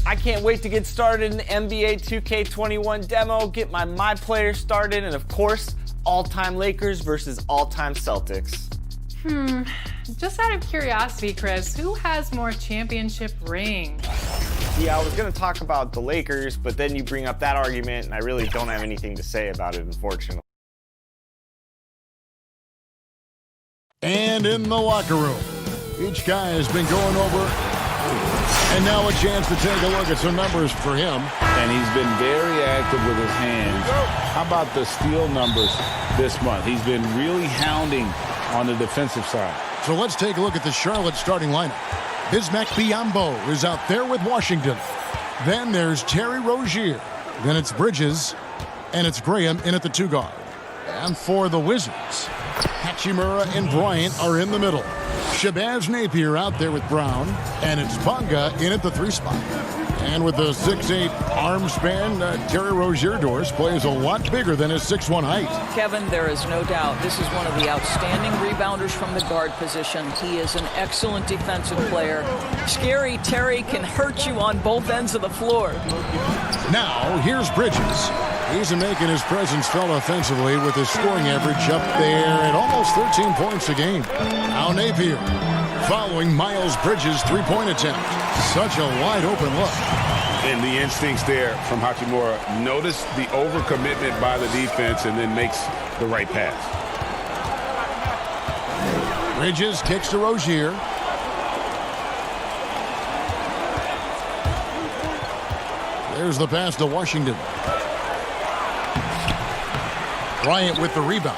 I can't wait to get started in the NBA 2K21 demo, get my player started, and of course, all-time Lakers versus all-time Celtics. Just out of curiosity, Chris, who has more championship rings? Yeah, I was going to talk about the Lakers, but then you bring up that argument, and I really don't have anything to say about it, unfortunately. And in the locker room, each guy has been going over, and now a chance to take a look at some numbers for him. And he's been very active with his hands. How about the steal numbers this month? He's been really hounding on the defensive side. So let's take a look at the Charlotte starting lineup. Bismack Biyombo is out there with Washington. Then there's Terry Rozier. Then it's Bridges, and it's Graham in at the 2 guard. And for the Wizards, Hachimura and Bryant are in the middle. Shabazz Napier out there with Brown, and it's Bonga in at the 3 spot. And with the 6'8" arm span, Terry Rozier doors plays a lot bigger than his 6'1" height. Kevin, there is no doubt this is one of the outstanding rebounders from the guard position. He is an excellent defensive player. Scary Terry can hurt you on both ends of the floor. Now, here's Bridges. He's making his presence felt offensively with his scoring average up there at almost 13 points a game. Now Napier following Miles Bridges' 3-point attempt. Such a wide open look. And the instincts there from Hachimura. Notice the overcommitment by the defense and then makes the right pass. Bridges kicks to Rozier. There's the pass to Washington. Bryant with the rebound.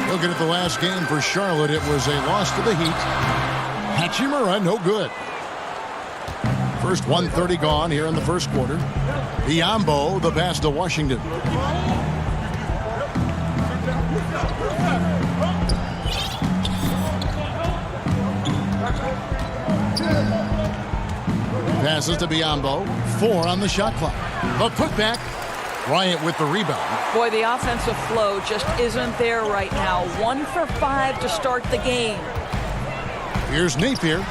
Looking at the last game for Charlotte, it was a loss to the Heat. Hachimura, no good. First 1:30 gone here in the first quarter. Biyombo, the pass to Washington. Passes to Biyombo. 4 on the shot clock. The putback. Bryant with the rebound. Boy, the offensive flow just isn't there right now. 1 for 5 to start the game. Here's Napier.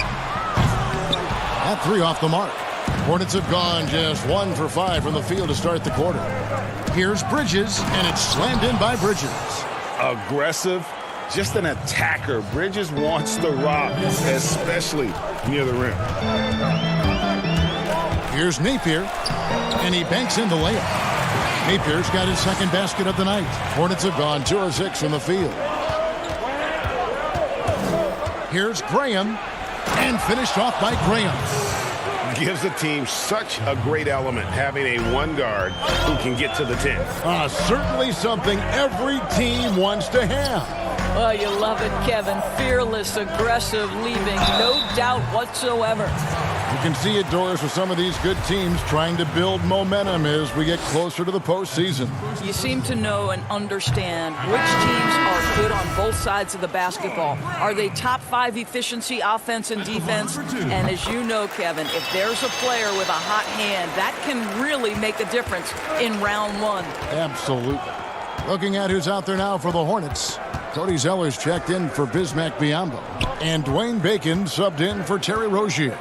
That 3 off the mark. Hornets have gone just 1 for 5 from the field to start the quarter. Here's Bridges, and it's slammed in by Bridges. Aggressive, just an attacker. Bridges wants the rock, especially near the rim. Here's Napier, and he banks in the layup. Napier's got his second basket of the night. Hornets have gone 2 of 6 from the field. Here's Graham, and finished off by Graham. Gives the team such a great element, having a 1 guard who can get to the 10. Certainly something every team wants to have. Oh, you love it, Kevin. Fearless, aggressive, leaving no doubt whatsoever. You can see it, Doris, with some of these good teams trying to build momentum as we get closer to the postseason. You seem to know and understand which teams are good on both sides of the basketball. Are they top 5 efficiency, offense, and defense? And as you know, Kevin, if there's a player with a hot hand, that can really make a difference in round 1. Absolutely. Looking at who's out there now for the Hornets. Cody Zeller's checked in for Bismack Biyombo. And Dwayne Bacon subbed in for Terry Rozier.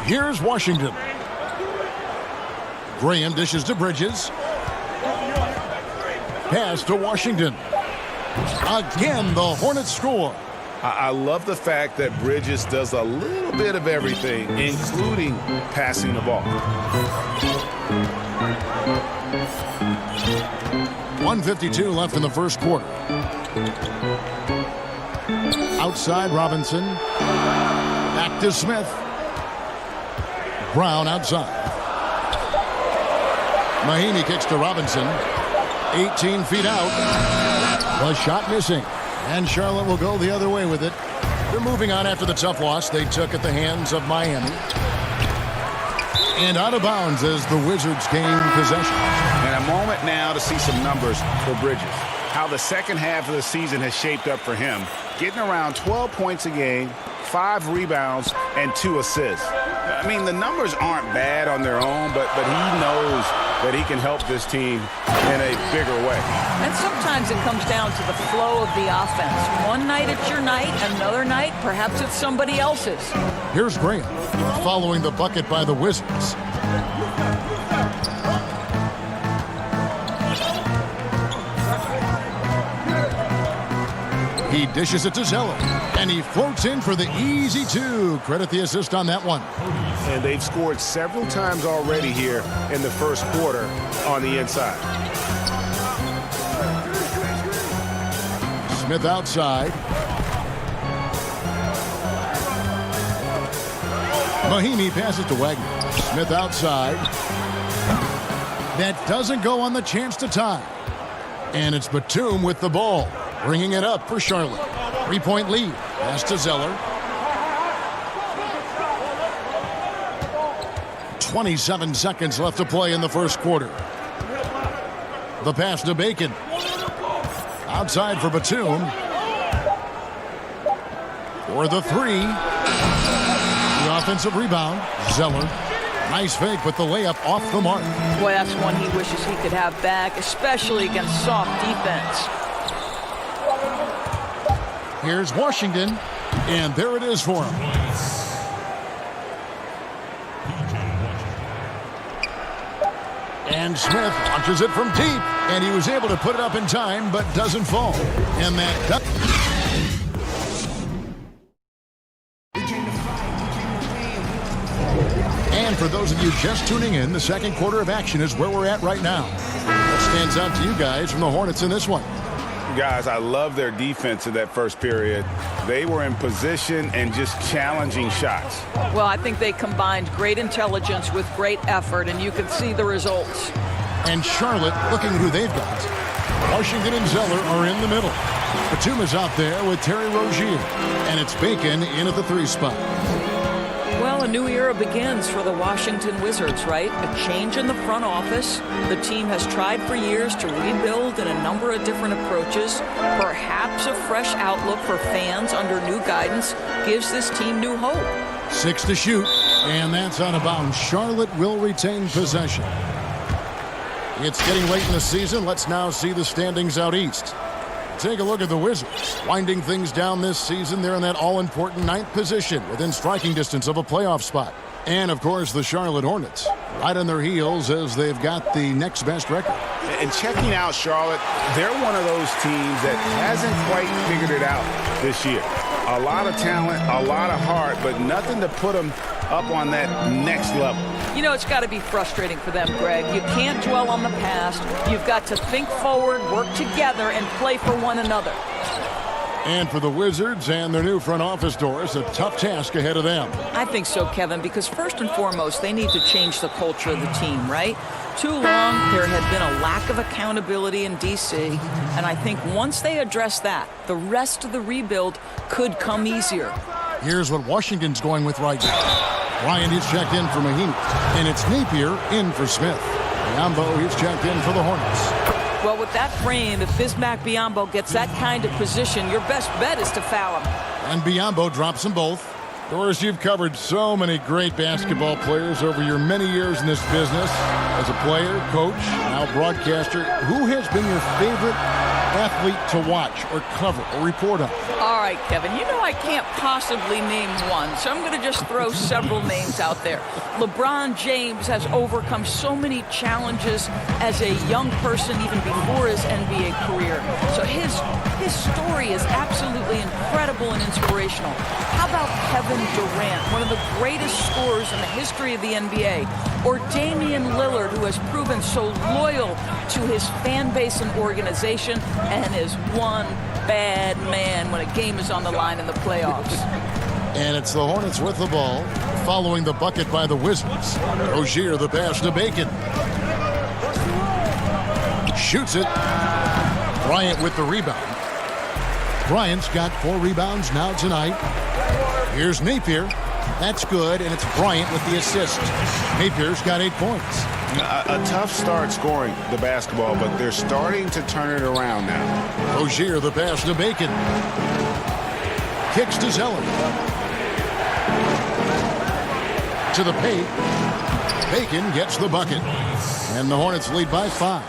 Here's Washington. Graham dishes to Bridges. Pass to Washington. Again, the Hornets score. I love the fact that Bridges does a little bit of everything, including passing the ball. 1:52 left in the first quarter. Outside Robinson. Back to Smith. Brown outside. Mahinmi kicks to Robinson. 18 feet out. The shot missing. And Charlotte will go the other way with it. They're moving on after the tough loss they took at the hands of Miami. And out of bounds as the Wizards gain possession. And a moment now to see some numbers for Bridges. How the second half of the season has shaped up for him. Getting around 12 points a game, 5 rebounds, and 2 assists. I mean, the numbers aren't bad on their own, but he knows that he can help this team in a bigger way. And sometimes it comes down to the flow of the offense. One night it's your night, another night perhaps it's somebody else's. Here's Graham following the bucket by the Wizards. He dishes it to Zeller, and he floats in for the easy two. Credit the assist on that one. And they've scored several times already here in the first quarter on the inside. Smith outside. Mahinmi passes to Wagner. Smith outside. That doesn't go on the chance to tie. And it's Batum with the ball, bringing it up for Charlotte. 3-point lead. Pass to Zeller. 27 seconds left to play in the first quarter. The pass to Bacon. Outside for Batum. For the three. The offensive rebound. Zeller. Nice fake with the layup off the mark. Boy, that's one he wishes he could have back, especially against soft defense. Here's Washington, and there it is for him. And Smith launches it from deep, and he was able to put it up in time, but doesn't fall. And that does. And for those of you just tuning in, the second quarter of action is where we're at right now. What stands out to you guys from the Hornets in this one? Guys, I love their defense in that first period. They were in position and just challenging shots. Well, I think they combined great intelligence with great effort, and you can see the results. And Charlotte, looking at who they've got. Washington and Zeller are in the middle. Batum is out there with Terry Rozier. And it's Bacon in at the three spot. Well, a new era begins for the Washington Wizards, right? A change in the front office. The team has tried for years to rebuild in a number of different approaches. Perhaps a fresh outlook for fans under new guidance gives this team new hope. 6 to shoot, and that's out of bounds. Charlotte will retain possession. It's getting late in the season. Let's now see the standings out east. Take a look at the Wizards. Winding things down this season, they're in that all-important 9th position within striking distance of a playoff spot. And, of course, the Charlotte Hornets right on their heels as they've got the next best record. And checking out Charlotte, they're one of those teams that hasn't quite figured it out this year. A lot of talent, a lot of heart, but nothing to put them up on that next level. You know, it's got to be frustrating for them, Greg. You can't dwell on the past. You've got to think forward, work together, and play for one another. And for the Wizards and their new front office doors, a tough task ahead of them. I think so, Kevin, because first and foremost, they need to change the culture of the team, right? Too long, there had been a lack of accountability in D.C., and I think once they address that, the rest of the rebuild could come easier. Here's what Washington's going with right now. Bryant is checked in for Mahinmi, and it's Napier in for Smith. Biyombo is checked in for the Hornets. Well, with that frame, if Bismack Biyombo gets that kind of position, your best bet is to foul him. And Biyombo drops them both. Doris, you've covered so many great basketball players over your many years in this business. As a player, coach, now broadcaster, who has been your favorite athlete to watch or cover or report on? All right, Kevin, you know I can't possibly name one, so I'm going to just throw several names out there. LeBron James has overcome so many challenges as a young person even before his NBA career. So his story is absolutely incredible and inspirational. How about Kevin Durant, one of the greatest scorers in the history of the NBA? Or Damian Lillard, who has proven so loyal to his fan base and organization and is one bad man when a game is on the line in the playoffs. And it's the Hornets with the ball, following the bucket by the Wizards. Rozier, the pass to Bacon. Shoots it. Bryant with the rebound. Bryant's got 4 rebounds now tonight. Here's Napier. That's good, and it's Bryant with the assist. Napier's got 8 points. A tough start scoring the basketball, but they're starting to turn it around now. Rozier, the pass to Bacon. Kicks to Zeller. To the paint. Bacon gets the bucket. And the Hornets lead by 5.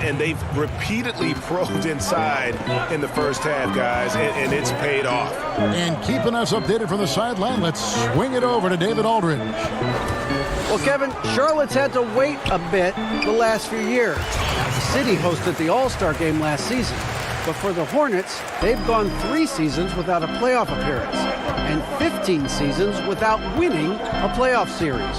And they've repeatedly probed inside in the first half, guys, and it's paid off. And keeping us updated from the sideline, let's swing it over to David Aldridge. Well, Kevin, Charlotte's had to wait a bit the last few years. The city hosted the All-Star game last season. But for the Hornets, they've gone 3 seasons without a playoff appearance and 15 seasons without winning a playoff series.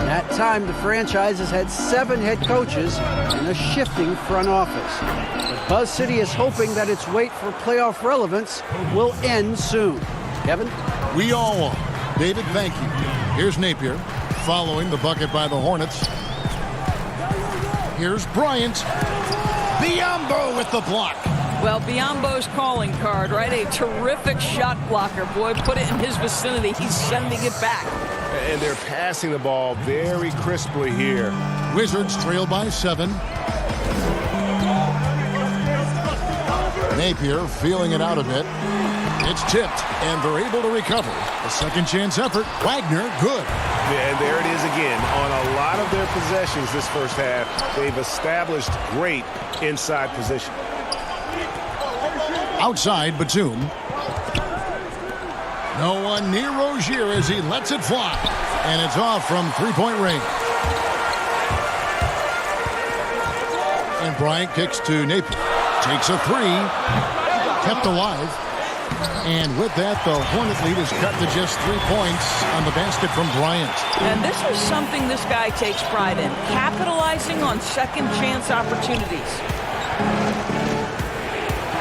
In that time, the franchise has had 7 head coaches and a shifting front office. But Buzz City is hoping that its wait for playoff relevance will end soon. Kevin? We all are. David, thank you. Here's Napier following the bucket by the Hornets. Here's Bryant. Biyombo with the block. Well, Biyombo's calling card, right? A terrific shot blocker. Boy, put it in his vicinity. He's sending it back. And they're passing the ball very crisply here. Wizards trail by 7. Napier feeling it out a bit. It's tipped, and they're able to recover. A second chance effort. Wagner, good. Yeah, and there it is again. On a lot of their possessions this first half, they've established great inside position. Outside, Batum. No one near Rozier as he lets it fly. And it's off from three-point range. And Bryant kicks to Napier. Takes a 3. Kept alive. And with that, the Hornet lead is cut to just 3 points on the basket from Bryant. And this is something this guy takes pride in. Capitalizing on second chance opportunities.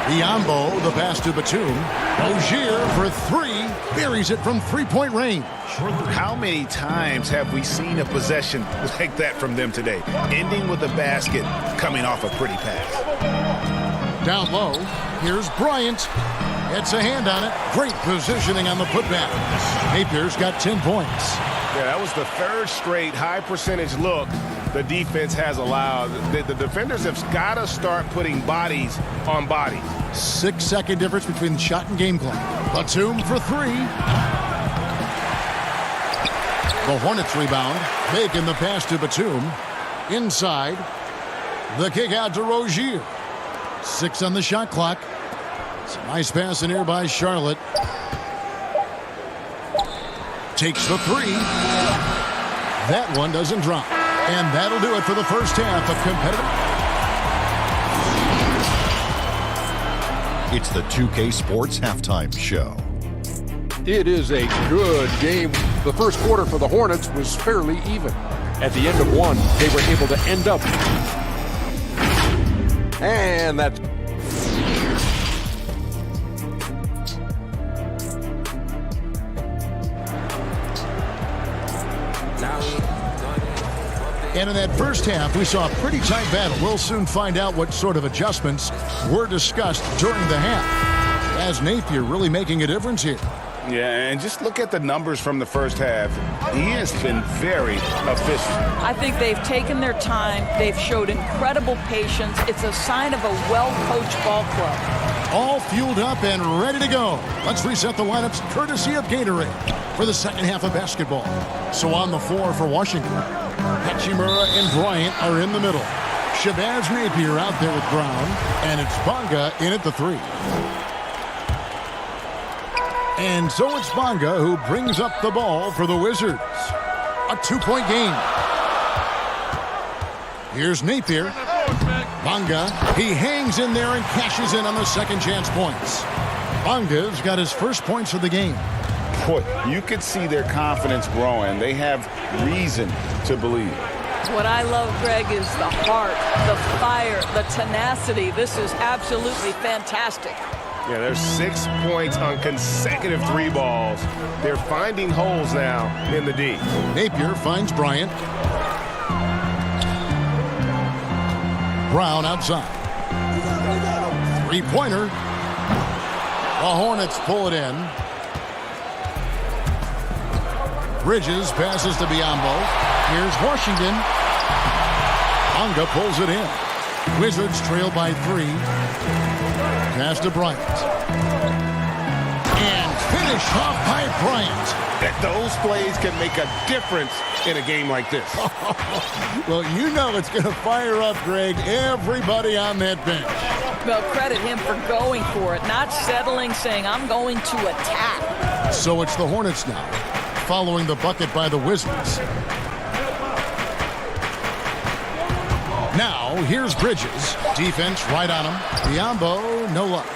Biyombo, the pass to Batum. Rozier for 3. Buries it from three-point range. How many times have we seen a possession like that from them today? Ending with a basket, coming off a pretty pass. Down low, here's Bryant. Gets a hand on it. Great positioning on the putback. Napier's got 10 points. Yeah, that was the 3rd straight high-percentage look the defense has allowed. The defenders have got to start putting bodies on bodies. 6-second difference between shot and game clock. Batum for 3. The Hornets rebound. Making the pass to Batum. Inside. The kick out to Rozier. 6 on the shot clock. It's a nice pass in here by Charlotte. Takes the 3. That one doesn't drop. And that'll do it for the first half of competitive. It's the 2K Sports Halftime Show. It is a good game. The first quarter for the Hornets was fairly even. At the end of one, they were able to end up. And that's... And in that first half, we saw a pretty tight battle. We'll soon find out what sort of adjustments were discussed during the half. As Napier really making a difference here. Yeah, and just look at the numbers from the first half. He has been very efficient. I think they've taken their time. They've showed incredible patience. It's a sign of a well-coached ball club. All fueled up and ready to go. Let's reset the lineups courtesy of Gatorade for the second half of basketball. So on the floor for Washington, Hachimura and Bryant are in the middle. Shabazz Napier out there with Brown, and it's Bonga in at the 3. And so it's Bonga who brings up the ball for the Wizards. A 2-point game. Here's Napier. Bonga, he hangs in there and cashes in on the second chance points. Bonga's got his first points of the game. Boy, you could see their confidence growing. They have reason to believe. What I love, Greg, is the heart, the fire, the tenacity. This is absolutely fantastic. Yeah, there's 6 points on consecutive 3 balls. They're finding holes now in the D. Napier finds Bryant. Brown outside. 3-pointer. The Hornets pull it in. Bridges passes to Biyombo. Here's Washington. Bonga pulls it in. Wizards trail by 3. Pass to Bryant. And finish off by Bryant. Those plays can make a difference in a game like this. Well, you know it's going to fire up, Greg, everybody on that bench. Well, credit him for going for it, not settling, saying, I'm going to attack. So it's the Hornets now, following the bucket by the Wizards. Now, here's Bridges. Defense right on him. Biyombo, no luck.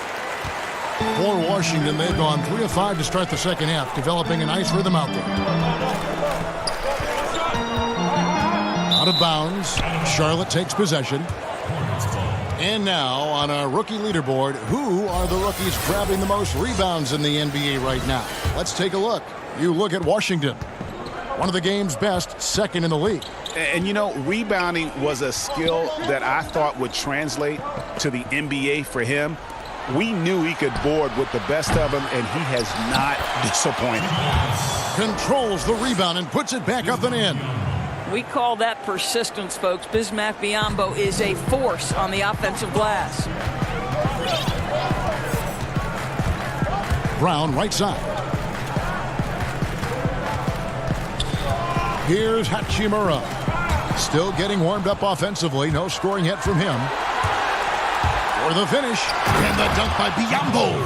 For Washington, they've gone 3 of 5 to start the second half, developing a nice rhythm out there. Out of bounds. Charlotte takes possession. And now, on our rookie leaderboard, who are the rookies grabbing the most rebounds in the NBA right now? Let's take a look. You look at Washington. One of the game's best, second in the league. And, you know, rebounding was a skill that I thought would translate to the NBA for him. We knew he could board with the best of them, and he has not disappointed. Controls the rebound and puts it back up and in. We call that persistence, folks. Bismack Biyombo is a force on the offensive glass. Brown, right side. Here's Hachimura. Still getting warmed up offensively. No scoring yet from him. For the finish. And the dunk by Biyombo.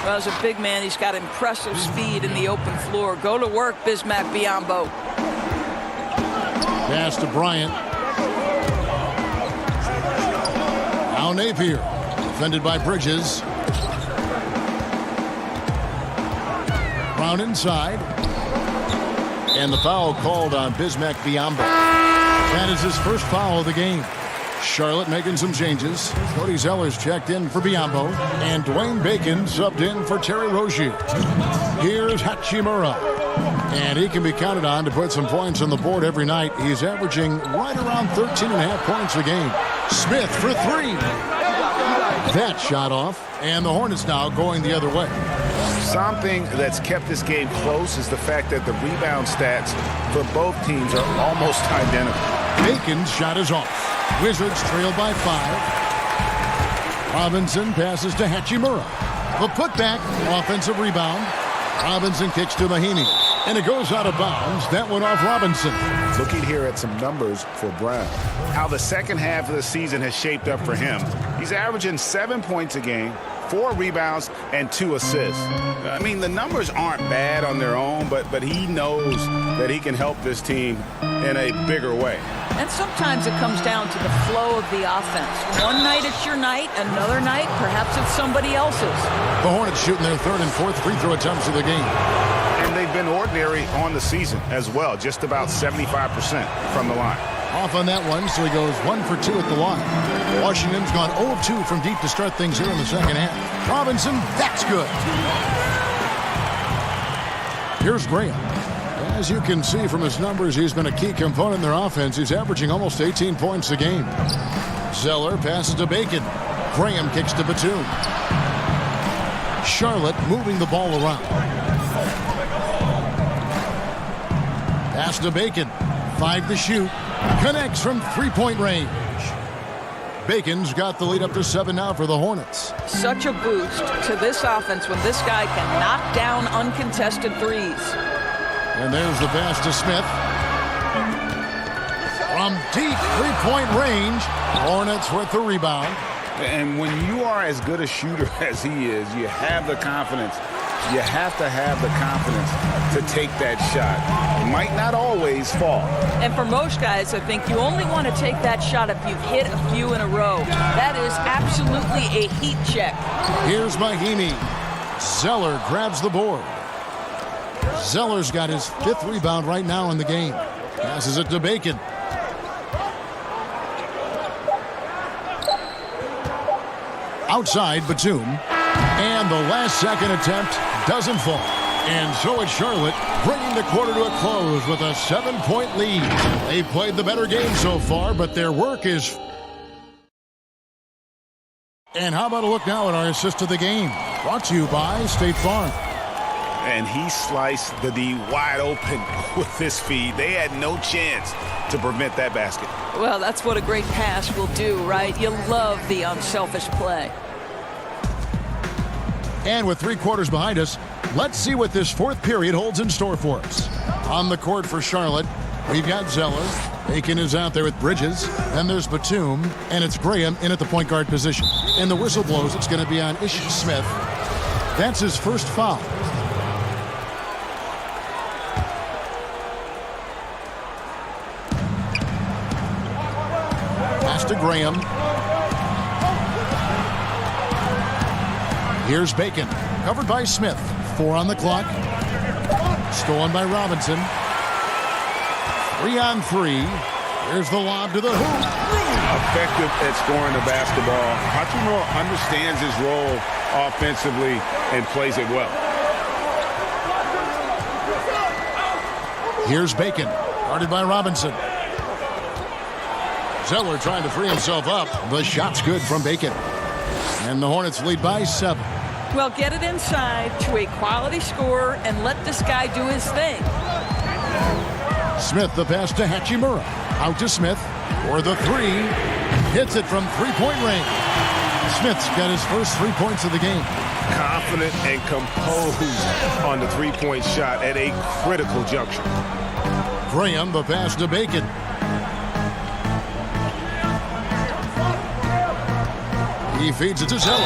Well, as a big man, he's got impressive speed in the open floor. Go to work, Bismack Biyombo. Pass to Bryant. Now Napier. Defended by Bridges. Brown inside. And the foul called on Bismack Biyombo. That is his first foul of the game. Charlotte making some changes. Cody Zeller's checked in for Biyombo. And Dwayne Bacon subbed in for Terry Rozier. Here's Hachimura. And he can be counted on to put some points on the board every night. He's averaging right around 13.5 points a game. Smith for 3. That shot off. And the Hornets now going the other way. Something that's kept this game close is the fact that the rebound stats for both teams are almost identical. Bacon's shot is off. Wizards trail by 5. Robinson passes to Hachimura. The putback, offensive rebound. Robinson kicks to Mahinmi. And it goes out of bounds. That went off Robinson. Looking here at some numbers for Brown. How the second half of the season has shaped up for him. He's averaging 7 points a game, 4 rebounds, and 2 assists. I mean, the numbers aren't bad on their own, but he knows that he can help this team in a bigger way. And sometimes it comes down to the flow of the offense. One night it's your night, another night perhaps it's somebody else's. The Hornets shooting their 3rd and 4th free throw attempts of the game. And they've been ordinary on the season as well, just about 75% from the line. Off on that one, so he goes 1 for 2 at the line. Washington's gone 0 of 2 from deep to start things here in the second half. Robinson, that's good. Here's Graham. As you can see from his numbers, he's been a key component in their offense. He's averaging almost 18 points a game. Zeller passes to Bacon. Graham kicks to Batum. Charlotte moving the ball around. Pass to Bacon. 5 to shoot. Connects from 3-point range. Bacon's got the lead up to 7 now for the Hornets. Such a boost to this offense when this guy can knock down uncontested threes. And there's the pass to Smith. From deep 3-point range, Hornets with the rebound. And when you are as good a shooter as he is, you have the confidence. You have to have the confidence to take that shot. It might not always fall. And for most guys, I think you only want to take that shot if you've hit a few in a row. That is absolutely a heat check. Here's Mahinmi. Zeller grabs the board. Zeller's got his 5th rebound right now in the game. Passes it to Bacon. Outside, Batum. And the last second attempt doesn't fall. And so it's Charlotte bringing the quarter to a close with a 7-point lead. They've played the better game so far, but their work is... And how about a look now at our assist of the game? Brought to you by State Farm. And he sliced the D wide open with his feed. They had no chance to prevent that basket. Well, that's what a great pass will do, right? You love the unselfish play. And with 3 quarters behind us, let's see what this 4th period holds in store for us. On the court for Charlotte, We've got Zeller. Bacon is out there with Bridges. Then there's Batum, and it's Graham in at the point guard position. And the whistle blows. It's going to be on Ish Smith. That's his first foul. Pass to Graham. Here's Bacon. Covered by Smith. 4 on the clock. Stolen by Robinson. 3 on 3. Here's the lob to the hoop. Effective at scoring the basketball. Hachimura understands his role offensively and plays it well. Here's Bacon. Guarded by Robinson. Zeller trying to free himself up. The shot's good from Bacon. And the Hornets lead by 7. Well, get it inside to a quality scorer and let this guy do his thing. Smith, the pass to Hachimura. Out to Smith for the 3. Hits it from three-point range. Smith's got his first 3 points of the game. Confident and composed on the three-point shot at a critical juncture. Graham, the pass to Bacon. He feeds it to Zeller.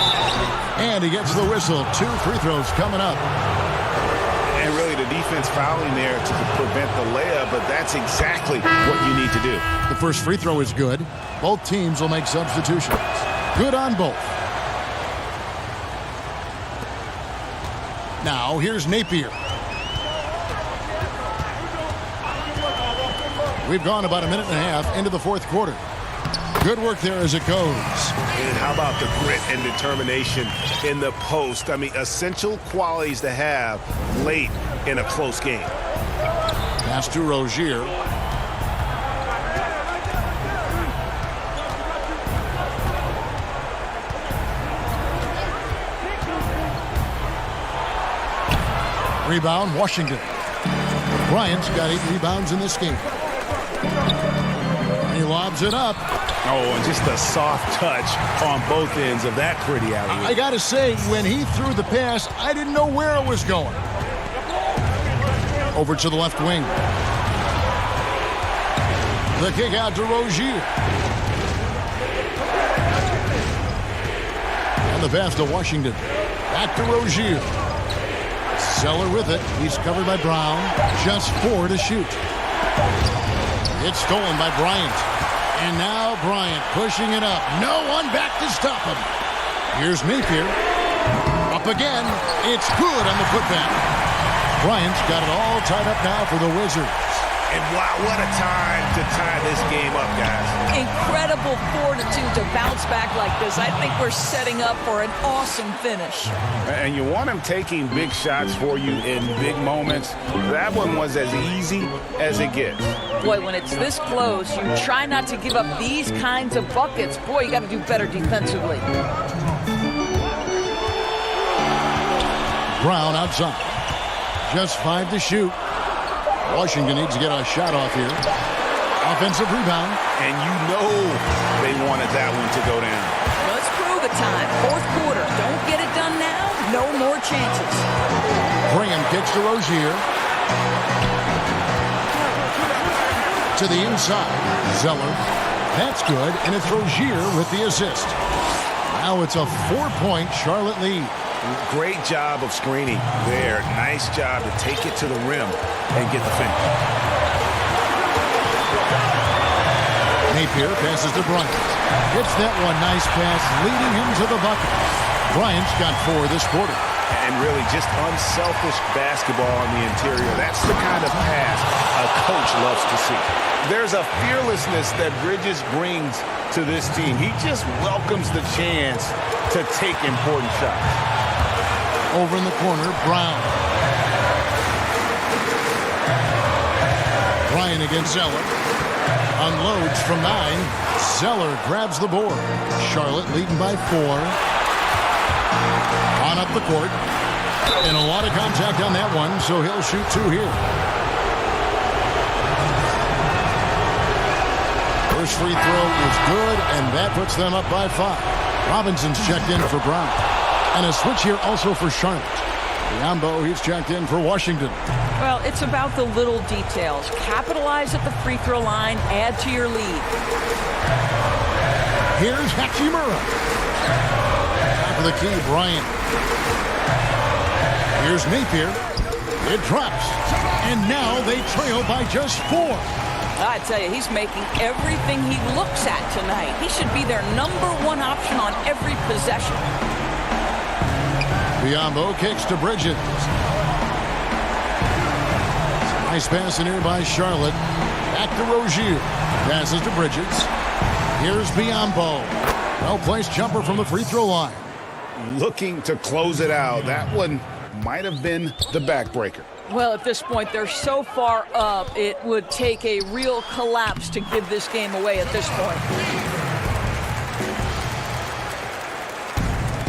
And he gets the whistle. 2 free throws coming up. And really the defense fouling there to prevent the layup, but that's exactly what you need to do. The first free throw is good. Both teams will make substitutions. Good on both. Now here's Napier. We've gone about a minute and a half into the fourth quarter. Good work there as it goes. And how about the grit and determination in the post? I mean, essential qualities to have late in a close game. Pass to Rozier. Rebound, Washington. Bryant's got 8 rebounds in this game. He lobs it up. Oh, and just a soft touch on both ends of that pretty alley-oop. I got to say, when he threw the pass, I didn't know where it was going. Over to the left wing. The kick out to Rozier. And the pass to Washington. Back to Rozier. Zeller with it. He's covered by Brown. Just 4 to shoot. It's stolen by Bryant. And now Bryant pushing it up. No one back to stop him. Here's Napier. Up again. It's good on the putback. Bryant's got it all tied up now for the Wizards. And wow, what a time to tie this game up, guys. Incredible fortitude to bounce back like this. I think we're setting up for an awesome finish. And you want him taking big shots for you in big moments. That one was as easy as it gets. Boy, when it's this close, you try not to give up these kinds of buckets. Boy, you got to do better defensively. Brown outside. Just 5 to shoot. Washington needs to get a shot off here. Offensive rebound. And you know they wanted that one to go down. Let's prove it time. Fourth quarter. Don't get it done now. No more chances. Graham kicks to Rozier. To the inside. Zeller. That's good. And it's Rozier with the assist. Now it's a 4-point Charlotte lead. Great job of screening there. Nice job to take it to the rim and get the finish. Napier passes to Bryant. Gets that one. Nice pass, leading him to the bucket. Bryant's got 4 this quarter. And really just unselfish basketball on the interior. That's the kind of pass a coach loves to see. There's a fearlessness that Bridges brings to this team. He just welcomes the chance to take important shots. Over in the corner, Brown. Bryant against Zeller. Unloads from 9. Zeller grabs the board. Charlotte leading by 4. On up the court. And a lot of contact on that one, so he'll shoot 2 here. First free throw is good, and that puts them up by 5. Robinson's checked in for Brown. And a switch here also for Charlotte. Biombo, he's checked in for Washington. Well, it's about the little details. Capitalize at the free throw line, add to your lead. Here's Hachimura. Top of the key, Bryant. Here's Napier. It drops. And now they trail by just 4. I tell you, he's making everything he looks at tonight. He should be their #1 option on every possession. Biyombo kicks to Bridges. Nice pass in here by Charlotte. Back to Rozier. Passes to Bridges. Here's Biyombo. Well-placed jumper from the free throw line. Looking to close it out. That one might have been the backbreaker. Well, at this point, they're so far up, it would take a real collapse to give this game away at this point.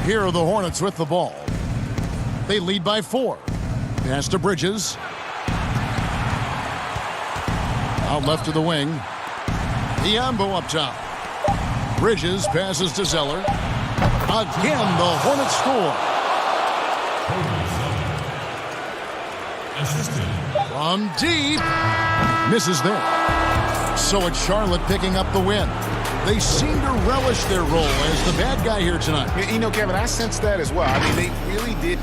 Here are the Hornets with the ball. They lead by 4. Pass to Bridges. Out left to the wing. Biyombo up top. Bridges passes to Zeller. Again, the Hornets score. From deep. Misses there. So it's Charlotte picking up the win. They seem to relish their role as the bad guy here tonight. You know, Kevin, I sense that as well. I mean, they really did.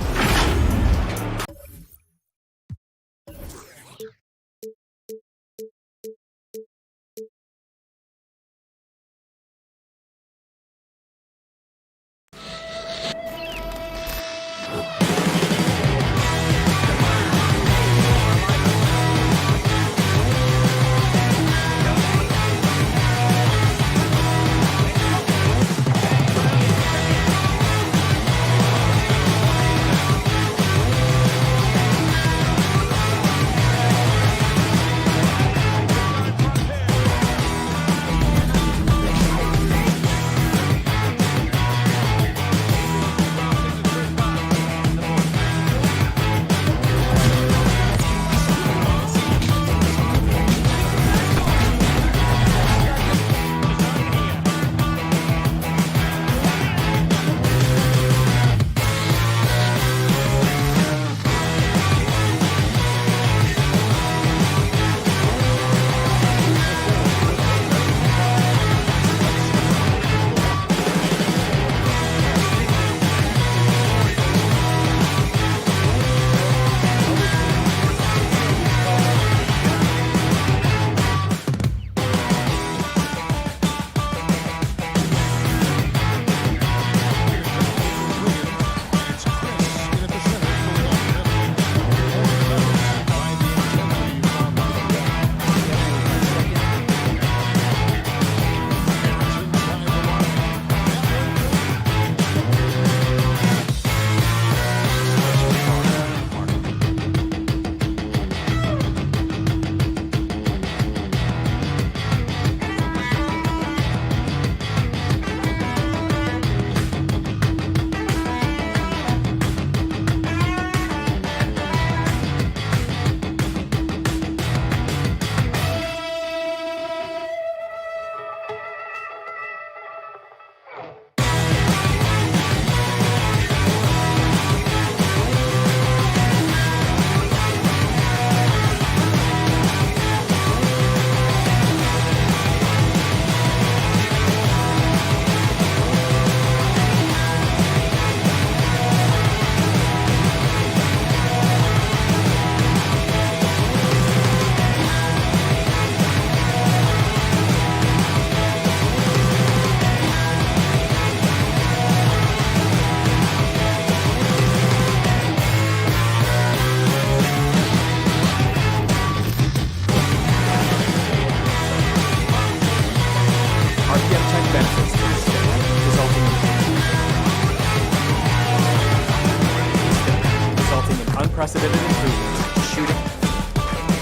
unprecedented improvements to shooting,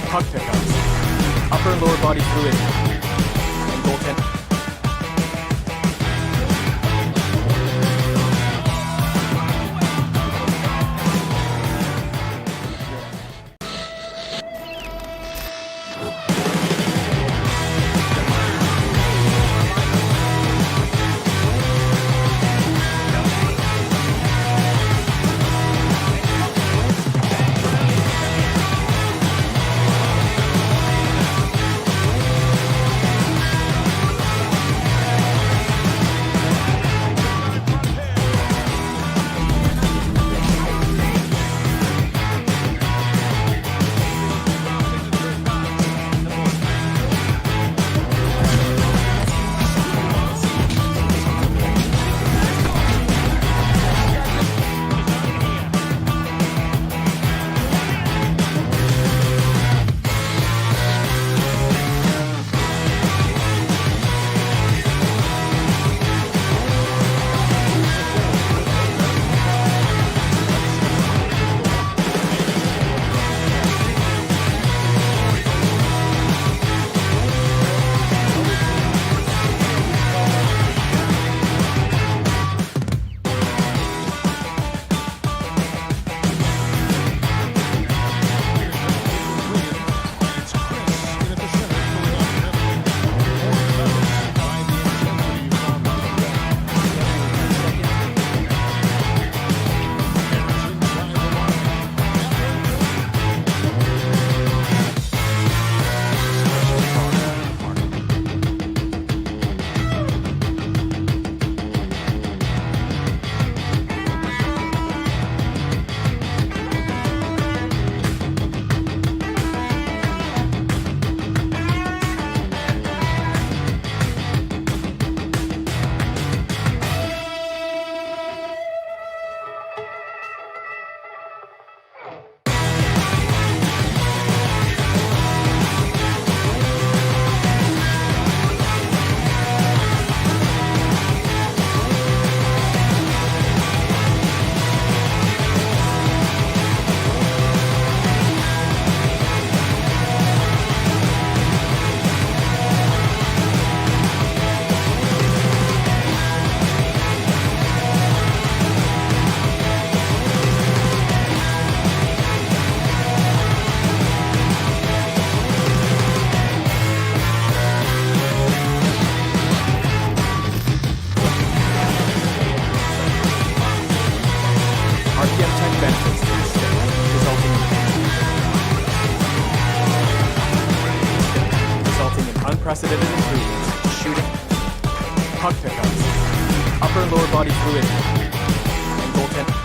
puck pickups, upper and lower body fluidity, and goaltending. unprecedented improvements, shooting, puck pickups, upper and lower body fluidity, and goaltending.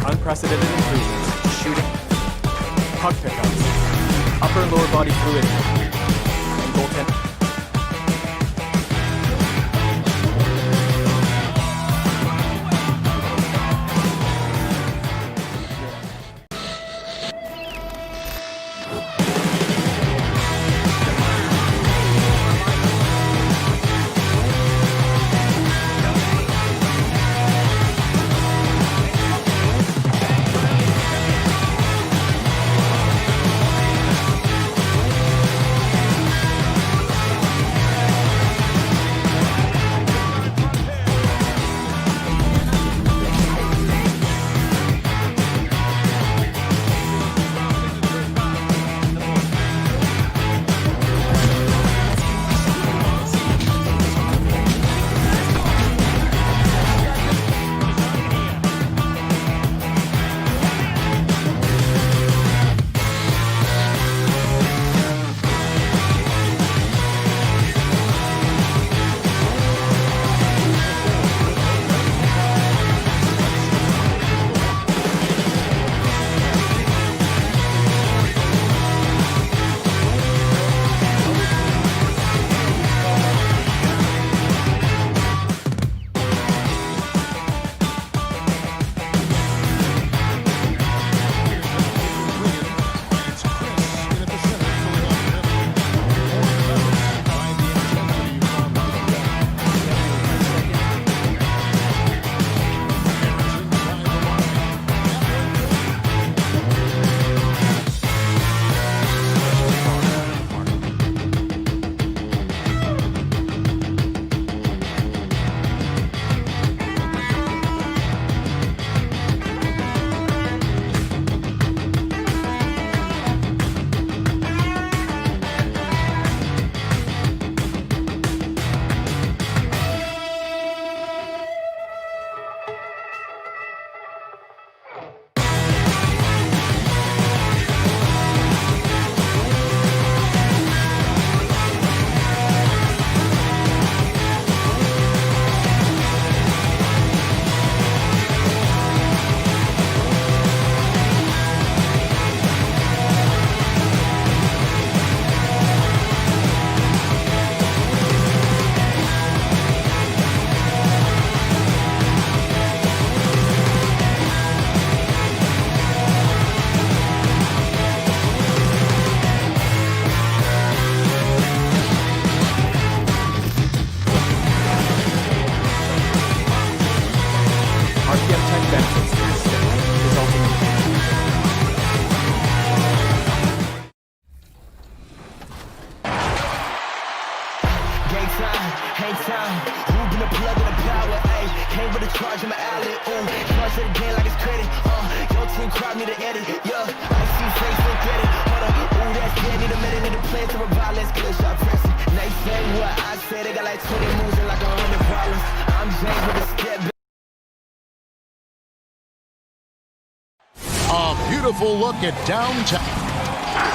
Unprecedented improvements, shooting, puck pickups, upper and lower body fluidity, and goaltending. Game time, hang time. Moving the plug in the power, ayy. Came with a charge in my alley, ooh. Charge to the game like it's credit, Your team crowd need to edit, yeah. I see face, don't get it, hold up. Ooh, that's dead, need a minute, need a plan to revive. Let's get a shot pressing. They say what I say, they got like 20 moves and like 100 problems. I'm James with a step back. A beautiful look at downtown.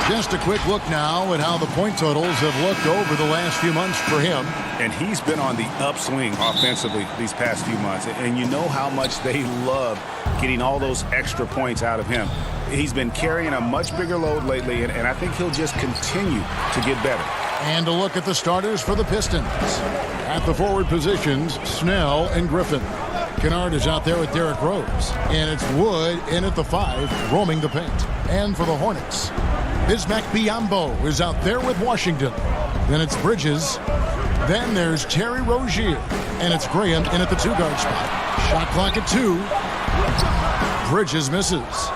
Just a quick look now at how the point totals have looked over the last few months for him. And he's been on the upswing offensively these past few months. And you know how much they love getting all those extra points out of him. He's been carrying a much bigger load lately, and I think he'll just continue to get better. And a look at the starters for the Pistons. At the forward positions, Snell and Griffin. Kennard is out there with Derrick Rose. And it's Wood in at the 5, roaming the paint. And for the Hornets, Bismack Biyombo is out there with Washington. Then it's Bridges. Then there's Terry Rozier. And it's Graham in at the 2-guard spot. Shot clock at 2. Bridges misses.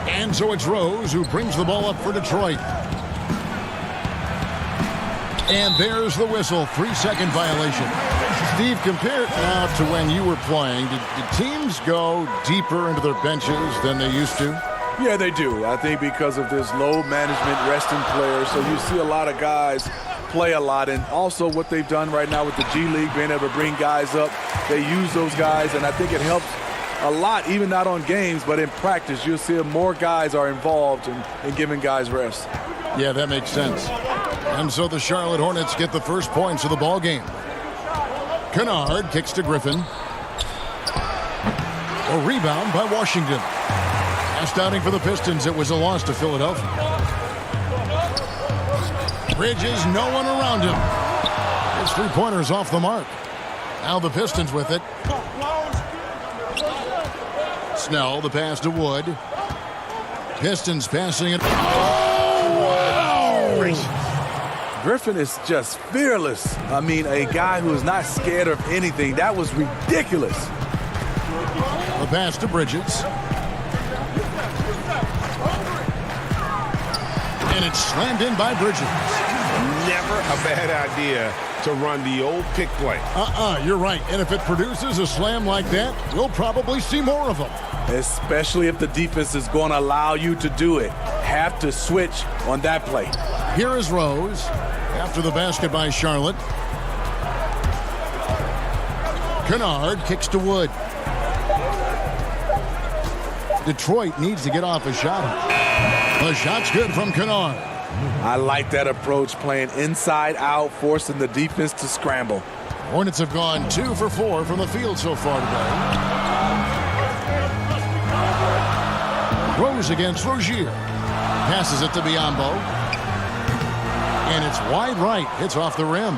And so it's Rose who brings the ball up for Detroit. And there's the whistle. 3-second violation. Steve, compare it now to when you were playing. Did teams go deeper into their benches than they used to? Yeah, they do. I think because of this load management, resting players. So you see a lot of guys play a lot. And also what they've done right now with the G League, being able to bring guys up. They use those guys, and I think it helps a lot, even not on games, but in practice. You'll see more guys are involved in giving guys rest. Yeah, that makes sense. And so the Charlotte Hornets get the first points of the ball game. Kennard kicks to Griffin. A rebound by Washington. Last outing for the Pistons, it was a loss to Philadelphia. Bridges, no one around him. His 3-pointers off the mark. Now the Pistons with it. Snell, the pass to Wood. Pistons passing it. Oh, wow. Griffin is just fearless. I mean, a guy who is not scared of anything. That was ridiculous. The pass to Bridges. And it's slammed in by Bridges. Never a bad idea to run the old pick play. You're right. And if it produces a slam like that, we'll probably see more of them. Especially if the defense is going to allow you to do it. Have to switch on that play. Here is Rose after the basket by Charlotte. Kennard kicks to Wood. Detroit needs to get off a shot. The shot's good from Kennard. I like that approach, playing inside out, forcing the defense to scramble. Hornets have gone 2 for 4 from the field so far today. Rose against Rozier. Passes it to Biyombo. And it's wide right. Hits off the rim.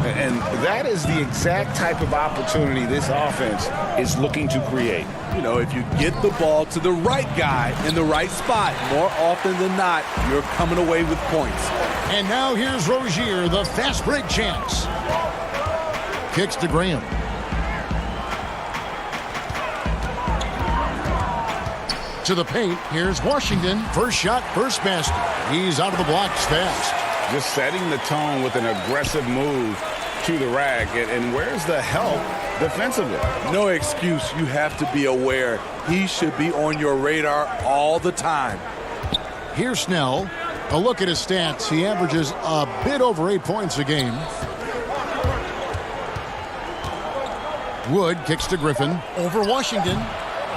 And that is the exact type of opportunity this offense is looking to create. You know, if you get the ball to the right guy in the right spot, more often than not, you're coming away with points. And now here's Rozier, the fast break chance. Kicks to Graham. To the paint, here's Washington. First shot, first basket. He's out of the blocks fast. Just setting the tone with an aggressive move to the rack. And where's the help defensively? No excuse. You have to be aware. He should be on your radar all the time. Here's Snell. A look at his stats. He averages a bit over 8 points a game. Wood kicks to Griffin. Over Washington.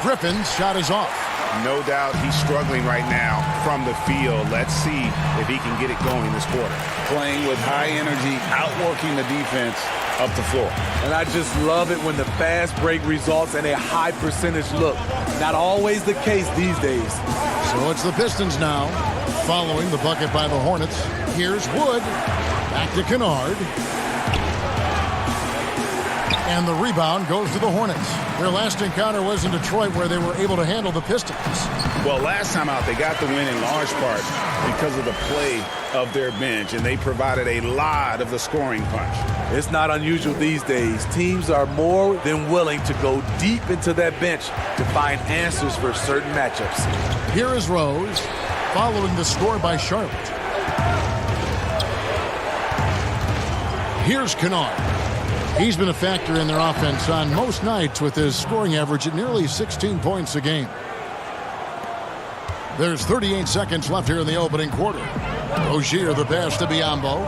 Griffin's shot is off. No doubt he's struggling right now from the field. Let's see if he can get it going this quarter. Playing with high energy, outworking the defense up the floor. And I just love it when the fast break results in a high percentage look. Not always the case these days. So it's the Pistons now, following the bucket by the Hornets. Here's Wood. Back to Kennard. And the rebound goes to the Hornets. Their last encounter was in Detroit, where they were able to handle the Pistons. Well, last time out, they got the win in large part because of the play of their bench, and they provided a lot of the scoring punch. It's not unusual these days. Teams are more than willing to go deep into that bench to find answers for certain matchups. Here is Rose, following the score by Charlotte. Here's Kennard. He's been a factor in their offense on most nights with his scoring average at nearly 16 points a game. There's 38 seconds left here in the opening quarter. Rozier the pass to Biyombo.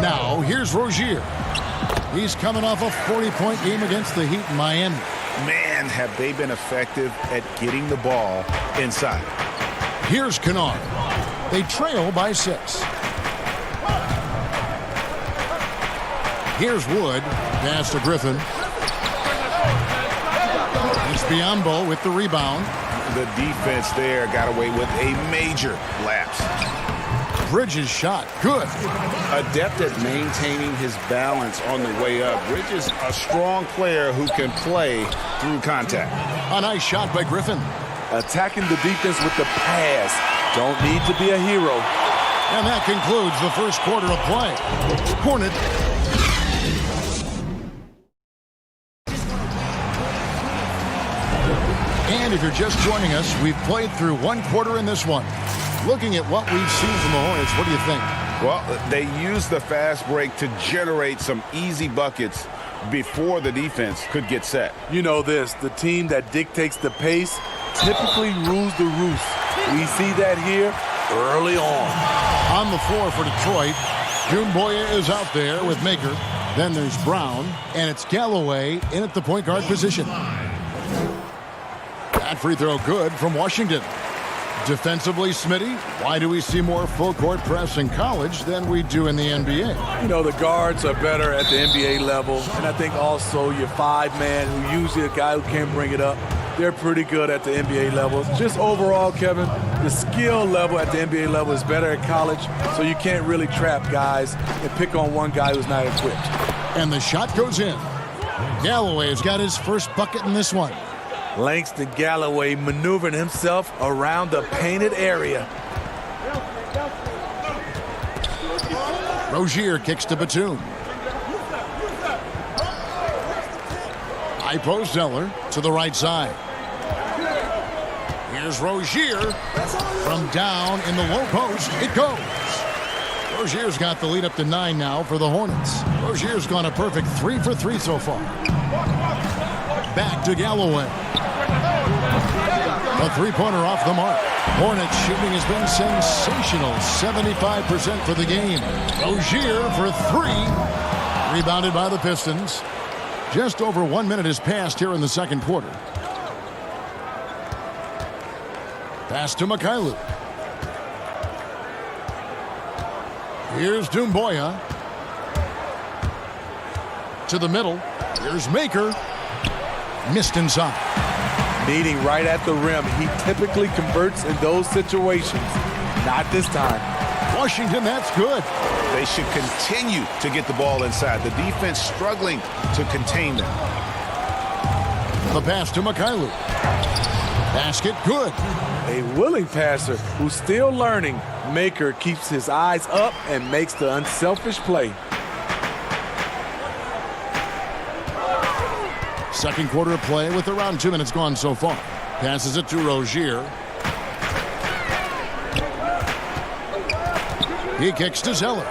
Now here's Rozier. He's coming off a 40-point game against the Heat in Miami. Man, have they been effective at getting the ball inside. Here's Kennard. They trail by 6. Here's Wood. Pass to Griffin. It's Biyombo with the rebound. The defense there got away with a major lapse. Bridges shot. Good. Adept at maintaining his balance on the way up. Bridges, a strong player who can play through contact. A nice shot by Griffin. Attacking the defense with the pass. Don't need to be a hero. And that concludes the first quarter of play. Hornet. And if you're just joining us, we've played through one quarter in this one. Looking at what we've seen from the Hornets, what do you think? Well, they used the fast break to generate some easy buckets before the defense could get set. You know this, the team that dictates the pace typically rules the roost. We see that here early on. On the floor for Detroit, Doumbouya is out there with Maker. Then there's Brown, and it's Galloway in at the point guard position. That free throw good from Washington. Defensively, Smitty, why do we see more full-court press in college than we do in the NBA? You know, the guards are better at the NBA level, and I think also your 5-man, who usually a guy who can bring it up, they're pretty good at the NBA level. Just overall, Kevin, the skill level at the NBA level is better at college, so you can't really trap guys and pick on one guy who's not equipped. And the shot goes in. Galloway's got his first bucket in this one. Langston Galloway maneuvering himself around the painted area. Rozier kicks to Batum. High post Zeller to the right side. Here's Rozier from down in the low post. It goes. Rozier's got the lead up to 9 now for the Hornets. Rozier's gone a perfect 3 for 3 so far. Back to Galloway. A three-pointer off the mark. Hornets shooting has been sensational. 75% for the game. Rozier for 3. Rebounded by the Pistons. Just over 1 minute has passed here in the second quarter. Pass to Mikhailuk. Here's Doumbouya. To the middle. Here's Maker. Missed inside. Meeting right at the rim. He typically converts in those situations. Not this time. Washington, that's good. They should continue to get the ball inside. The defense struggling to contain them. The pass to Mikhailuk. Basket good. A willing passer who's still learning. Maker keeps his eyes up and makes the unselfish play. Second quarter of play with around 2 minutes gone so far. Passes it to Rozier. He kicks to Zeller.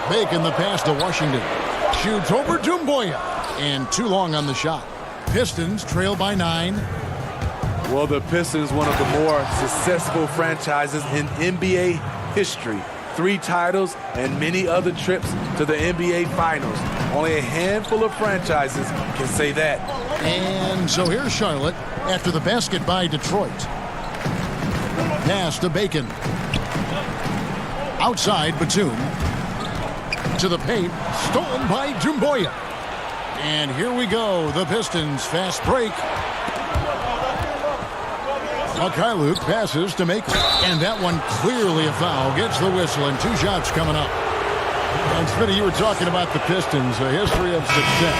Bacon the pass to Washington. Shoots over Doumbouya. And too long on the shot. Pistons trail by 9. Well, the Pistons, one of the more successful franchises in NBA history. 3 titles and many other trips to the NBA Finals. Only a handful of franchises can say that. And so here's Charlotte after the basket by Detroit. Pass to Bacon. Outside Batum. To the paint. Stolen by Doumbouya. And here we go. The Pistons fast break. Mikhailuk passes to Maker. And that one clearly a foul. Gets the whistle and 2 shots coming up. And Smitty, you were talking about the Pistons, a history of success,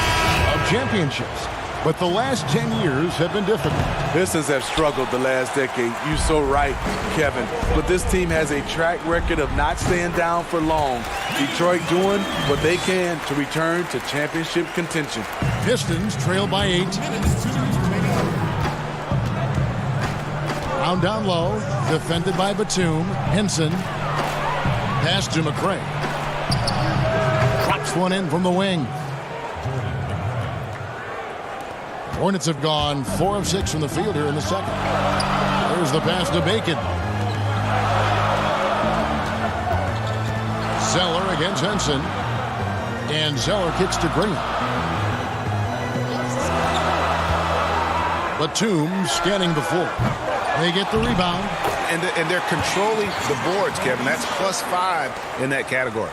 of championships. But the last 10 years have been difficult. Pistons have struggled the last decade. You're so right, Kevin. But this team has a track record of not staying down for long. Detroit doing what they can to return to championship contention. Pistons trail by 8. Found down low. Defended by Batum. Henson. Pass to McCray. Drops one in from the wing. Hornets have gone 4 of 6 from the field here in the second. There's the pass to Bacon. Zeller against Henson. And Zeller kicks to Green. Batum scanning the floor. They get the rebound. And they're controlling the boards, Kevin. That's +5 in that category.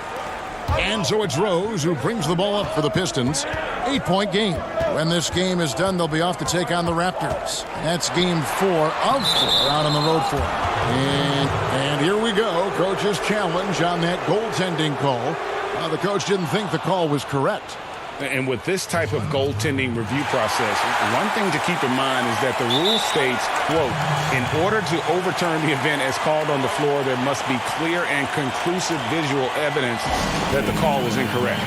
And so it's Rose who brings the ball up for the Pistons. 8-point game. When this game is done, they'll be off to take on the Raptors. That's game 4 of 4 out on the road for them. And here we go. Coach's challenge on that goaltending call. The coach didn't think the call was correct. And with this type of goaltending review process, one thing to keep in mind is that the rule states, quote, in order to overturn the event as called on the floor, there must be clear and conclusive visual evidence that the call was incorrect.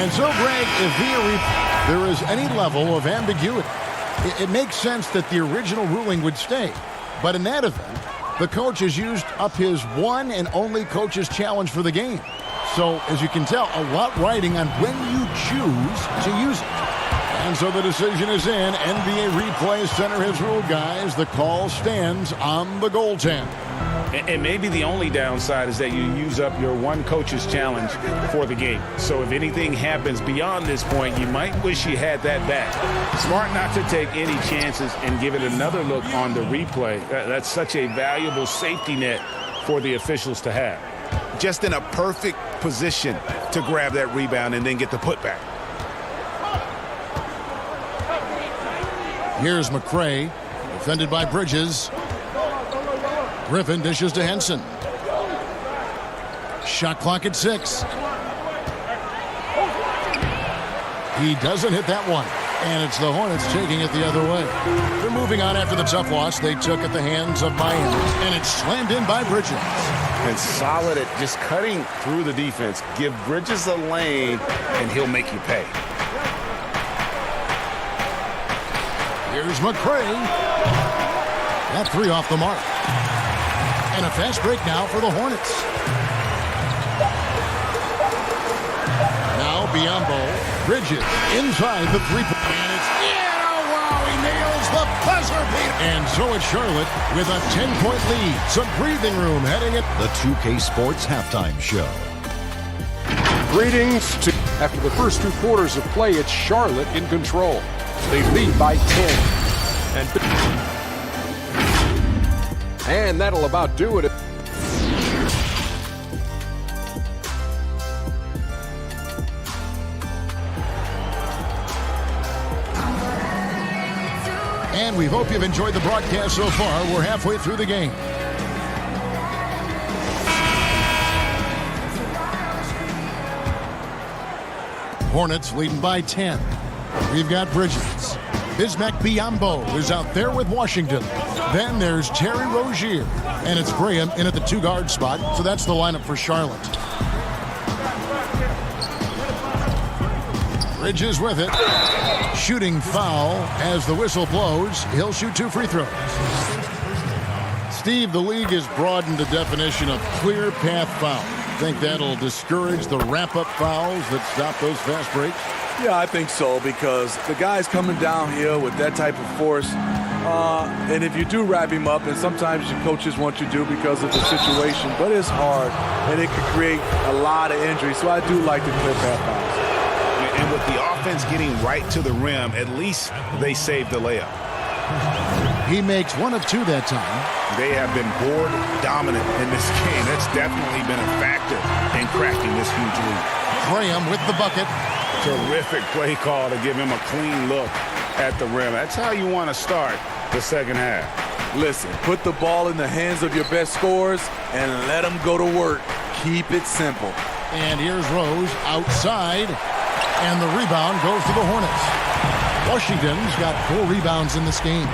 And so, Greg, if there is any level of ambiguity, it makes sense that the original ruling would stay. But in that event, the coach has used up his one and only coach's challenge for the game. So, as you can tell, a lot riding on when you choose to use it. And so the decision is in. NBA Replay Center has ruled, guys. The call stands on the goaltend. And maybe the only downside is that you use up your one coach's challenge for the game. So if anything happens beyond this point, you might wish you had that back. Smart not to take any chances and give it another look on the replay. That's such a valuable safety net for the officials to have. Just in a perfect position to grab that rebound and then get the putback. Here's McCray, defended by Bridges. Griffin dishes to Henson. Shot clock at 6. He doesn't hit that one. And it's the Hornets taking it the other way. They're moving on after the tough loss they took at the hands of Miami. And it's slammed in by Bridges. And solid at just cutting through the defense. Give Bridges a lane, and he'll make you pay. Here's McCray. That 3 off the mark. And a fast break now for the Hornets. Now Biyombo. Bridges inside the 3-point. And it's oh wow, he nails the buzzer beater. And so it's Charlotte with a 10-point lead. Some breathing room heading it. The 2K Sports Halftime Show. Greetings to after the first 2 quarters of play, it's Charlotte in control. They lead by 10. And that'll about do it. And we hope you've enjoyed the broadcast so far. We're halfway through the game. Hornets leading by 10. We've got Bridges. Bismack Biyombo is out there with Washington. Then there's Terry Rozier. And it's Graham in at the 2-guard spot. So that's the lineup for Charlotte. Bridges with it. Shooting foul as the whistle blows. He'll shoot 2 free throws. Steve, the league has broadened the definition of clear path foul. Think that'll discourage the wrap-up fouls that stop those fast breaks? Yeah, I think so, because the guy's coming downhill with that type of force. And if you do wrap him up, and sometimes your coaches want you to because of the situation, but it's hard, and it could create a lot of injury. So I do like the clear path fouls. And with the offense getting right to the rim, at least they saved the layup. He makes 1 of 2 that time. They have been board dominant in this game. That's definitely been a factor in cracking this huge lead. Graham with the bucket. Terrific play call to give him a clean look at the rim. That's how you want to start the second half. Listen, put the ball in the hands of your best scorers and let them go to work. Keep it simple. And here's Rose outside. And the rebound goes to the Hornets. Washington's got 4 rebounds in this game.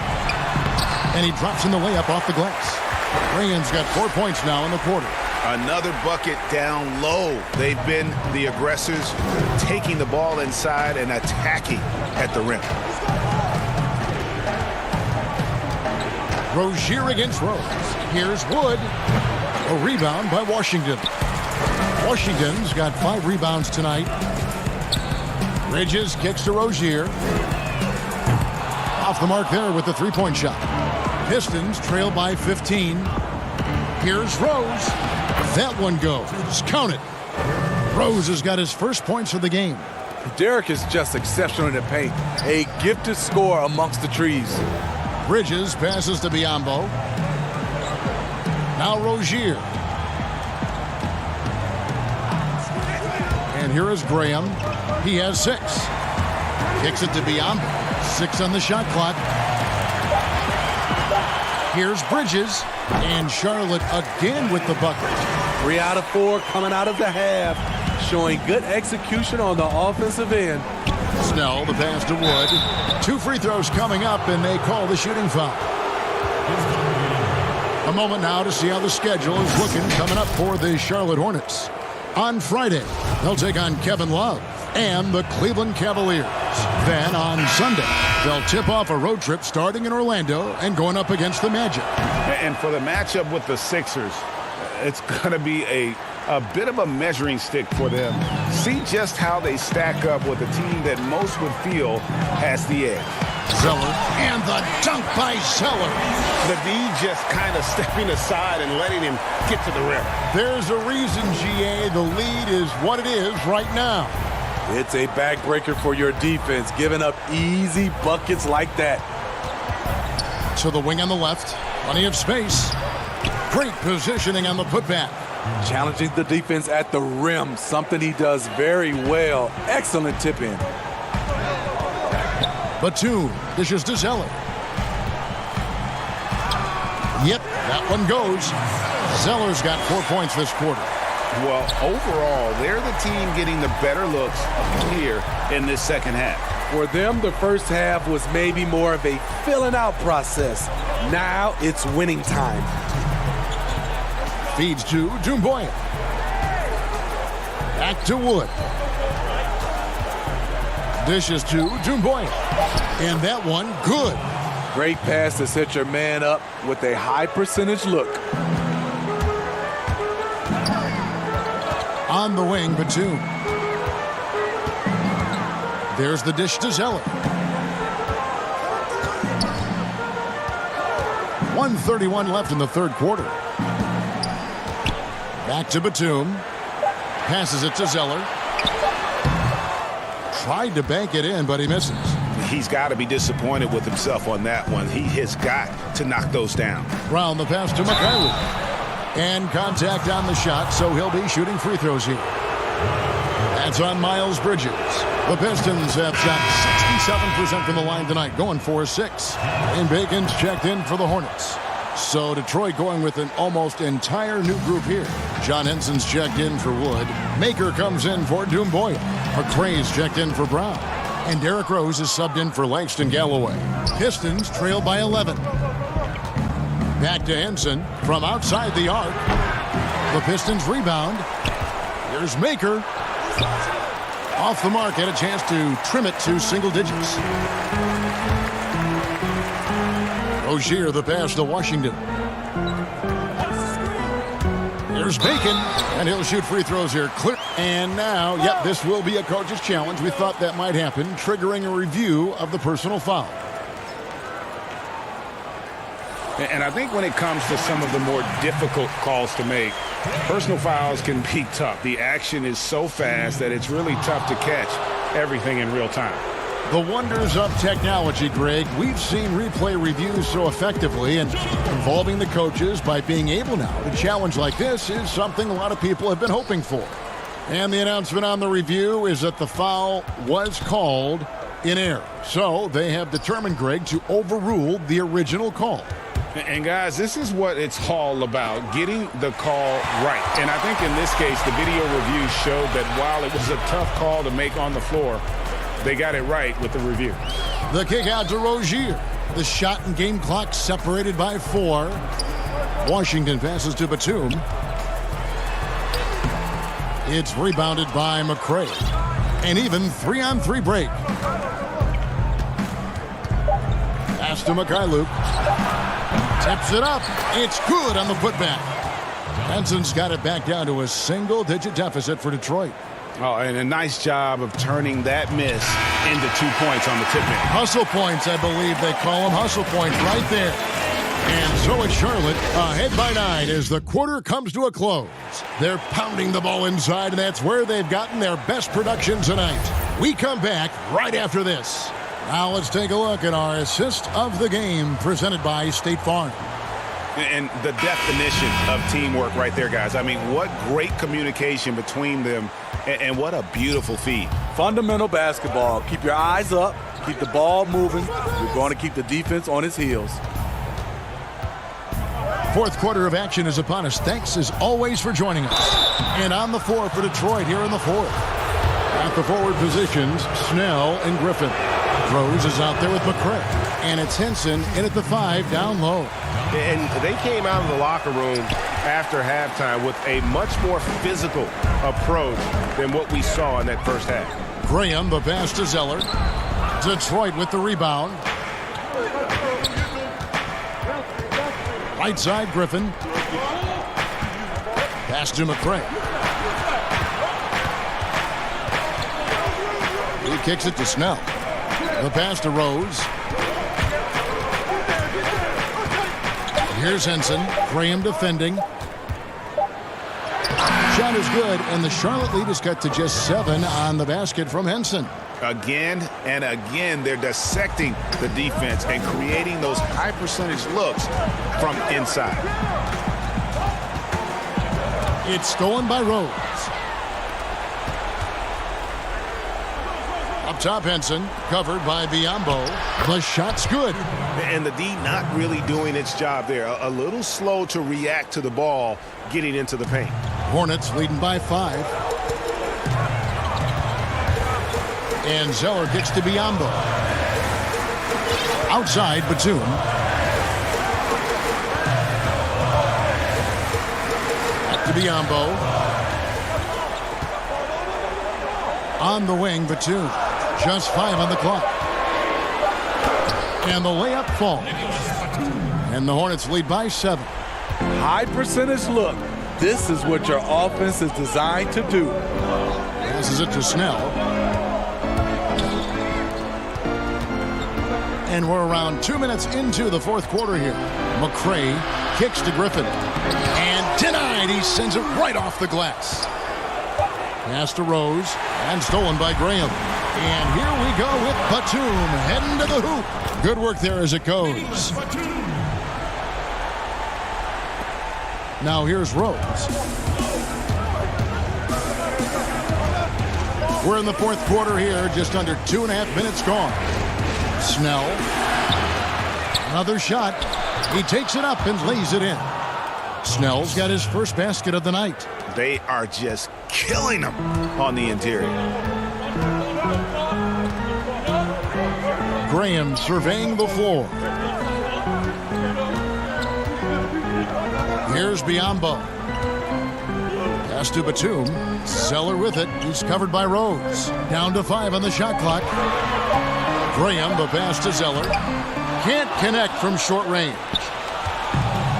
And he drops in the layup off the glass. Graham's got 4 points now in the quarter. Another bucket down low. They've been the aggressors, taking the ball inside and attacking at the rim. Rozier against Rose. Here's Wood. A rebound by Washington. Washington's got 5 rebounds tonight. Bridges kicks to Rozier. Off the mark there with the three-point shot. Pistons trail by 15. Here's Rose. That one goes. Count it. Rose has got his first points of the game. Derek is just exceptional in the paint. A gifted scorer amongst the trees. Bridges passes to Biyombo. Now Rozier. And here is Graham. He has 6. Kicks it to Biyombo. 6 on the shot clock. Here's Bridges. And Charlotte again with the bucket. 3 out of 4 coming out of the half. Showing good execution on the offensive end. Snell, the pass to Wood. 2 free throws coming up, and they call the shooting foul. A moment now to see how the schedule is looking coming up for the Charlotte Hornets. On Friday, they'll take on Kevin Love and the Cleveland Cavaliers. Then on Sunday, they'll tip off a road trip starting in Orlando and going up against the Magic. And for the matchup with the Sixers, it's going to be a bit of a measuring stick for them. See just how they stack up with a team that most would feel has the edge. Zeller, and the dunk by Zeller. The D just kind of stepping aside and letting him get to the rim. There's a reason, GA, the lead is what it is right now. It's a backbreaker for your defense, giving up easy buckets like that. To the wing on the left, plenty of space. Great positioning on the putback. Challenging the defense at the rim, something he does very well. Excellent tip in. Batum dishes to Zeller. Yep, that one goes. Zeller's got 4 points this quarter. Well, overall, they're the team getting the better looks here in this second half. For them, the first half was maybe more of a filling out process. Now it's winning time. Feeds to Doumbouya. Back to Wood. Dishes to Doumbouya. And that one, good. Great pass to set your man up with a high percentage look. On the wing, Batum. There's the dish to Zeller. 1:31 left in the third quarter. Back to Batum. Passes it to Zeller. Tried to bank it in, but he misses. He's got to be disappointed with himself on that one. He has got to knock those down. Round the pass to Mikhailuk. And contact on the shot, so he'll be shooting free throws here. That's on Miles Bridges. The Pistons have shot 67% from the line tonight, going 4-6. And Bacon's checked in for the Hornets. So Detroit going with an almost entire new group here. John Henson's checked in for Wood. Maker comes in for Doumbouya. McRae's checked in for Brown. And Derrick Rose is subbed in for Langston Galloway. Pistons trail by 11. Back to Henson from outside the arc. The Pistons rebound. Here's Maker. Off the mark, had a chance to trim it to single digits. Rozier, the pass to Washington. Here's Bacon, and he'll shoot free throws here. Clear. And now, yep, this will be a coach's challenge. We thought that might happen, triggering a review of the personal foul. And I think when it comes to some of the more difficult calls to make, personal fouls can be tough. The action is so fast that it's really tough to catch everything in real time. The wonders of technology, Greg. We've seen replay reviews so effectively, and involving the coaches by being able now to challenge like this is something a lot of people have been hoping for. And the announcement on the review is that the foul was called in error. So they have determined, Greg, to overrule the original call. And guys, this is what it's all about, getting the call right. And I think in this case, the video review showed that while it was a tough call to make on the floor, they got it right with the review. The kick out to Rozier. The shot and game clock separated by 4. Washington passes to Batum. It's rebounded by McRae. And even 3-on-3 break. Pass to Mikhailuk. Tips it up. It's good on the putback. Henson's got it back down to a single-digit deficit for Detroit. Oh, and a nice job of turning that miss into 2 points on the tip man. Hustle points, I believe they call them. Hustle points right there. And so it's Charlotte ahead by 9 as the quarter comes to a close. They're pounding the ball inside, and that's where they've gotten their best production tonight. We come back right after this. Now let's take a look at our assist of the game presented by State Farm. And the definition of teamwork right there, guys. I mean, what great communication between them, and what a beautiful feed. Fundamental basketball. Keep your eyes up. Keep the ball moving. You're going to keep the defense on its heels. Fourth quarter of action is upon us. Thanks as always for joining us. And on the floor for Detroit here in the fourth. At the forward positions, Snell and Griffin. Rose is out there with McCray. And it's Henson in at the 5 down low. And they came out of the locker room after halftime with a much more physical approach than what we saw in that first half. Graham, the pass to Zeller. Detroit with the rebound. Right side, Griffin. Pass to McCray. He kicks it to Snell. The pass to Rose. Here's Henson. Graham defending. Shot is good, and the Charlotte lead is cut to just 7 on the basket from Henson. Again and again, they're dissecting the defense and creating those high percentage looks from inside. It's stolen by Rose. Up top, Henson, covered by Biyombo. The shot's good. And the D not really doing its job there. A little slow to react to the ball getting into the paint. Hornets leading by 5. And Zeller gets to Biyombo. Outside, Batum. Back to Biyombo. On the wing, Batum. Just 5 on the clock. And the layup falls. And the Hornets lead by 7. High percentage look. This is what your offense is designed to do. Passes it to Snell. And we're around 2 minutes into the fourth quarter here. McCray kicks to Griffin. And denied. He sends it right off the glass. Pass to Rose. And stolen by Graham. And here we go with Batum heading to the hoop. Good work there as it goes. Now here's Rose. We're in the fourth quarter here. Just under 2.5 minutes gone. Snell. Another shot. He takes it up and lays it in. Snell's got his first basket of the night. They are just killing them on the interior. Graham surveying the floor. Here's Biyombo. Pass to Batum. Zeller with it. He's covered by Rose. Down to 5 on the shot clock. Graham, the pass to Zeller. Can't connect from short range.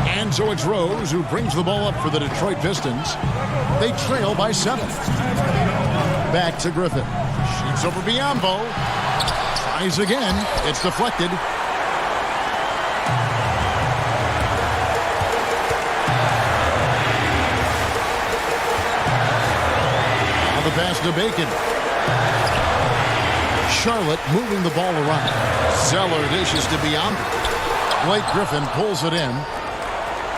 And so it's Rose who brings the ball up for the Detroit Pistons. They trail by 7. Back to Griffin. Shoots over Biyombo. Tries again. It's deflected. Now the pass to Bacon. Charlotte moving the ball around. Zeller dishes to Biyombo. Blake Griffin pulls it in.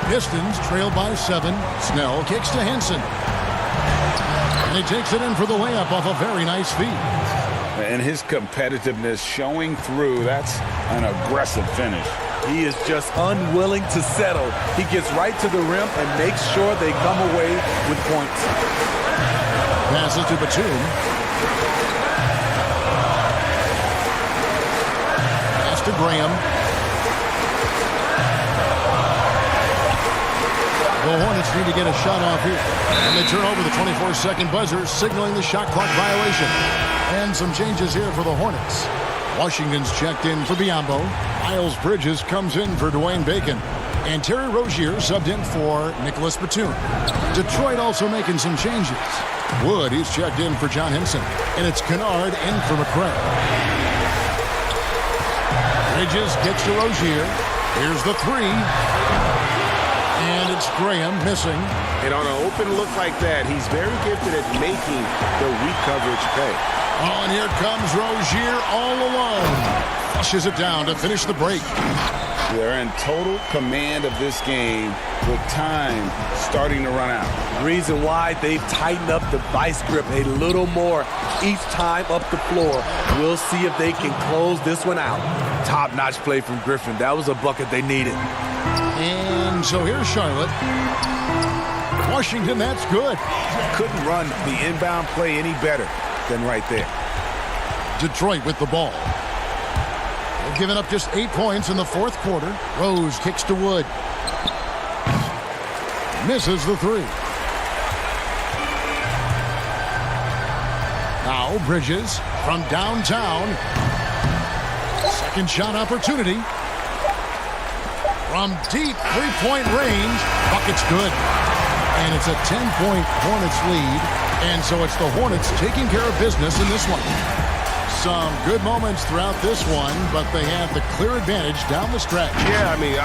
Pistons trail by 7. Snell kicks to Henson. And he takes it in for the layup off a very nice feed. And his competitiveness showing through. That's an aggressive finish. He is just unwilling to settle. He gets right to the rim and makes sure they come away with points. Passes to Batum. Pass to Graham. The Hornets need to get a shot off here. And they turn over the 24-second buzzer, signaling the shot clock violation. And some changes here for the Hornets. Washington's checked in for Biyombo. Miles Bridges comes in for Dwayne Bacon. And Terry Rozier subbed in for Nicholas Batum. Detroit also making some changes. Wood, he's checked in for John Henson. And it's Kennard in for McRae. Bridges gets to Rozier. Here's the three. And it's Graham missing. And on an open look like that, he's very gifted at making the weak coverage pay. Oh, and here comes Rozier all alone. Flushes it down to finish the break. They're in total command of this game with time starting to run out. Reason why they've tightened up the vice grip a little more each time up the floor. We'll see if they can close this one out. Top-notch play from Griffin. That was a bucket they needed. And so here's Charlotte. Washington, that's good. Couldn't run the inbound play any better than right there. Detroit with the ball. They've given up just 8 points in the fourth quarter. Rose kicks to Wood. Misses the three. Now Bridges from downtown. Second shot opportunity. From deep three-point range. Bucket's good. And it's a 10-point Hornets lead. And so it's the Hornets taking care of business in this one. Some good moments throughout this one, but they have the clear advantage down the stretch. Yeah, I mean,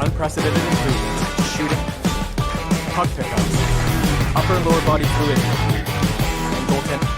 unprecedented improvements, shooting, puck pickups, upper and lower body fluidity, and goaltending.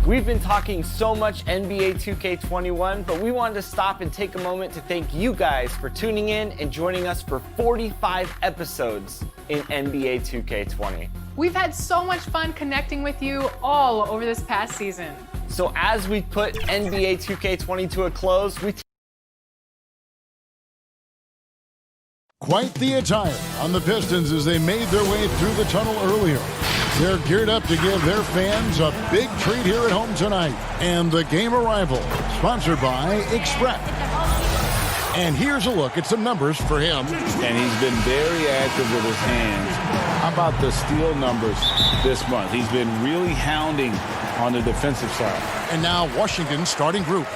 We've been talking so much NBA 2K21, but we wanted to stop and take a moment to thank you guys for tuning in and joining us for 45 episodes in NBA 2K20. We've had so much fun connecting with you all over this past season. So as we put NBA 2K20 to a close, Quite the attire on the Pistons as they made their way through the tunnel earlier. They're geared up to give their fans a big treat here at home tonight. And the game arrival, sponsored by Express. And here's a look at some numbers for him. And he's been very active with his hands. How about the steal numbers this month? He's been really hounding on the defensive side. And now Washington's starting group.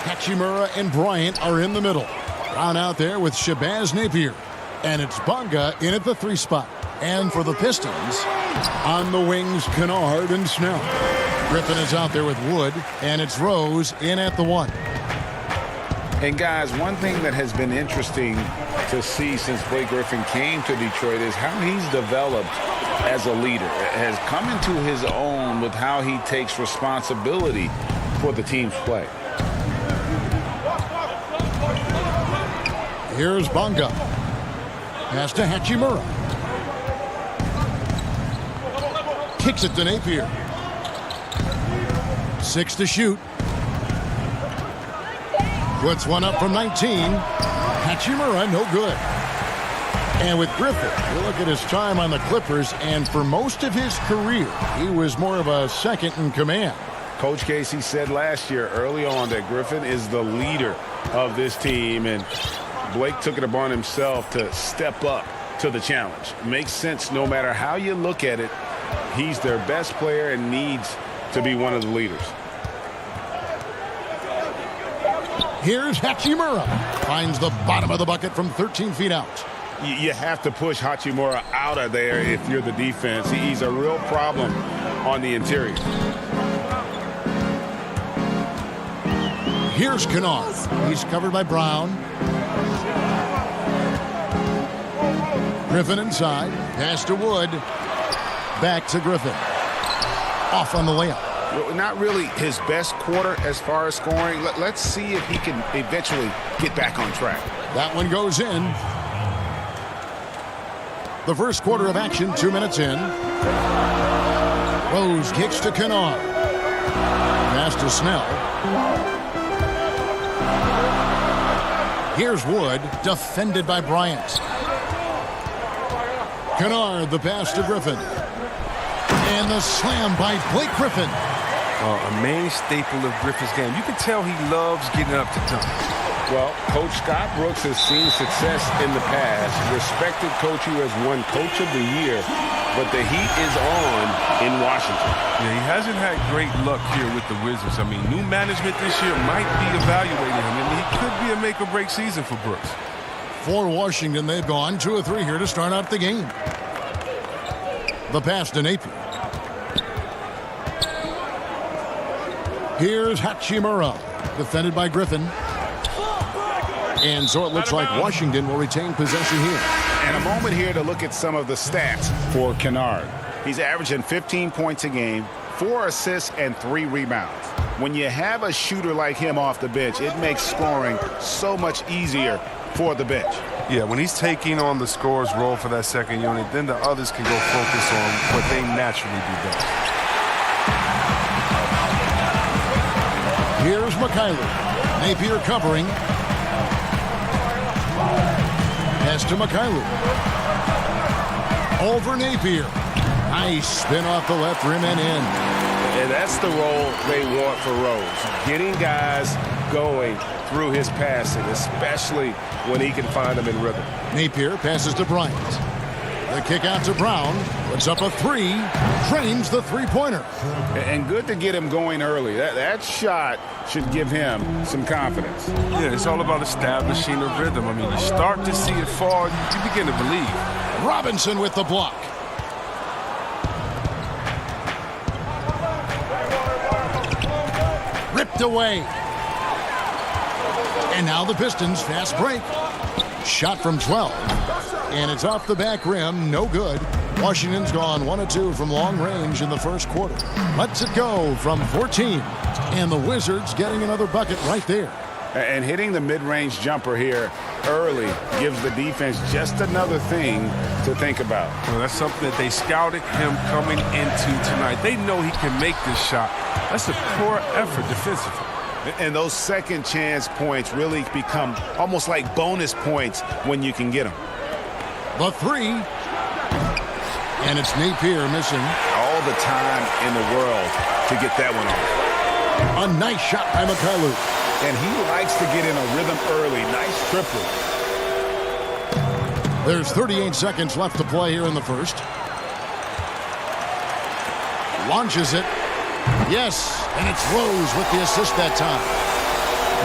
Hachimura and Bryant are in the middle. Brown out there with Shabazz Napier. And it's Bonga in at the 3 spot. And for the Pistons, on the wings, Kennard and Snell. Griffin is out there with Wood. And it's Rose in at the 1. And guys, one thing that has been interesting to see since Blake Griffin came to Detroit is how he's developed as a leader. Has come into his own with how he takes responsibility for the team's play. Here's Bonga. Pass to Hachimura. Kicks it to Napier. 6 to shoot. Puts one up from 19. Hachimura, no good. And with Griffin, you look at his time on the Clippers, and for most of his career, he was more of a second in command. Coach Casey said last year early on that Griffin is the leader of this team, and Blake took it upon himself to step up to the challenge. Makes sense no matter how you look at it. He's their best player and needs to be one of the leaders. Here's Hachimura. Finds the bottom of the bucket from 13 feet out. You have to push Hachimura out of there if you're the defense. He's a real problem on the interior. Here's Kennard. He's covered by Brown. Griffin inside. Pass to Wood. Back to Griffin. Off on the layup. Not really his best quarter as far as scoring. Let's see if he can eventually get back on track. That one goes in. The first quarter of action, 2 minutes in. Rose kicks to Kennard. Pass to Snell. Here's Wood, defended by Bryant. Kennard, the pass to Griffin. And the slam by Blake Griffin. A main staple of Griffin's game. You can tell he loves getting up to dunk. Well, Coach Scott Brooks has seen success in the past. Respected coach who has won Coach of the Year, but the heat is on in Washington. Yeah, he hasn't had great luck here with the Wizards. I mean, new management this year might be evaluating him. I mean, he could be a make-or-break season for Brooks. For Washington, they've gone 2 of 3 here to start out the game. The pass to Napier. Here's Hachimura, defended by Griffin. And so it looks like Washington will retain possession here. And a moment here to look at some of the stats for Kennard. He's averaging 15 points a game, 4 assists, and 3 rebounds. When you have a shooter like him off the bench, it makes scoring so much easier for the bench. Yeah, when he's taking on the scorer's role for that second unit, then the others can go focus on what they naturally do best. Here's McKaylee. Napier covering. Pass to McKaylee. Over Napier. Nice spin off the left rim and in. And that's the role they want for Rose. Getting guys going through his passing, especially when he can find them in rhythm. Napier passes to Bryant. The kick out to Brown. Puts up a 3. Drains the three-pointer. And good to get him going early. That shot should give him some confidence. Yeah, it's all about establishing a rhythm. I mean, you start to see it fall, you begin to believe. Robinson with the block. Ripped away. And now the Pistons fast break. Shot from 12. And it's off the back rim. No good. Washington's gone 1 of 2 from long range in the first quarter. Lets it go from 14. And the Wizards getting another bucket right there. And hitting the mid-range jumper here early gives the defense just another thing to think about. Well, that's something that they scouted him coming into tonight. They know he can make this shot. That's a poor effort defensively. And those second chance points really become almost like bonus points when you can get them. The three. And it's Napier missing. All the time in the world to get that one off. A nice shot by Mikhailuk. And he likes to get in a rhythm early. Nice triple. There's 38 seconds left to play here in the first. Launches it. Yes, and it's Rose with the assist that time.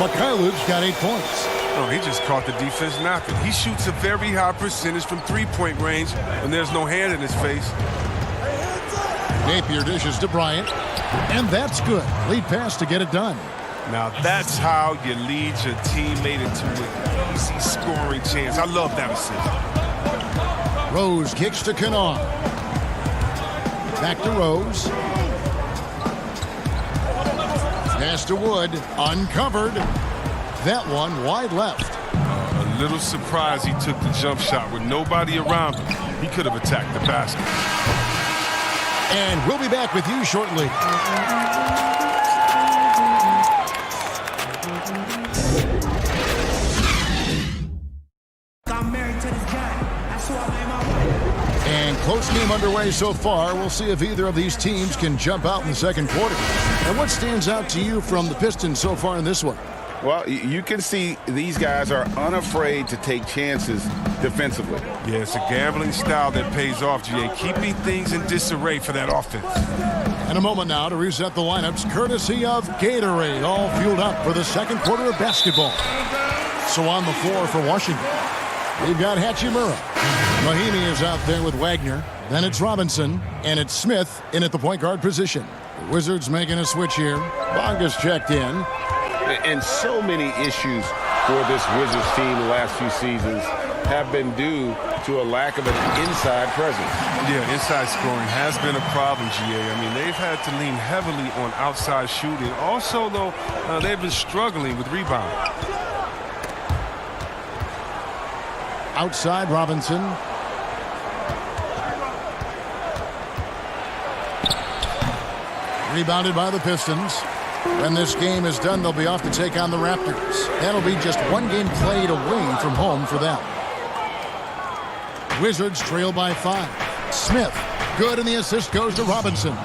Mikhailuk's got 8 points. Oh, he just caught the defense napping. He shoots a very high percentage from three-point range when there's no hand in his face. Napier dishes to Bryant, and that's good. Lead pass to get it done. Now that's how you lead your teammate into an easy scoring chance. I love that assist. Rose kicks to Kennard. Back to Rose. Pass to Wood. Uncovered. That one wide left. A little surprised he took the jump shot with nobody around him. He could have attacked the basket. And we'll be back with you shortly. And close game underway so far. We'll see if either of these teams can jump out in the second quarter. And what stands out to you from the Pistons so far in this one? Well, you can see these guys are unafraid to take chances defensively. Yeah, it's a gambling style that pays off, GA, keeping things in disarray for that offense. And a moment now to reset the lineups, courtesy of Gatorade, all fueled up for the second quarter of basketball. So on the floor for Washington, we've got Hachimura. Mahimi is out there with Wagner. Then it's Robinson, and it's Smith in at the point guard position. The Wizards making a switch here. Bonga's checked in. And so many issues for this Wizards team the last few seasons have been due to a lack of an inside presence. Yeah, inside scoring has been a problem, GA. I mean, they've had to lean heavily on outside shooting. Also, though, they've been struggling with rebounding. Outside Robinson. Rebounded by the Pistons. When this game is done, they'll be off to take on the Raptors. That'll be just one game played away from home for them. Wizards trail by 5. Smith, good, and the assist goes to Robinson.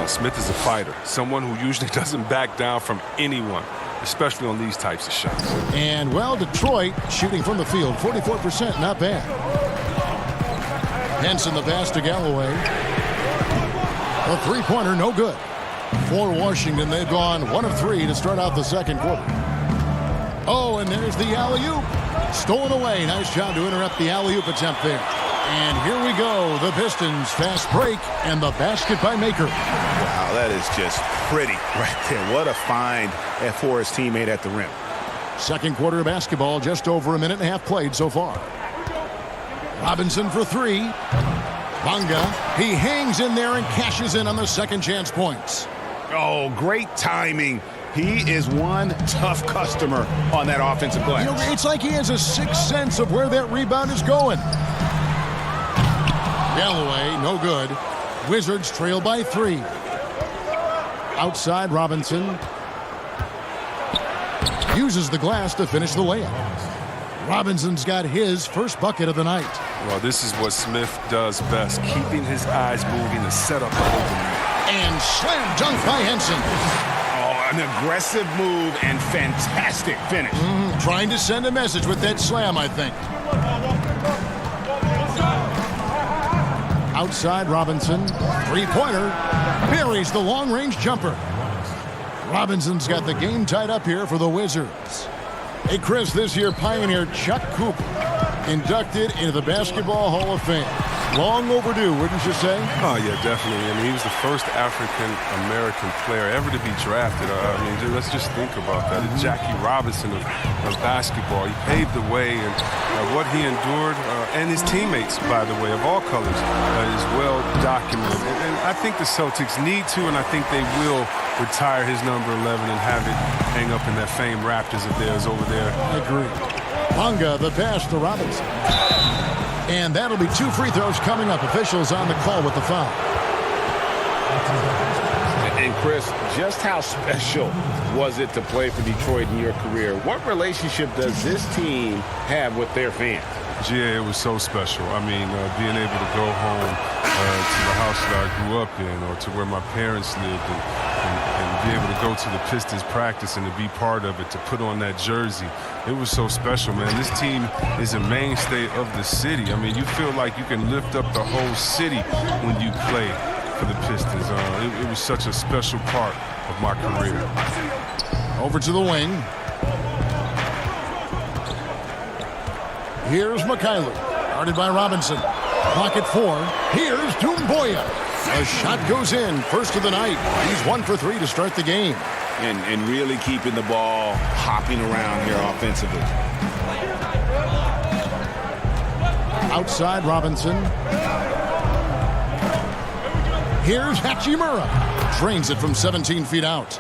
Smith is a fighter, someone who usually doesn't back down from anyone, especially on these types of shots. And, well, Detroit shooting from the field, 44%, not bad. Henson the pass to Galloway. A three-pointer, no good. For Washington, they've gone 1 of 3 to start out the second quarter. Oh, and there's the alley-oop. Stolen away. Nice job to interrupt the alley-oop attempt there. And here we go. The Pistons fast break and the basket by Maker. Wow, that is just pretty right there. What a find for his teammate at the rim. Second quarter of basketball, just over a minute and a half played so far. Robinson for 3. Bonga, he hangs in there and cashes in on the second chance points. Oh, great timing. He is one tough customer on that offensive glass. You know, it's like he has a sixth sense of where that rebound is going. Galloway, no good. Wizards trail by 3. Outside Robinson. Uses the glass to finish the layup. Robinson's got his first bucket of the night. Well, this is what Smith does best, keeping his eyes moving to set up an opening. And slam dunk by Henson. Oh, an aggressive move and fantastic finish. Trying to send a message with that slam, I think. Outside Robinson. Three-pointer. Buries the long-range jumper. Robinson's got the game tied up here for the Wizards. Hey, Chris, this year pioneer Chuck Cooper inducted into the Basketball Hall of Fame. Long overdue, wouldn't you say? Oh, yeah, definitely. I mean, he was the first African-American player ever to be drafted. I mean, let's just think about that. Jackie Robinson of basketball. He paved the way, and what he endured, and his teammates, by the way, of all colors, is well documented. And I think the Celtics need to, and I think they will retire his number 11 and have it hang up in that famed Raptors of theirs over there. I agree. Bunga, the pass to Robinson. And that'll be 2 free throws coming up. Officials on the call with the foul. And Chris, just how special was it to play for Detroit in your career? What relationship does this team have with their fans? Yeah, it was so special. I mean, being able to go home to the house that I grew up in, or to where my parents lived, and be able to go to the Pistons practice and to be part of it, to put on that jersey. It was so special, man. This team is a mainstay of the city. I mean, you feel like you can lift up the whole city when you play for the Pistons. It was such a special part of my career. Over to the wing. Here's Mikhailuk, guarded by Robinson. Clock at 4. Here's Doumbouya. A shot goes in, first of the night. He's 1 for 3 to start the game. And really keeping the ball hopping around here offensively. Outside Robinson. Here's Hachimura. Drains it from 17 feet out.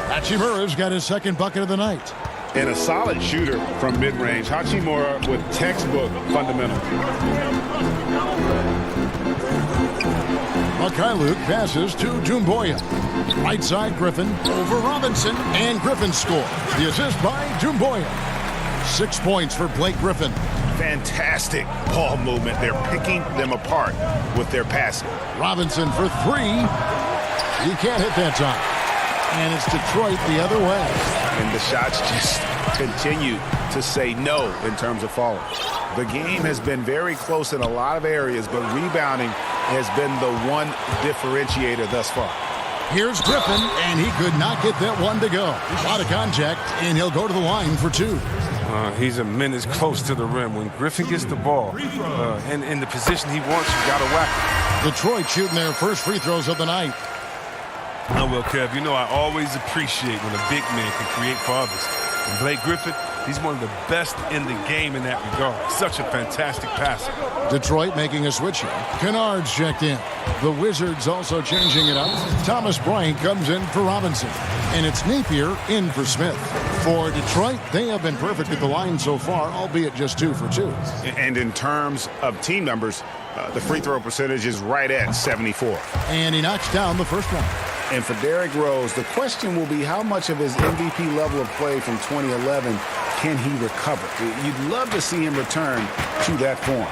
Hachimura's got his second bucket of the night. And a solid shooter from mid-range. Hachimura with textbook fundamentals. Mikhailuk passes to Doumbouya. Right side Griffin over Robinson. And Griffin scores. The assist by Doumbouya. 6 points for Blake Griffin. Fantastic ball movement. They're picking them apart with their passing. Robinson for 3. He can't hit that time. And it's Detroit the other way. And the shots just continue to say no in terms of falling. The game has been very close in a lot of areas, but rebounding has been the one differentiator thus far. Here's Griffin, and he could not get that one to go. A lot of contact, and he'll go to the line for 2. He's a minute close to the rim. When Griffin gets the ball and in the position he wants, you got to whack it. Detroit shooting their first free throws of the night. Oh, well, Kev, you know I always appreciate when a big man can create for others. And Blake Griffin, he's one of the best in the game in that regard. Such a fantastic passer. Detroit making a switch here. Kennard's checked in. The Wizards also changing it up. Thomas Bryant comes in for Robinson. And it's Napier in for Smith. For Detroit, they have been perfect at the line so far, albeit just 2 for 2. And in terms of team numbers, the free throw percentage is right at 74. And he knocks down the first one. And for Derrick Rose, the question will be how much of his MVP level of play from 2011 can he recover? You'd love to see him return to that form.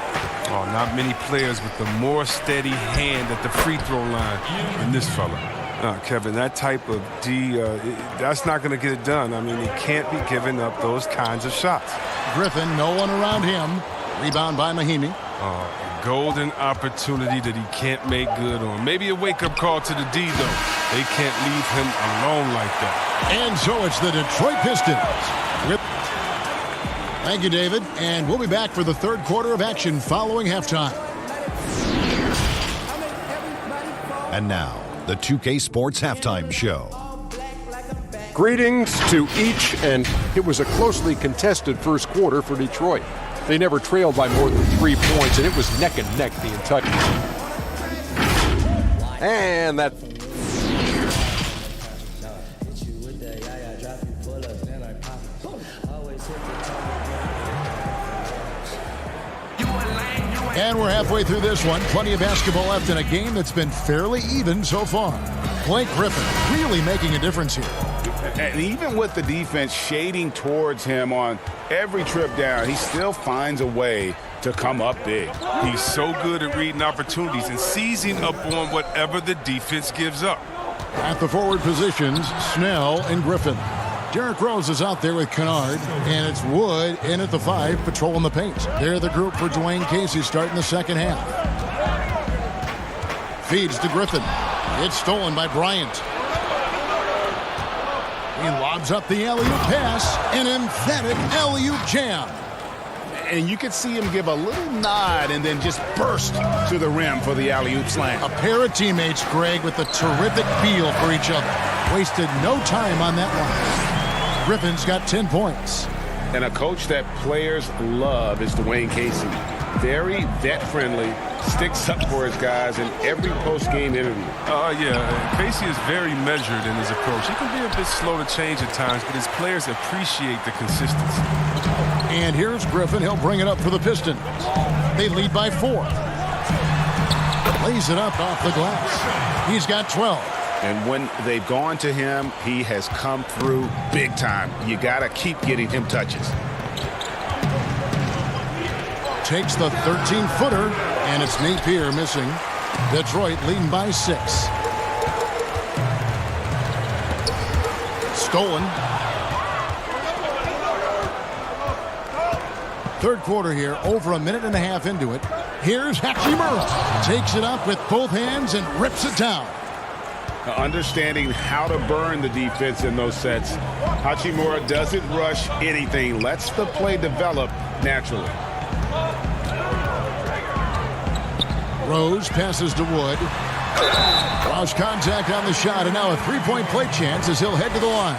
Oh, not many players with a more steady hand at the free throw line than this fella. Kevin, that type of D, that's not going to get it done. I mean, he can't be giving up those kinds of shots. Griffin, no one around him. Rebound by Mahimi. Golden opportunity that he can't make good on. Maybe a wake-up call to the D, though. They can't leave him alone like that. And so it's the Detroit Pistons. Thank you, David. And we'll be back for the third quarter of action following halftime. And now, the 2K Sports Halftime Show. Greetings to each, and it was a closely contested first quarter for Detroit. They never trailed by more than 3 points, and it was neck and neck the entire. And that. And we're halfway through this one. Plenty of basketball left in a game that's been fairly even so far. Blake Griffin really making a difference here. And even with the defense shading towards him on every trip down, he still finds a way to come up big. He's so good at reading opportunities and seizing up on whatever the defense gives up. At the forward positions, Snell and Griffin. Derrick Rose is out there with Kennard, and it's Wood in at the 5, patrolling the paint. They're the group for Dwayne Casey starting the second half. Feeds to Griffin. It's stolen by Bryant. He lobs up the alley-oop pass, an emphatic alley-oop jam. And you could see him give a little nod and then just burst to the rim for the alley-oop slam. A pair of teammates, Greg, with a terrific feel for each other. Wasted no time on that one. Griffin's got 10 points. And a coach that players love is Dwayne Casey. Very vet-friendly, sticks up for his guys in every post-game interview. Yeah, Casey is very measured in his approach. He can be a bit slow to change at times, but his players appreciate the consistency. And here's Griffin. He'll bring it up for the Pistons. They lead by 4. Lays it up off the glass. He's got 12. And when they've gone to him, he has come through big time. You got to keep getting him touches. Takes the 13-footer, and it's Napier missing. Detroit leading by 6. Stolen. Third quarter here, over a minute and a half into it. Here's Hachimura. Takes it up with both hands and rips it down. Understanding how to burn the defense in those sets. Hachimura doesn't rush anything. Lets the play develop naturally. Rose passes to Wood. Lost contact on the shot, and now a three-point play chance as he'll head to the line.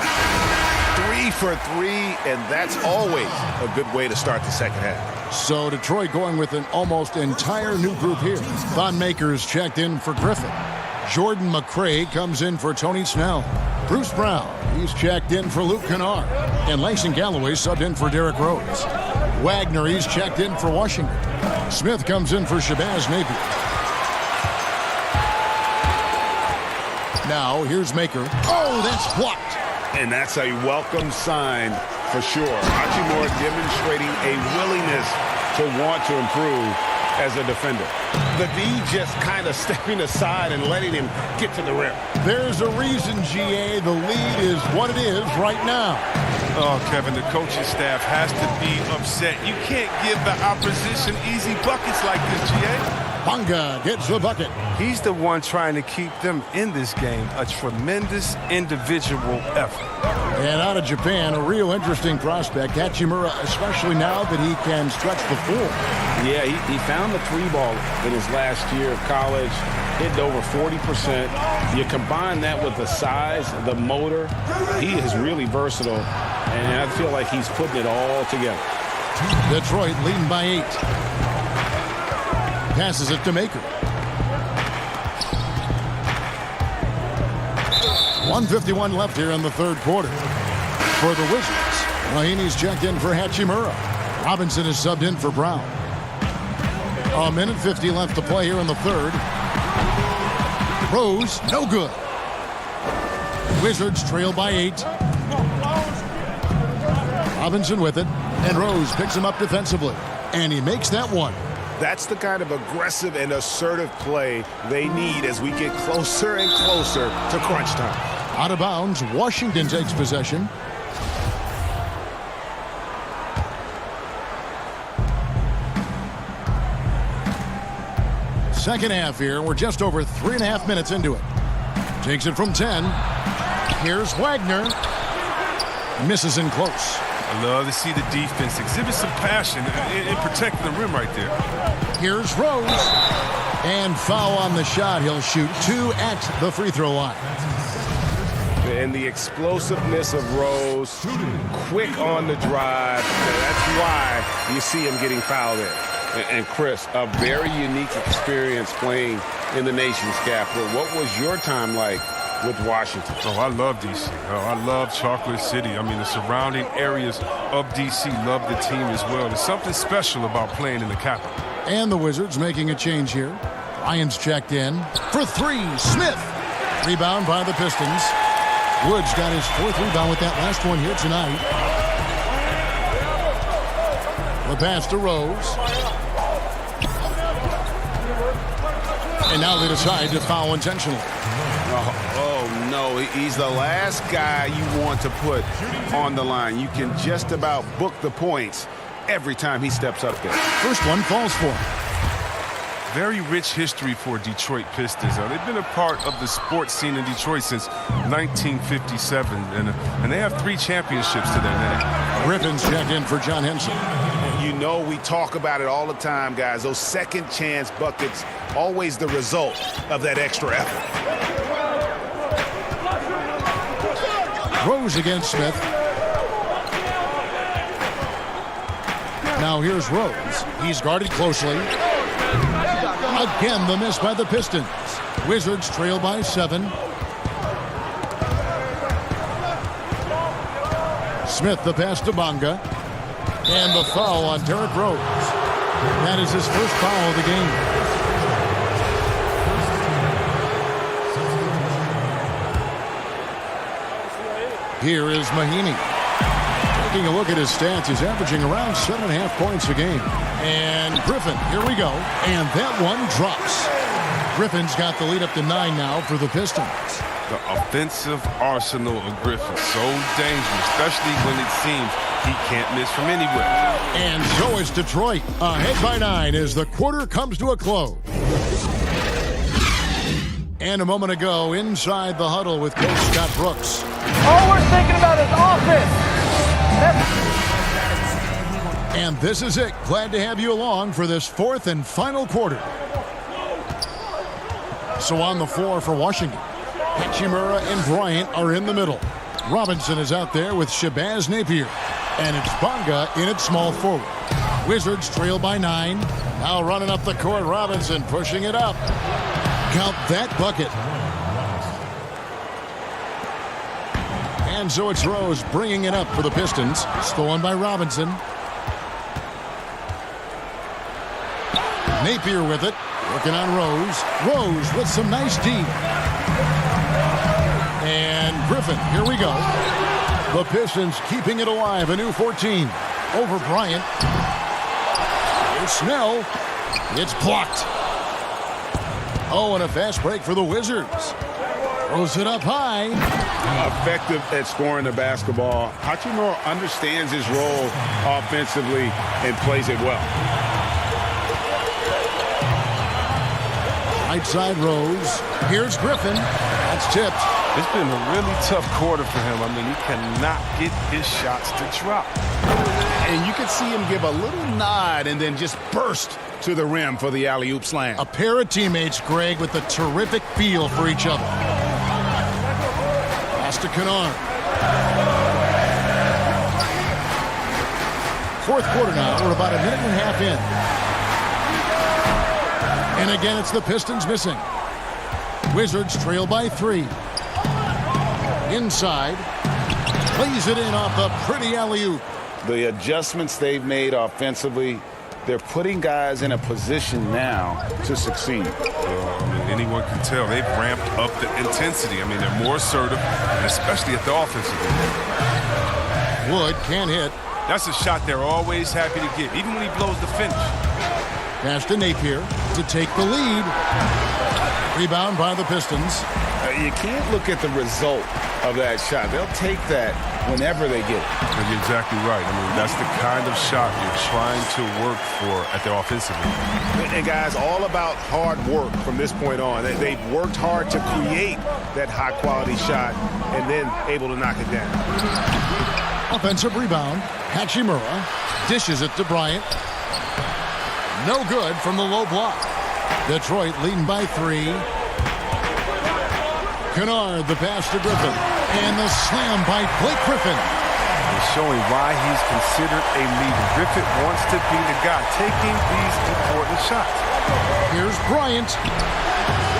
3 for 3, and that's always a good way to start the second half. So Detroit going with an almost entire new group here. Thon Maker's checked in for Griffin. Jordan McRae comes in for Tony Snell. Bruce Brown, he's checked in for Luke Kennard. And Langston Galloway subbed in for Derrick Rose. Wagner, he's checked in for Washington. Smith comes in for Shabazz Napier. Now, here's Maker. Oh, that's blocked. And that's a welcome sign for sure. Hachimura demonstrating a willingness to want to improve as a defender. The D just kind of stepping aside and letting him get to the rim. There's a reason, GA, the lead is what it is right now. Oh, Kevin, the coaching staff has to be upset. You can't give the opposition easy buckets like this, GA. Bonga gets the bucket. He's the one trying to keep them in this game. A tremendous individual effort. And out of Japan, a real interesting prospect. Hachimura, especially now that he can stretch the floor. Yeah, he found the 3-ball in his last year of college. Hit over 40%. You combine that with the size, the motor. He is really versatile. And I feel like he's putting it all together. Detroit leading by 8. Passes it to Maker. 1:51 left here in the third quarter. For the Wizards, Mahinmi's checked in for Hachimura. Robinson is subbed in for Brown. A minute 50 left to play here in the third. Rose, no good. Wizards trail by 8. Robinson with it, and Rose picks him up defensively. And he makes that one. That's the kind of aggressive and assertive play they need as we get closer and closer to crunch time. Out of bounds, Washington takes possession. Second half here. We're just over 3.5 minutes into it. Takes it from 10. Here's Wagner. Misses in close. I love to see the defense exhibit some passion in protecting the rim right there. Here's Rose. And foul on the shot. He'll shoot 2 at the free throw line. And the explosiveness of Rose, quick on the drive. That's why you see him getting fouled there. And Chris, a very unique experience playing in the nation's capital. What was your time like with Washington? Oh, I love D.C. Oh, I love Chocolate City. I mean, the surrounding areas of D.C. love the team as well. There's something special about playing in the capital. And the Wizards making a change here. Ryan's checked in for 3. Smith. Rebound by the Pistons. Woods got his 4th rebound with that last one here tonight. The pass to Rose. And now they decide to foul intentionally. Oh, no. He's the last guy you want to put on the line. You can just about book the points every time he steps up there. First one falls for him. Very rich history for Detroit Pistons. They've been a part of the sports scene in Detroit since 1957, and they have 3 championships to their name. Griffin's checked in for John Henson. You you know we talk about it all the time, guys. Those second chance buckets, always the result of that extra effort. Rose against Smith. Now here's Rose. He's guarded closely. Again, the miss by the Pistons. Wizards trail by 7. Smith the pass to Bonga. And the foul on Derrick Rose. That is his first foul of the game. Here is Mahinmi. Taking a look at his stats, he's averaging around 7.5 points a game. And Griffin, here we go. And that one drops. Griffin's got the lead up to 9 now for the Pistons. The offensive arsenal of Griffin, so dangerous, especially when it seems he can't miss from anywhere. And so is Detroit, ahead by 9 as the quarter comes to a close. And a moment ago, inside the huddle with Coach Scott Brooks. All we're thinking about is offense. And this is it. Glad to have you along for this 4th and final quarter. So on the floor for Washington, Hachimura and Bryant are in the middle. Robinson is out there with Shabazz Napier. And it's Bonga in at small forward. Wizards trail by 9. Now running up the court, Robinson pushing it up. Count that bucket. And so it's Rose bringing it up for the Pistons. Stolen by Robinson. Napier with it. Working on Rose. Rose with some nice D. And Griffin, here we go. The Pistons keeping it alive. A new 14. Over Bryant. Here's Snell. It's blocked. Oh, and a fast break for the Wizards. Throws it up high. Effective at scoring the basketball. Hachimura understands his role offensively and plays it well. Right side Rose. Here's Griffin. That's tipped. It's been a really tough quarter for him. I mean, he cannot get his shots to drop. And you can see him give a little nod and then just burst to the rim for the alley-oop slam. A pair of teammates, Greg, with a terrific feel for each other. Pass to Kennard. 4th quarter now. We're about a minute and a half in. And again, it's the Pistons missing. Wizards trail by 3. Inside. Plays it in off the pretty alley-oop. The adjustments they've made offensively, they're putting guys in a position now to succeed. I mean, anyone can tell they've ramped up the intensity. I mean, they're more assertive, and especially at the offensive end. Wood can't hit. That's a shot they're always happy to get, even when he blows the finish. Pass to Napier to take the lead. Rebound by the Pistons. You can't look at the result of that shot. They'll take that whenever they get it. You're exactly right. I mean, that's the kind of shot you're trying to work for at the offensive end. And guys, all about hard work from this point on. They've worked hard to create that high-quality shot and then able to knock it down. Offensive rebound. Hachimura dishes it to Bryant. No good from the low block. Detroit leading by 3. Kennard, the pass to Griffin. And the slam by Blake Griffin. He's showing why he's considered a leader. Griffin wants to be the guy taking these important shots. Here's Bryant.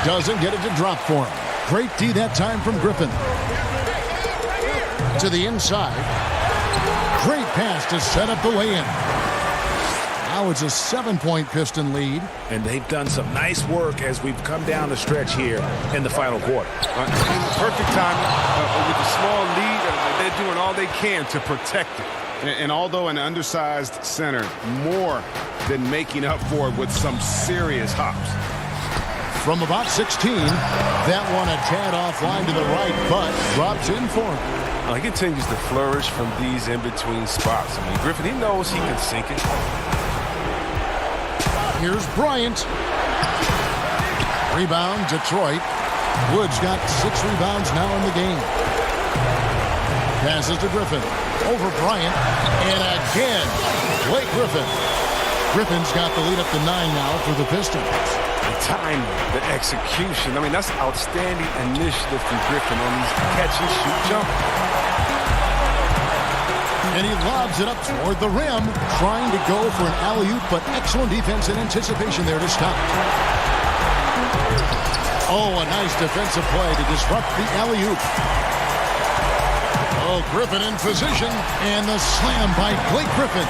Doesn't get it to drop for him. Great D that time from Griffin. To the inside. Great pass to set up the way-in. Now it's a 7-point Piston lead. And they've done some nice work as we've come down the stretch here in the final quarter. Perfect timing with a small lead. They're doing all they can to protect it. And although an undersized center, more than making up for it with some serious hops. From about 16, that one a tad offline to the right, but drops in for him. He continues to flourish from these in-between spots. I mean, Griffin, he knows he can sink it. Here's Bryant. Rebound, Detroit. Wood's got 6 rebounds now in the game. Passes to Griffin. Over Bryant. And again, Blake Griffin. Griffin's got the lead up to 9 now for the Pistons. The timing, the execution. I mean, that's outstanding initiative from Griffin on these catch-and-shoot jumpers. And he lobs it up toward the rim, trying to go for an alley-oop, but excellent defense and anticipation there to stop. Oh, a nice defensive play to disrupt the alley-oop. Oh, Griffin in position, and the slam by Blake Griffin.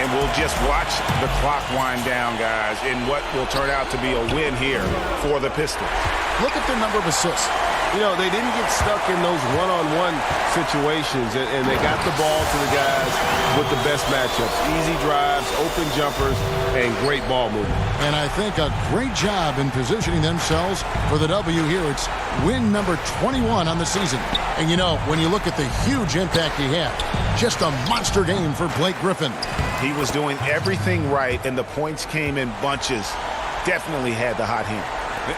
And we'll just watch the clock wind down, guys, in what will turn out to be a win here for the Pistons. Look at their number of assists. You know, they didn't get stuck in those one-on-one situations, and they got the ball to the guys with the best matchups. Easy drives, open jumpers, and great ball movement. And I think a great job in positioning themselves for the W here. It's win number 21 on the season. And, you know, when you look at the huge impact he had, just a monster game for Blake Griffin. He was doing everything right, and the points came in bunches. Definitely had the hot hand.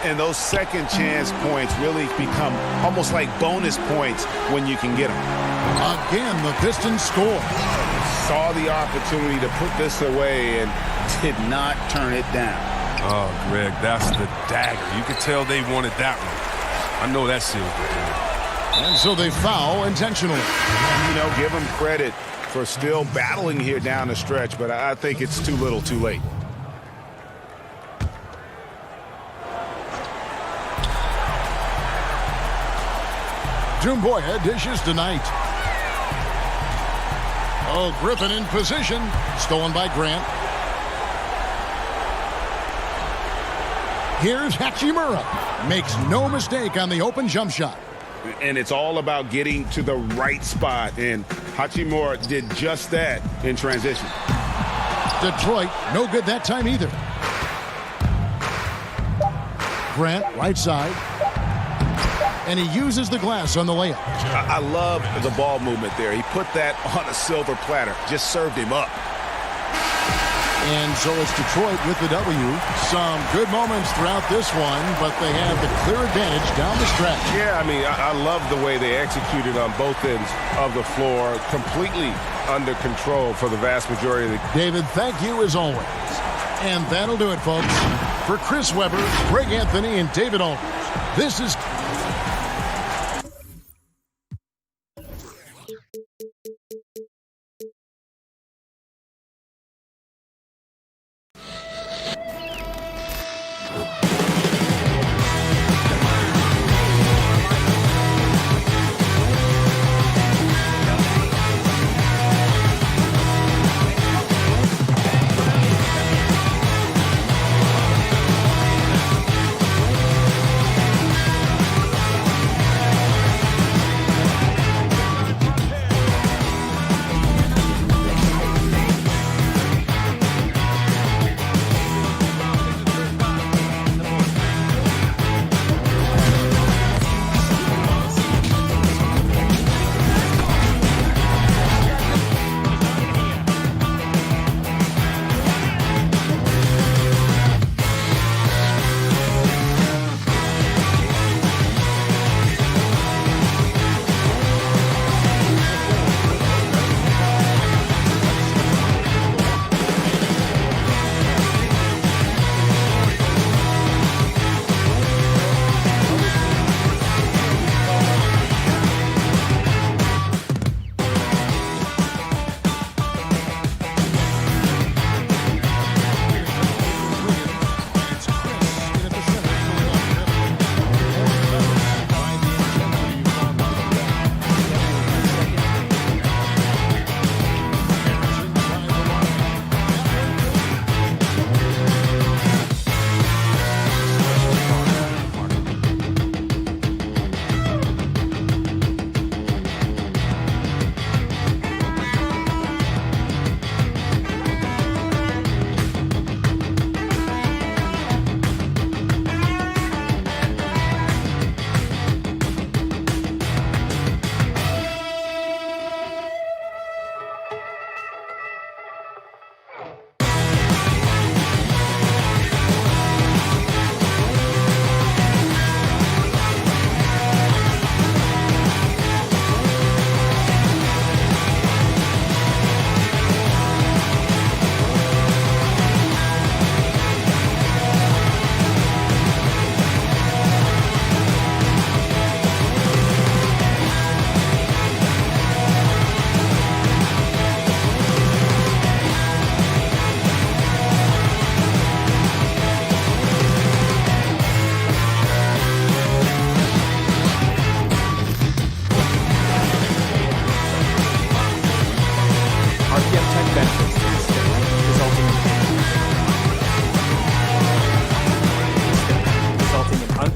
And those second chance points really become almost like bonus points when you can get them. Again, the Pistons score. Saw the opportunity to put this away and did not turn it down. Oh, Greg, that's the dagger. You could tell they wanted that one. I know that seals the deal. And so they foul intentionally. You know, give them credit for still battling here down the stretch, but I think it's too little too late. Dumboya dishes tonight. Oh, Griffin in position. Stolen by Grant. Here's Hachimura. Makes no mistake on the open jump shot. And it's all about getting to the right spot. And Hachimura did just that in transition. Detroit, no good that time either. Grant, right side. And he uses the glass on the layup. I love the ball movement there. He put that on a silver platter. Just served him up. And so it's Detroit with the W. Some good moments throughout this one, but they have the clear advantage down the stretch. Yeah, I mean, I love the way they executed on both ends of the floor. Completely under control for the vast majority of the... David, thank you as always. And that'll do it, folks. For Chris Webber, Greg Anthony, and David Aldridge, this is...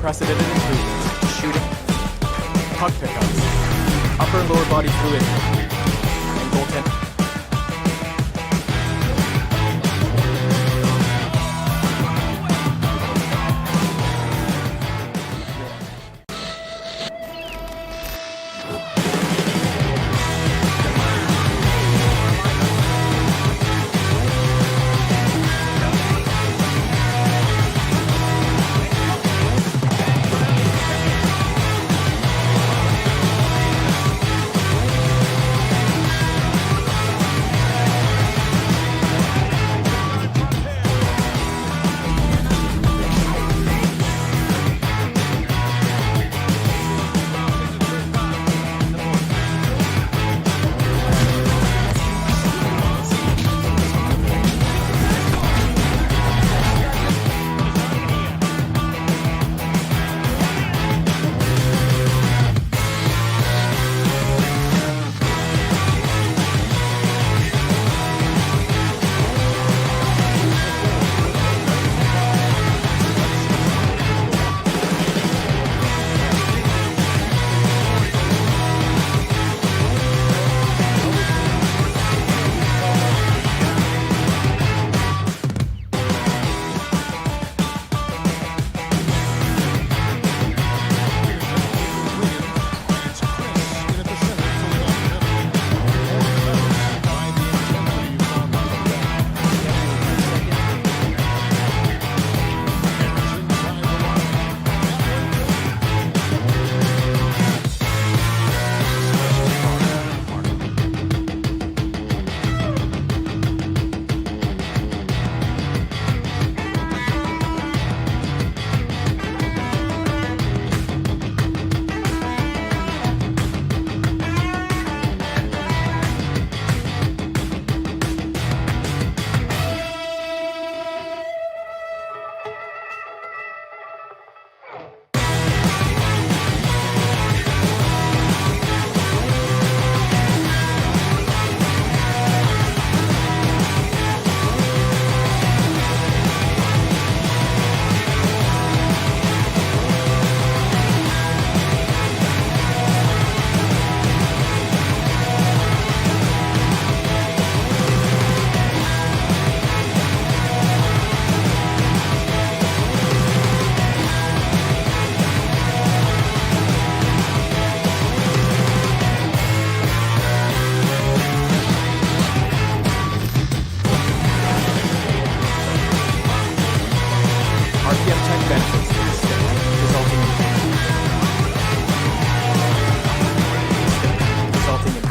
unprecedented improvements. Shooting, puck pickups, upper and lower body fluidity, and goaltending.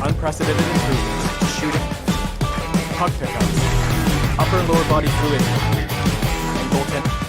Unprecedented improvements. Shooting, puck pickups, upper and lower body fluidity, and goaltending.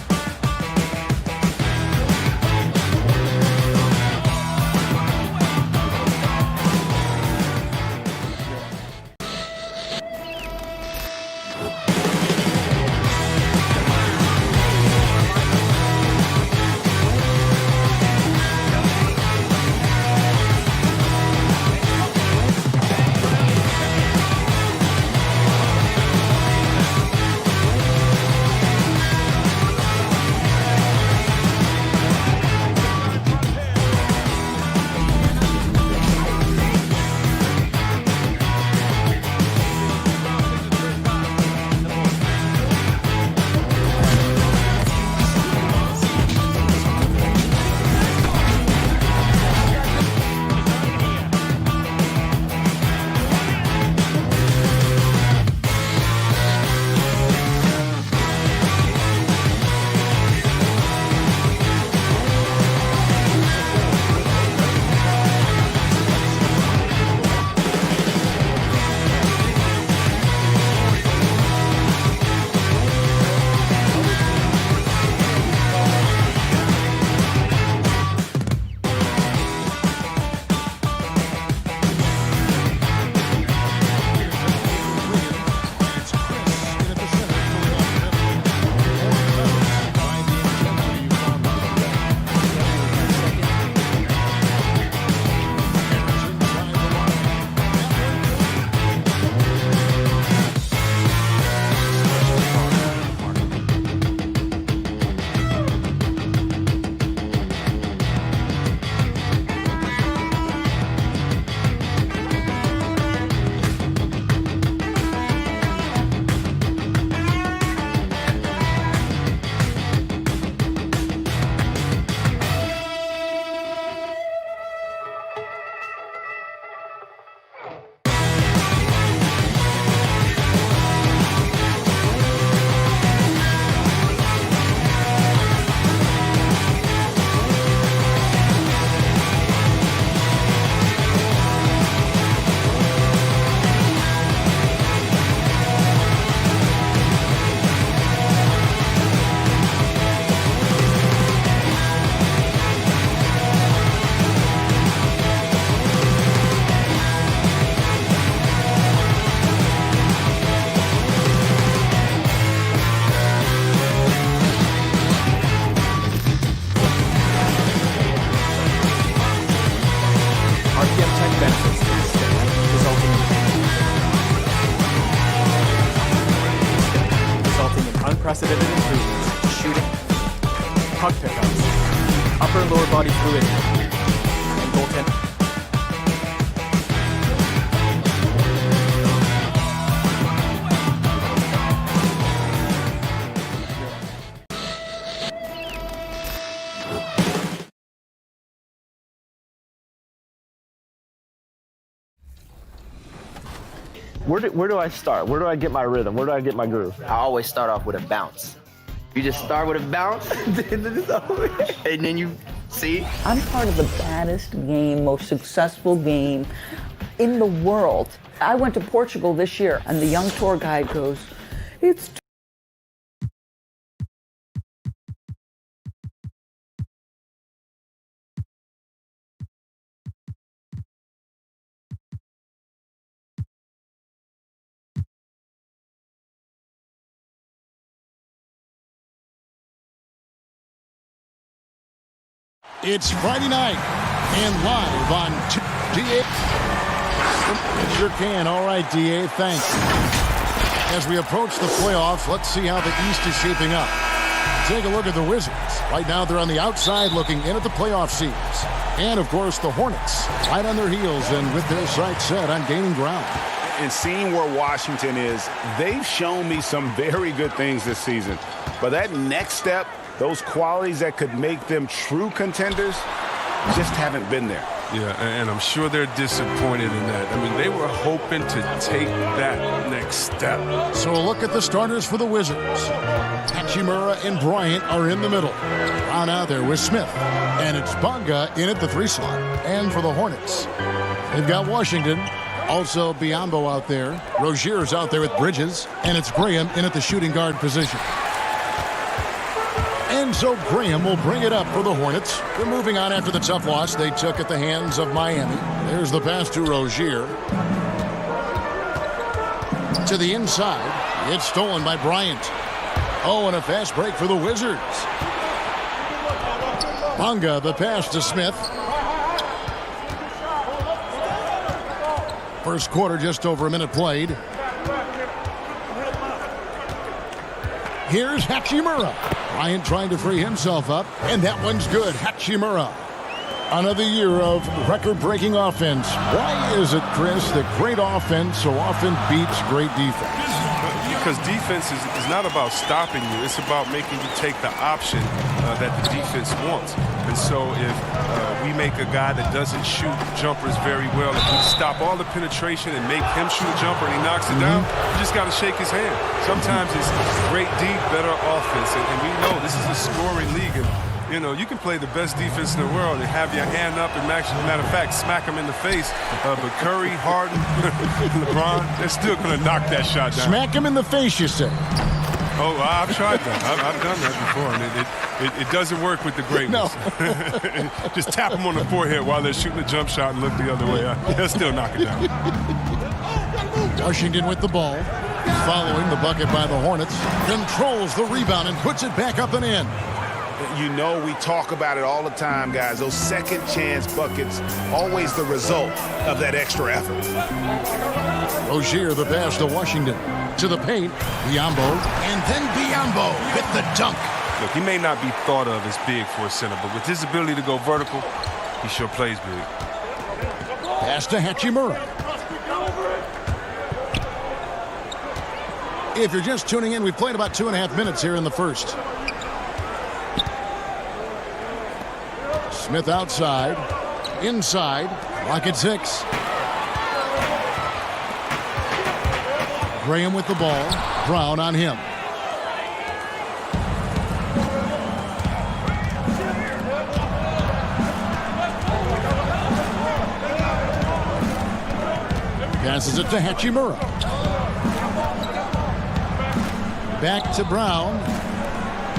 puck pickups, upper and lower body fluid, and goaltending. Where do I start? Where do I get my rhythm? Where do I get my groove? I always start off with a bounce. You just start with a bounce, and then you see. I'm part of the baddest game, most successful game in the world. I went to Portugal this year, and the young tour guide goes, "It's It's Friday night and live on DA. Sure can. All right, DA, thanks. As we approach the playoffs, let's see how the East is shaping up. Take a look at the Wizards. Right now, they're on the outside looking in at the playoff seeds. And, of course, the Hornets right on their heels and with their sights set on gaining ground. And seeing where Washington is, they've shown me some very good things this season. But that next step, those qualities that could make them true contenders, just haven't been there. Yeah, and I'm sure they're disappointed in that. I mean, they were hoping to take that next step. So a look at the starters for the Wizards. Hachimura and Bryant are in the middle. Brown out there with Smith. And it's Bonga in at the 3 slot. And for the Hornets, they've got Washington. Also Biombo out there. Rozier's out there with Bridges. And it's Graham in at the shooting guard position. And so Graham will bring it up for the Hornets. They're moving on after the tough loss they took at the hands of Miami. There's the pass to Rozier. To the inside. It's stolen by Bryant. Oh, and a fast break for the Wizards. Bonga, the pass to Smith. First quarter, just over a minute played. Here's Hachimura. Bryant trying to free himself up, and that one's good. Hachimura. Another year of record-breaking offense. Why is it, Chris, that great offense so often beats great defense? Because defense is not about stopping you. It's about making you take the option that the defense wants. And so if we make a guy that doesn't shoot jumpers very well, if we stop all the penetration and make him shoot a jumper and he knocks it down, you just got to shake his hand. Sometimes it's great D, better offense. And we know this is a scoring league. And, you know, you can play the best defense in the world and have your hand up and, matter of fact, smack him in the face. But Curry, Harden, LeBron, they're still going to knock that shot down. Smack him in the face, you say? Oh, I've tried that. I've done that before, and it doesn't work with the great ones. No. Just tap them on the forehead while they're shooting a jump shot and look the other way. They'll still knock it down. Washington with the ball. Following the bucket by the Hornets. Controls the rebound and puts it back up and in. You know, we talk about it all the time, guys. Those second chance buckets, always the result of that extra effort. Rozier, the pass to Washington. To the paint, Biombo, and then Biombo with the dunk. Look, he may not be thought of as big for a center, but with his ability to go vertical, he sure plays big. Pass to Hachimura. If you're just tuning in, we've played about 2.5 minutes here in the first. Smith outside, inside, clock at 6. Graham with the ball, Brown on him. Passes it to Hachimura. Back to Brown.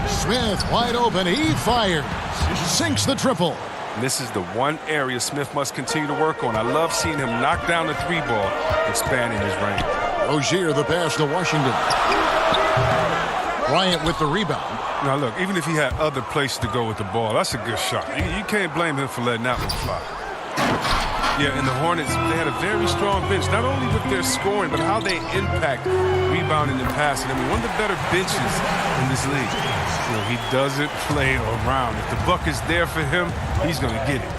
Smith wide open, he fires. Sinks the triple. This is the one area Smith must continue to work on. I love seeing him knock down the 3-ball, expanding his range. Rozier, the pass to Washington. Bryant with the rebound. Now, look, even if he had other places to go with the ball, that's a good shot. You can't blame him for letting that one fly. Yeah, and the Hornets, they had a very strong bench, not only with their scoring, but how they impact rebounding and passing. I mean, one of the better benches in this league. You know, he doesn't play around. If the buck is there for him, he's going to get it.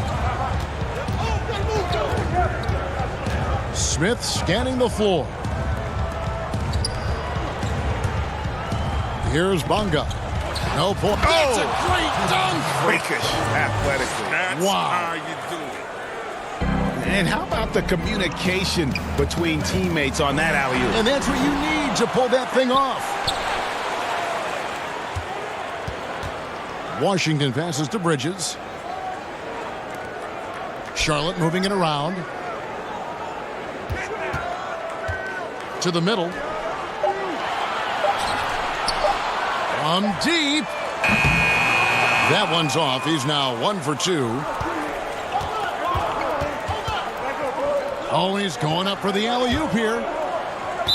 Smith scanning the floor. Here's Bonga. No point. That's a great dunk. Freakish athletically. That's how you do it. And how about the communication between teammates on that alley-oop? And that's what you need to pull that thing off. Washington passes to Bridges. Charlotte moving it around. To the middle. From deep. That one's off. He's now 1 for 2. Oh, he's going up for the alley-oop here.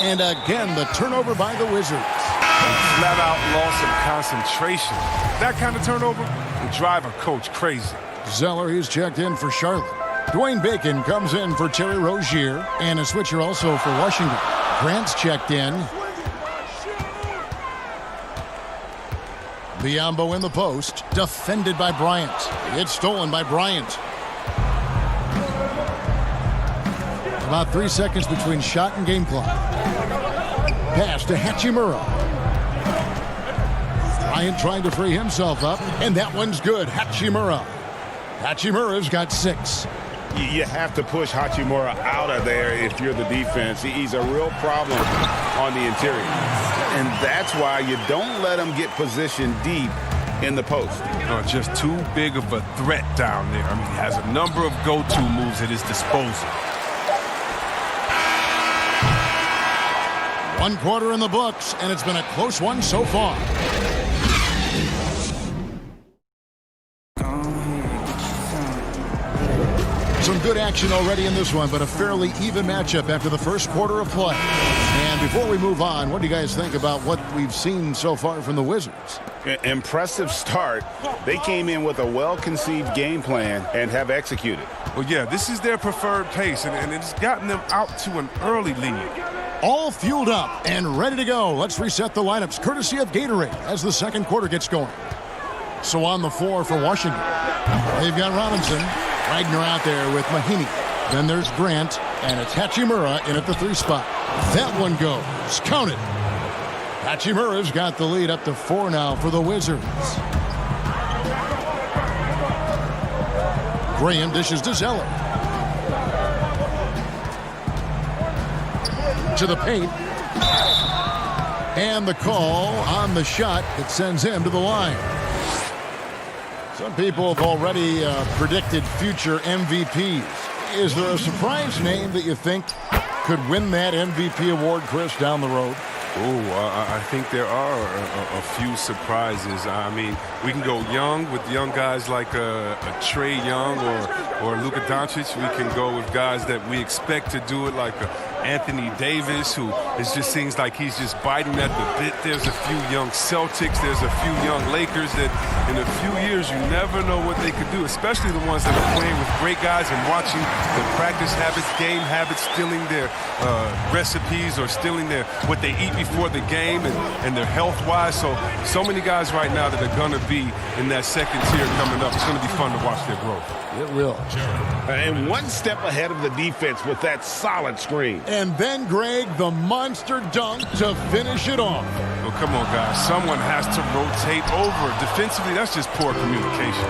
And again, the turnover by the Wizards. Flat-out loss of concentration. That kind of turnover will drive a coach crazy. Zeller, he's checked in for Charlotte. Dwayne Bacon comes in for Terry Rozier. And a switcher also for Washington. Grant's checked in. Biyombo in the post. Defended by Bryant. It's stolen by Bryant. About 3 seconds between shot and game clock. Pass to Hachimura. Bryant trying to free himself up. And that one's good. Hachimura. Hachimura's got 6. You have to push Hachimura out of there if you're the defense. He's a real problem on the interior. And that's why you don't let him get positioned deep in the post. Just too big of a threat down there. I mean, he has a number of go-to moves at his disposal. 1 quarter in the books, and it's been a close one so far. Some good action already in this one, but a fairly even matchup after the first quarter of play. And before we move on, what do you guys think about what we've seen so far from the Wizards? Impressive start. They came in with a well-conceived game plan and have executed. Well, yeah, this is their preferred pace, and it's gotten them out to an early lead. All fueled up and ready to go. Let's reset the lineups courtesy of Gatorade as the second quarter gets going. So on the floor for Washington, they've got Robinson. Wagner out there with Mahinmi. Then there's Grant, and it's Hachimura in at the 3 spot. That one goes. Count it. Hachimura's got the lead up to 4 now for the Wizards. Graham dishes to Zeller. To the paint. And the call on the shot that sends him to the line. Some people have already predicted future MVPs. Is there a surprise name that you think could win that MVP award, Chris, down the road? I think there are a few surprises. I mean, we can go young with young guys like a Trae Young or Luka Doncic. We can go with guys that we expect to do it like Anthony Davis, who just seems like he's just biting at the bit. There's a few young Celtics. There's a few young Lakers that in a few years you never know what they could do, especially the ones that are playing with great guys and watching the practice habits, game habits, stealing their recipes or stealing what they eat before the game and their health-wise. So many guys right now that are going to be in that second tier coming up. It's going to be fun to watch their growth. It will. And one step ahead of the defense with that solid screen. And then, Greg, the monster dunk to finish it off. Well, come on, guys. Someone has to rotate over. Defensively, that's just poor communication.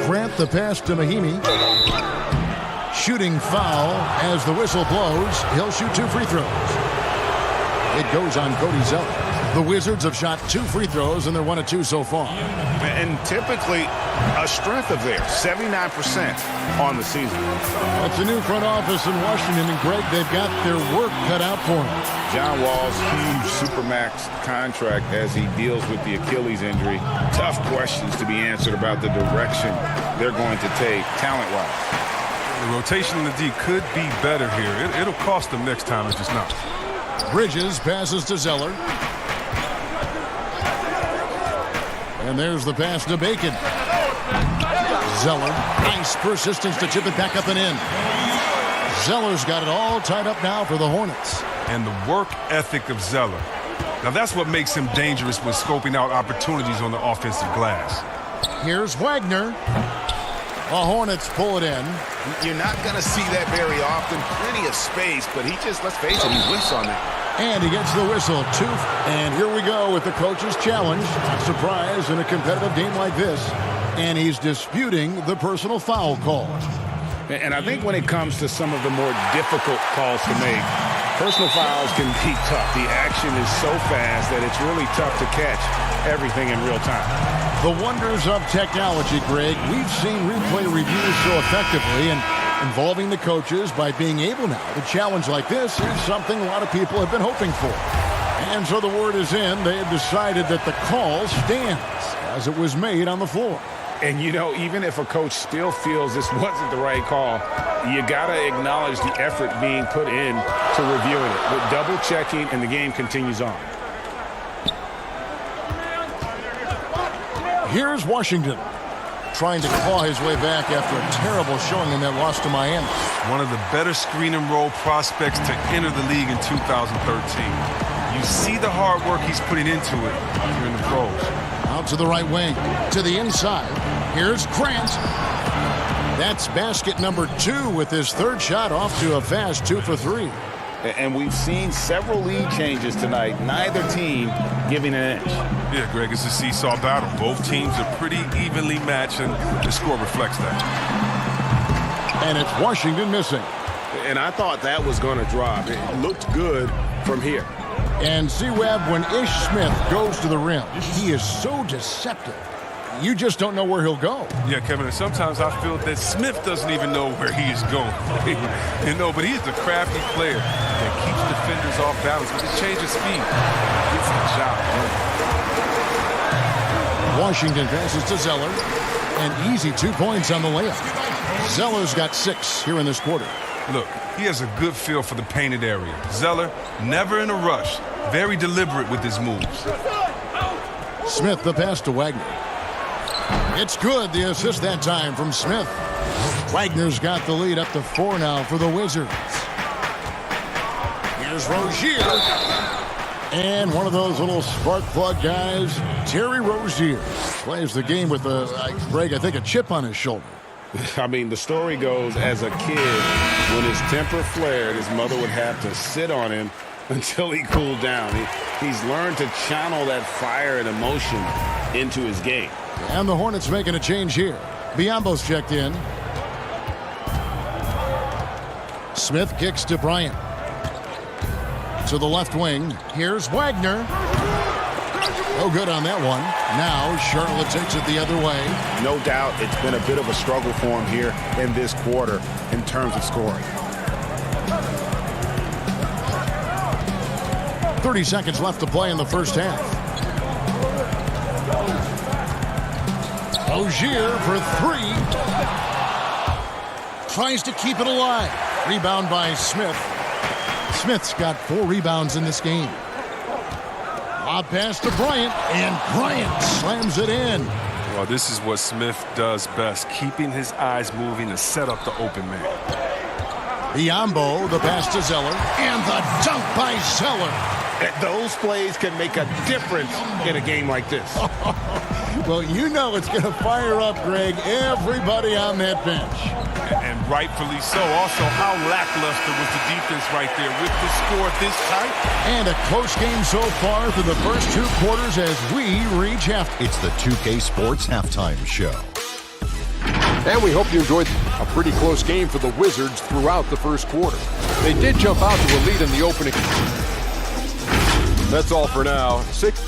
Grant the pass to Mahinmi. Shooting foul as the whistle blows. He'll shoot 2 free throws. It goes on Cody Zeller. The Wizards have shot 2 free throws, and they're 1 of 2 so far. And typically a strength of theirs, 79% on the season. That's a new front office in Washington, and Greg, they've got their work cut out for them. John Wall's huge supermax contract as he deals with the Achilles injury. Tough questions to be answered about the direction they're going to take talent-wise. The rotation in the D could be better here. It'll cost them next time. It's just not. Bridges passes to Zeller. And there's the pass to Bacon. Zeller, nice persistence to chip it back up and in. Zeller's got it all tied up now for the Hornets. And the work ethic of Zeller. Now that's what makes him dangerous when scoping out opportunities on the offensive glass. Here's Wagner. The Hornets pull it in. You're not going to see that very often. Plenty of space, but he just, let's face it, he whiffs on that. And he gets the whistle. And here we go with the coach's challenge. A surprise in a competitive game like this. And he's disputing the personal foul call. And I think when it comes to some of the more difficult calls to make, personal fouls can be tough. The action is so fast that it's really tough to catch everything in real time. The wonders of technology, Greg. We've seen replay reviews so effectively, and involving the coaches by being able now to challenge like this is something a lot of people have been hoping for. And so the word is in. They have decided that the call stands as it was made on the floor. And, you know, even if a coach still feels this wasn't the right call, you got to acknowledge the effort being put in to reviewing it. With double checking, and the game continues on. Here's Washington trying to claw his way back after a terrible showing in that loss to Miami. One of the better screen and roll prospects to enter the league in 2013. You see the hard work he's putting into it here in the pros. Out to the right wing, to the inside. Here's Grant. That's basket number 2 with his third shot off to a fast 2 for 3. And we've seen several lead changes tonight. Neither team giving an inch. Yeah, Greg, it's a seesaw battle. Both teams are pretty evenly matched, and the score reflects that. And it's Washington missing. And I thought that was going to drop. It looked good from here. And C-Web, when Ish Smith goes to the rim, he is so deceptive. You just don't know where he'll go. Yeah, Kevin, and sometimes I feel that Smith doesn't even know where he is going. You know, but he's a crafty player that keeps defenders off balance with a change of speed. Gets the job done. Washington passes to Zeller. An easy 2 points on the layup. Zeller's got 6 here in this quarter. Look, he has a good feel for the painted area. Zeller, never in a rush. Very deliberate with his moves. Smith the pass to Wagner. It's good, the assist that time from Smith. Wagner's got the lead up to 4 now for the Wizards. Here's Rozier. And one of those little spark plug guys, Terry Rozier, plays the game with, Greg, I think a chip on his shoulder. I mean, the story goes, as a kid, when his temper flared, his mother would have to sit on him until he cooled down. He's learned to channel that fire and emotion into his game. And the Hornets making a change here. Biombo's checked in. Smith kicks to Bryant. To the left wing. Here's Wagner. No good on that one. Now Charlotte takes it the other way. No doubt it's been a bit of a struggle for him here in this quarter in terms of scoring. 30 seconds left to play in the first half. Rozier for 3. Tries to keep it alive. Rebound by Smith. Smith's got 4 rebounds in this game. Lob pass to Bryant, and Bryant slams it in. Well, this is what Smith does best, keeping his eyes moving to set up the open man. Biombo, the pass to Zeller, and the dunk by Zeller. Those plays can make a difference in a game like this. Well, you know it's going to fire up, Greg, everybody on that bench. And rightfully so. Also, how lackluster was the defense right there with the score this tight. And a close game so far through the first 2 quarters as we reach half. It's the 2K Sports Halftime Show. And we hope you enjoyed a pretty close game for the Wizards throughout the first quarter. They did jump out to a lead in the opening. That's all for now. 6.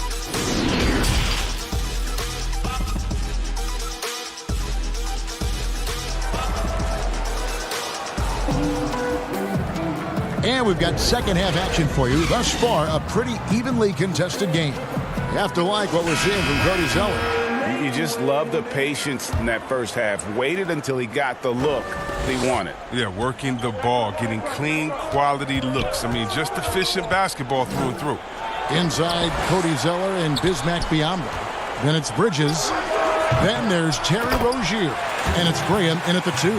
And we've got second half action for you. Thus far, a pretty evenly contested game. You have to like what we're seeing from Cody Zeller. You just love the patience in that first half. Waited until he got the look he wanted. Yeah, working the ball, getting clean, quality looks. I mean, just efficient basketball through and through. Inside, Cody Zeller and Bismack Biyombo. Then it's Bridges. Then there's Terry Rozier, and it's Graham in at the 2.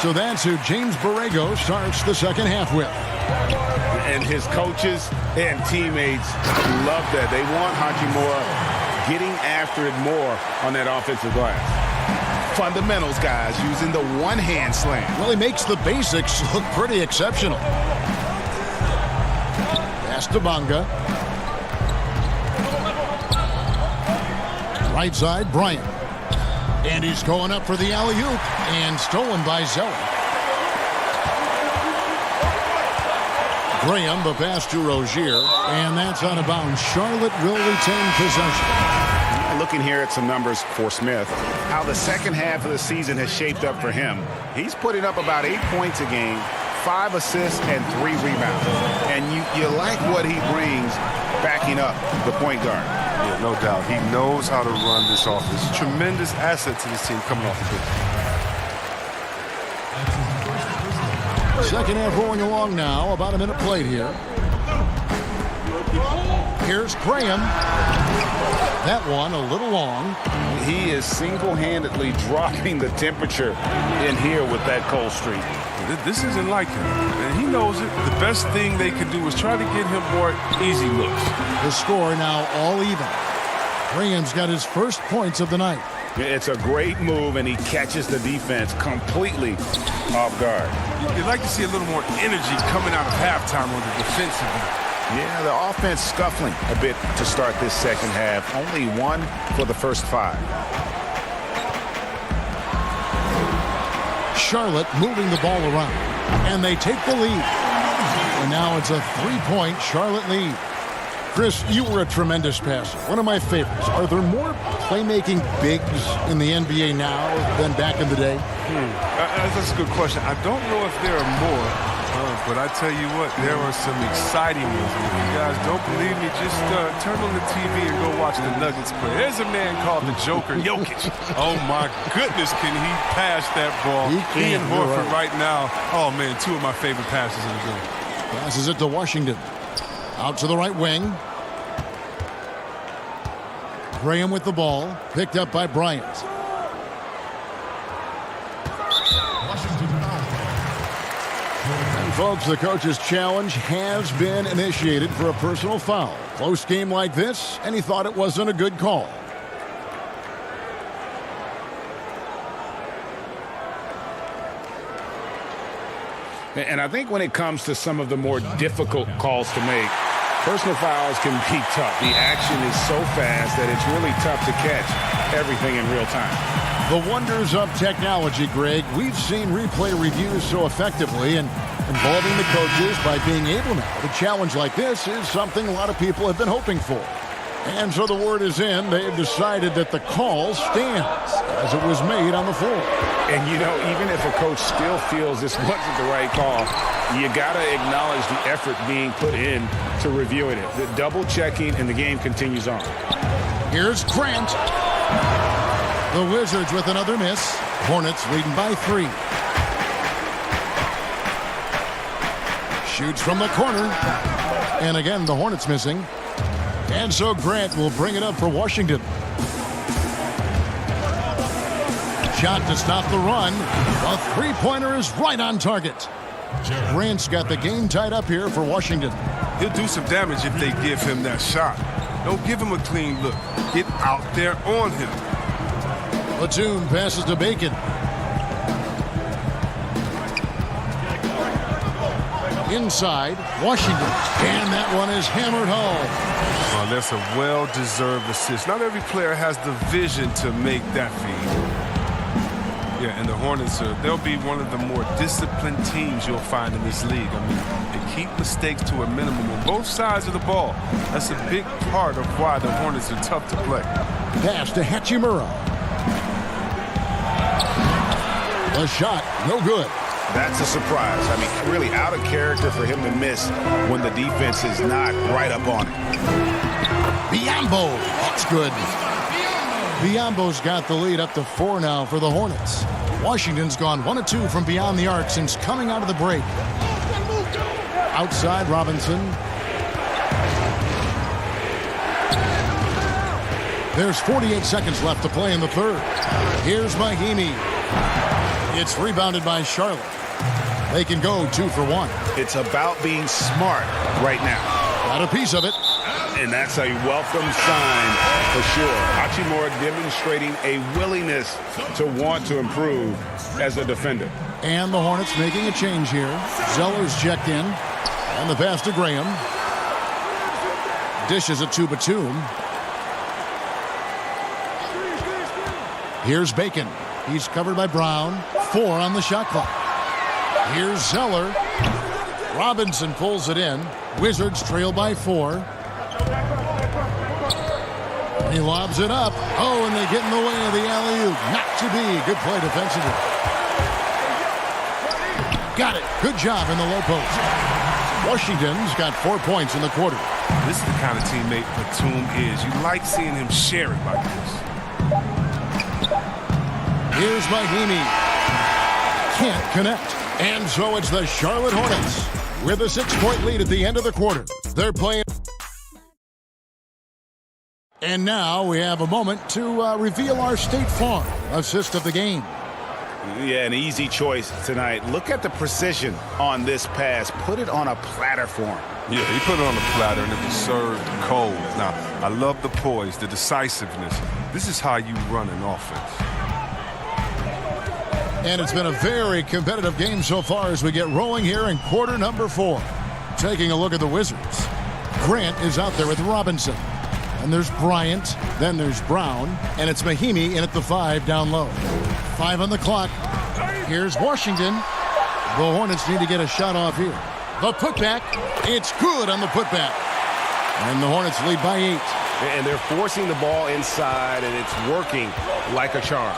So that's who James Borrego starts the second half with. And his coaches and teammates love that. They want Hachimura getting after it more on that offensive glass. Fundamentals, guys, using the one-hand slam. Well, he makes the basics look pretty exceptional. Pass to Bonga. Right side, Bryant. And he's going up for the alley-oop, and stolen by Zeller. Graham, the pass to Rozier, and that's out of bounds. Charlotte will retain possession. Looking here at some numbers for Smith, how the second half of the season has shaped up for him. He's putting up about 8 points a game, 5 assists, and 3 rebounds. And you like what he brings backing up the point guard. Yeah, no doubt. He knows how to run this offense. Tremendous asset to this team coming off the bench. Second half rolling along now. About a minute played here. Here's Graham. That one a little long. He is single-handedly dropping the temperature in here with that cold streak. This isn't like him, and he knows it. The best thing they can do is try to get him more easy looks. The score now all even. Graham's got his first points of the night. It's a great move, and he catches the defense completely off guard. You'd like to see a little more energy coming out of halftime on the defensive end. Yeah, the offense scuffling a bit to start this second half. Only 1 for the first 5. Charlotte moving the ball around, and they take the lead. And now it's a 3-point Charlotte lead. Chris, you were a tremendous passer. One of my favorites. Are there more playmaking bigs in the NBA now than back in the day? That's a good question. I don't know if there are more, but I tell you what, there are some exciting ones. If you guys don't believe me, just turn on the TV and go watch the Nuggets play. There's a man called the Joker, Jokic. Oh, my goodness, can he pass that ball? He and Horford right now, oh, man, 2 of my favorite passes in the game. Passes it to Washington. Out to the right wing. Graham with the ball. Picked up by Bryant. And folks, the coach's challenge has been initiated for a personal foul. Close game like this, and he thought it wasn't a good call. And I think when it comes to some of the more difficult calls to make, personal fouls can be tough. The action is so fast that it's really tough to catch everything in real time. The wonders of technology, Greg. We've seen replay reviews so effectively, and involving the coaches by being able now to challenge like this is something a lot of people have been hoping for. And so the word is in. They've decided that the call stands as it was made on the floor. And, you know, even if a coach still feels this wasn't the right call, you got to acknowledge the effort being put in to reviewing it. The double checking, and the game continues on. Here's Grant. The Wizards with another miss. Hornets leading by 3. Shoots from the corner. And again, the Hornets missing. And so Grant will bring it up for Washington. Shot to stop the run. A 3-pointer is right on target. Grant's got the game tied up here for Washington. He'll do some damage if they give him that shot. Don't give him a clean look. Get out there on him. Platoon passes to Bacon. Inside, Washington. And that one is hammered home. Oh, that's a well-deserved assist. Not every player has the vision to make that feed. Yeah, and the Hornets, they'll be one of the more disciplined teams you'll find in this league. I mean, they keep mistakes to a minimum on both sides of the ball. That's a big part of why the Hornets are tough to play. Pass to Hachimura. A shot, no good. That's a surprise. I mean, really out of character for him to miss when the defense is not right up on it. Biyombo, that's good. Biyombo's got the lead up to 4 now for the Hornets. Washington's gone 1 of 2 from beyond the arc since coming out of the break. Outside, Robinson. There's 48 seconds left to play in the third. Here's Mahimi. It's rebounded by Charlotte. They can go 2 for 1. It's about being smart right now. Got a piece of it. And that's a welcome sign for sure. Hachimura demonstrating a willingness to want to improve as a defender. And the Hornets making a change here. Zeller's checked in. And the pass to Graham. Dishes it to Batum. Here's Bacon. He's covered by Brown. 4 on the shot clock. Here's Zeller. Robinson pulls it in. Wizards trail by 4. He lobs it up. Oh, and they get in the way of the alley-oop. Not to be. Good play defensively. Got it. Good job in the low post. Washington's got 4 points in the quarter. This is the kind of teammate Batum is. You like seeing him share it like this. Here's Mahimi. Can't connect. And so it's the Charlotte Hornets with a 6-point lead at the end of the quarter. They're playing. And now we have a moment to reveal our State Farm assist of the game. Yeah, an easy choice tonight. Look at the precision on this pass. Put it on a platter for him. Yeah, he put it on a platter and it was served cold. Now, I love the poise, the decisiveness. This is how you run an offense. And it's been a very competitive game so far as we get rolling here in quarter number 4. Taking a look at the Wizards. Grant is out there with Robinson. And there's Bryant. Then there's Brown. And it's Mahimi in at the 5 down low. 5 on the clock. Here's Washington. The Hornets need to get a shot off here. The putback. It's good on the putback. And the Hornets lead by 8. And they're forcing the ball inside, and it's working like a charm.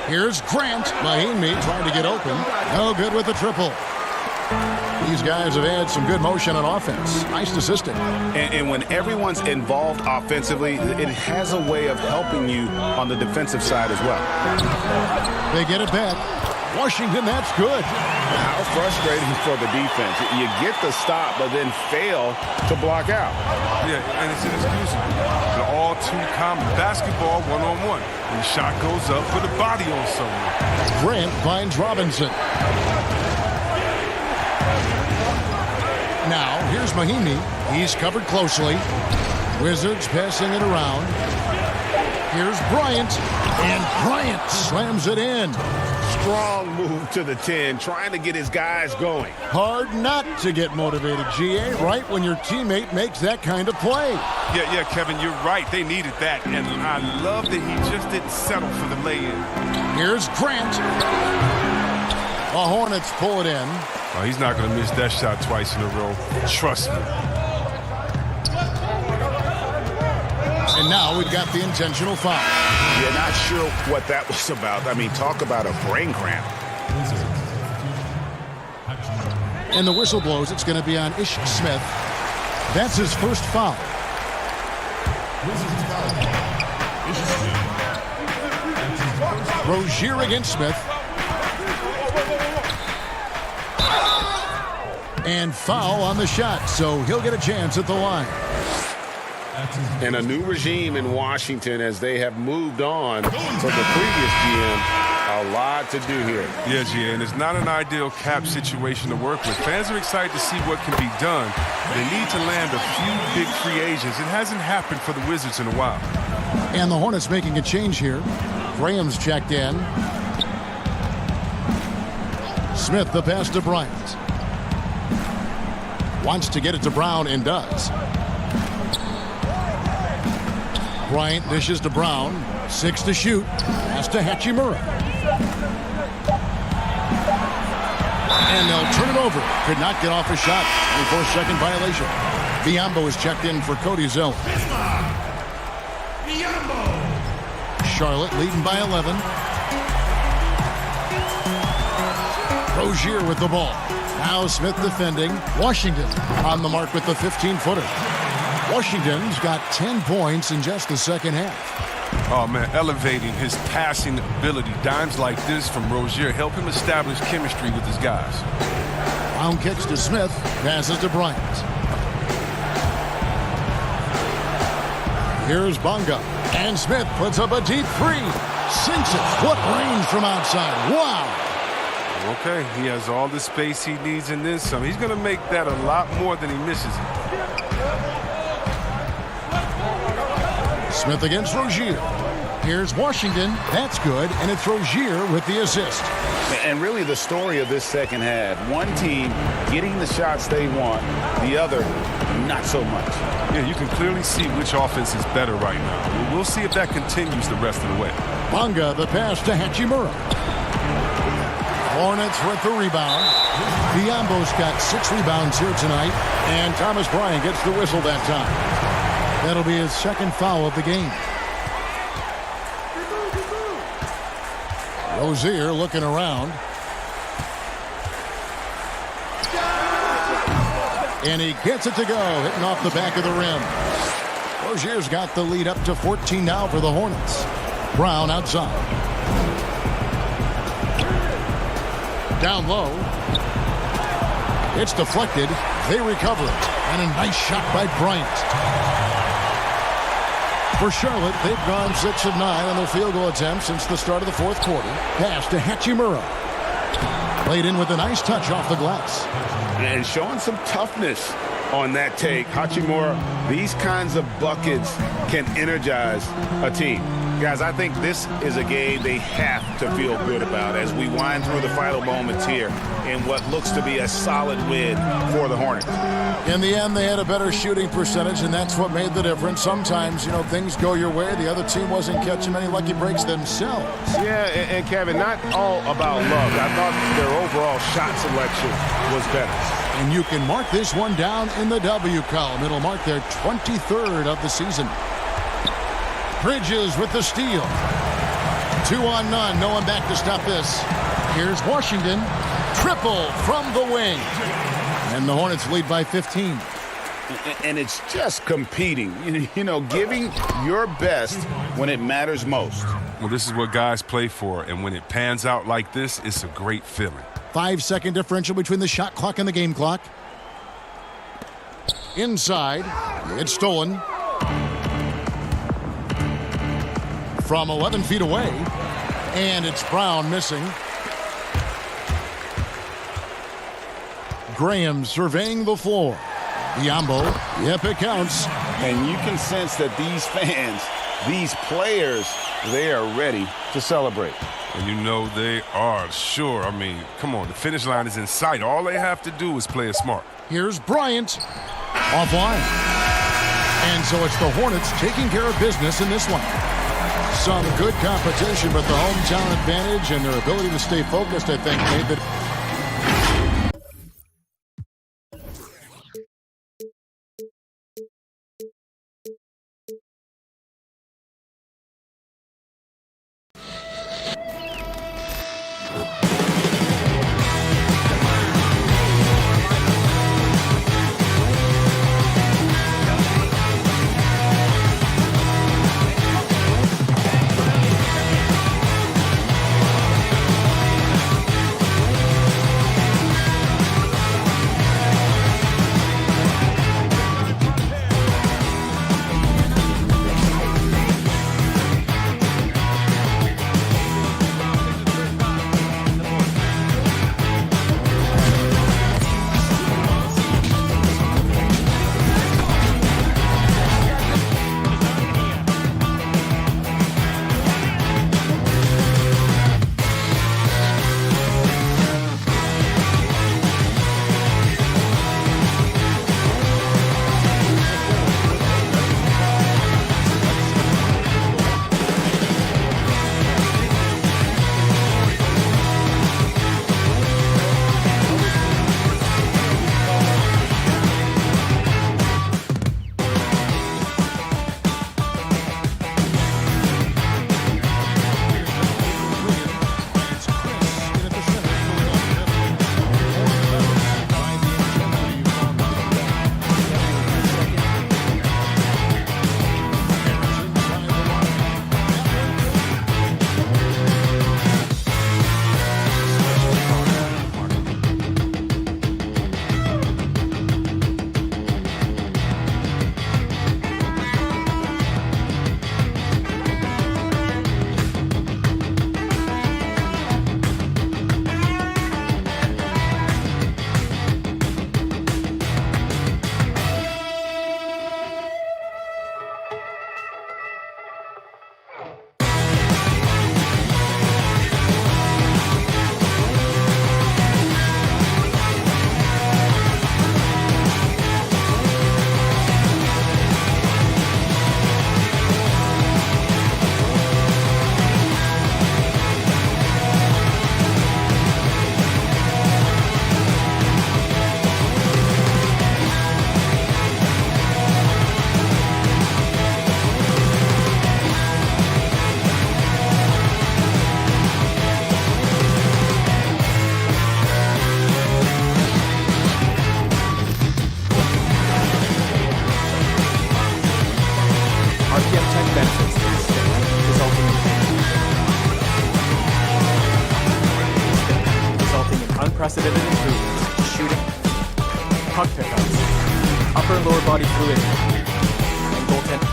Here's Grant. Mahimi trying to get open. No good with the triple. These guys have had some good motion on offense. Nice assisting. And when everyone's involved offensively, it has a way of helping you on the defensive side as well. They get it back. Washington, that's good. How frustrating for the defense. You get the stop, but then fail to block out. Yeah, and it's inexcusable. They're all too common. Basketball one-on-one. When the shot goes up, put a body on someone. Grant finds Robinson. Now, here's Mahimi. He's covered closely. Wizards passing it around. Here's Bryant. And Bryant slams it in. Strong move to the 10, trying to get his guys going. Hard not to get motivated, GA, right when your teammate makes that kind of play. Yeah, Kevin, you're right. They needed that. And I love that he just didn't settle for the lay-in. Here's Grant. The Hornets pull it in. Oh, he's not going to miss that shot twice in a row. Trust me. And now we've got the intentional foul. You're not sure what that was about. I mean, talk about a brain cramp. And the whistle blows. It's going to be on Ish Smith. That's his first foul. Rozier against Smith. And foul on the shot, so he'll get a chance at the line. And a new regime in Washington as they have moved on from the previous GM. A lot to do here. Yeah, GA, and it's not an ideal cap situation to work with. Fans are excited to see what can be done. They need to land a few big free agents. It hasn't happened for the Wizards in a while. And the Hornets making a change here. Graham's checked in. Smith, the pass to Bryant. Wants to get it to Brown and does. Bryant dishes to Brown. 6 to shoot. Pass to Hachimura. And they'll turn it over. Could not get off a shot. 24-second violation. Biyombo is checked in for Cody Zeller. Charlotte leading by 11. Rozier with the ball. Now Smith defending. Washington on the mark with the 15-footer. Washington's got 10 points in just the second half. Oh, man, elevating his passing ability. Dimes like this from Rozier help him establish chemistry with his guys. Brown kicks to Smith. Passes to Bryant. Here's Bonga. And Smith puts up a deep three. Sinks it. What range from outside. Wow. Okay, he has all the space he needs in this. So he's going to make that a lot more than he misses it. Smith against Rozier. Here's Washington. That's good. And it's Rozier with the assist. And really the story of this second half. One team getting the shots they want. The other, not so much. Yeah, you can clearly see which offense is better right now. We'll see if that continues the rest of the way. Bonga, the pass to Hachimura. Hornets with the rebound. Biombo's got 6 rebounds here tonight. And Thomas Bryant gets the whistle that time. That'll be his second foul of the game. Rozier looking around. And he gets it to go, hitting off the back of the rim. Rozier's got the lead up to 14 now for the Hornets. Brown outside. Down low. It's deflected. They recover it. And a nice shot by Bryant. For Charlotte, they've gone 6 of 9 on their field goal attempts since the start of the fourth quarter. Pass to Hachimura. Played in with a nice touch off the glass. And showing some toughness on that take. Hachimura, these kinds of buckets can energize a team. Guys, I think this is a game they have to feel good about as we wind through the final moments here in what looks to be a solid win for the Hornets. In the end, they had a better shooting percentage, and that's what made the difference. Sometimes, things go your way. The other team wasn't catching many lucky breaks themselves. Yeah, and Kevin, not all about luck. I thought their overall shot selection was better. And you can mark this one down in the W column. It'll mark their 23rd of the season. Bridges with the steal. 2 on none. No one back to stop this. Here's Washington. Triple from the wing. And the Hornets lead by 15. And it's just competing. Giving your best when it matters most. Well, this is what guys play for. And when it pans out like this, it's a great feeling. 5-second differential between the shot clock and the game clock. Inside. It's stolen. From 11 feet away. And it's Brown missing. Graham surveying the floor. Biombo. Yep, it counts. And you can sense that these fans, these players, they are ready to celebrate. And they are, sure. I mean, come on, the finish line is in sight. All they have to do is play it smart. Here's Bryant. Offline. And so it's the Hornets taking care of business in this one. Some good competition, but the hometown advantage and their ability to stay focused, I think, made the... unprecedented improvements. Shooting, puck pickups, upper and lower body fluidity, and goaltending.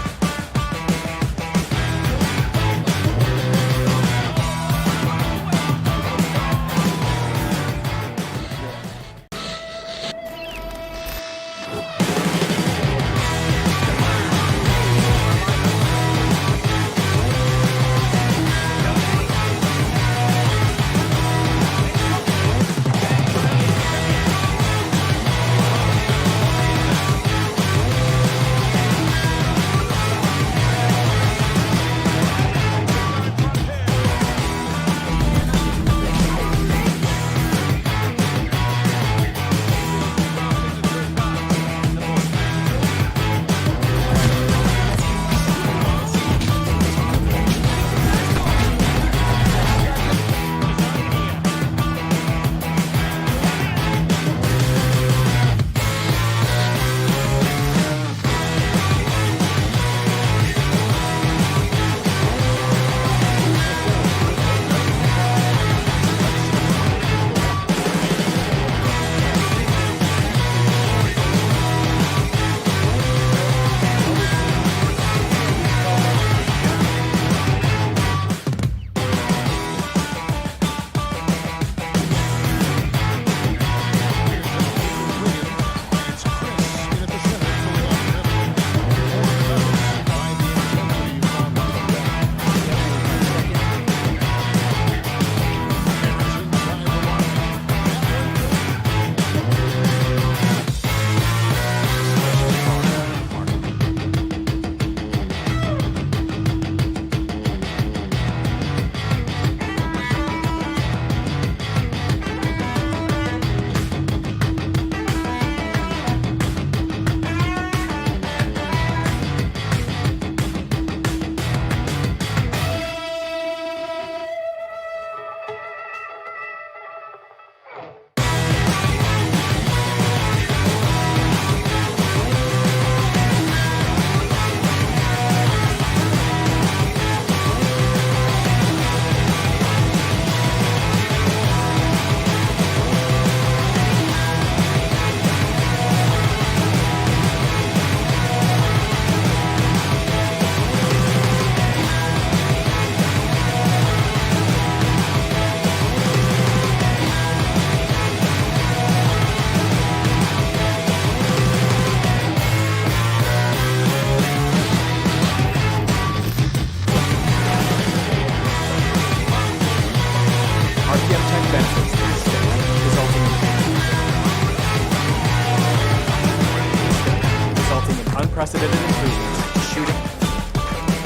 unprecedented improvements. Shooting,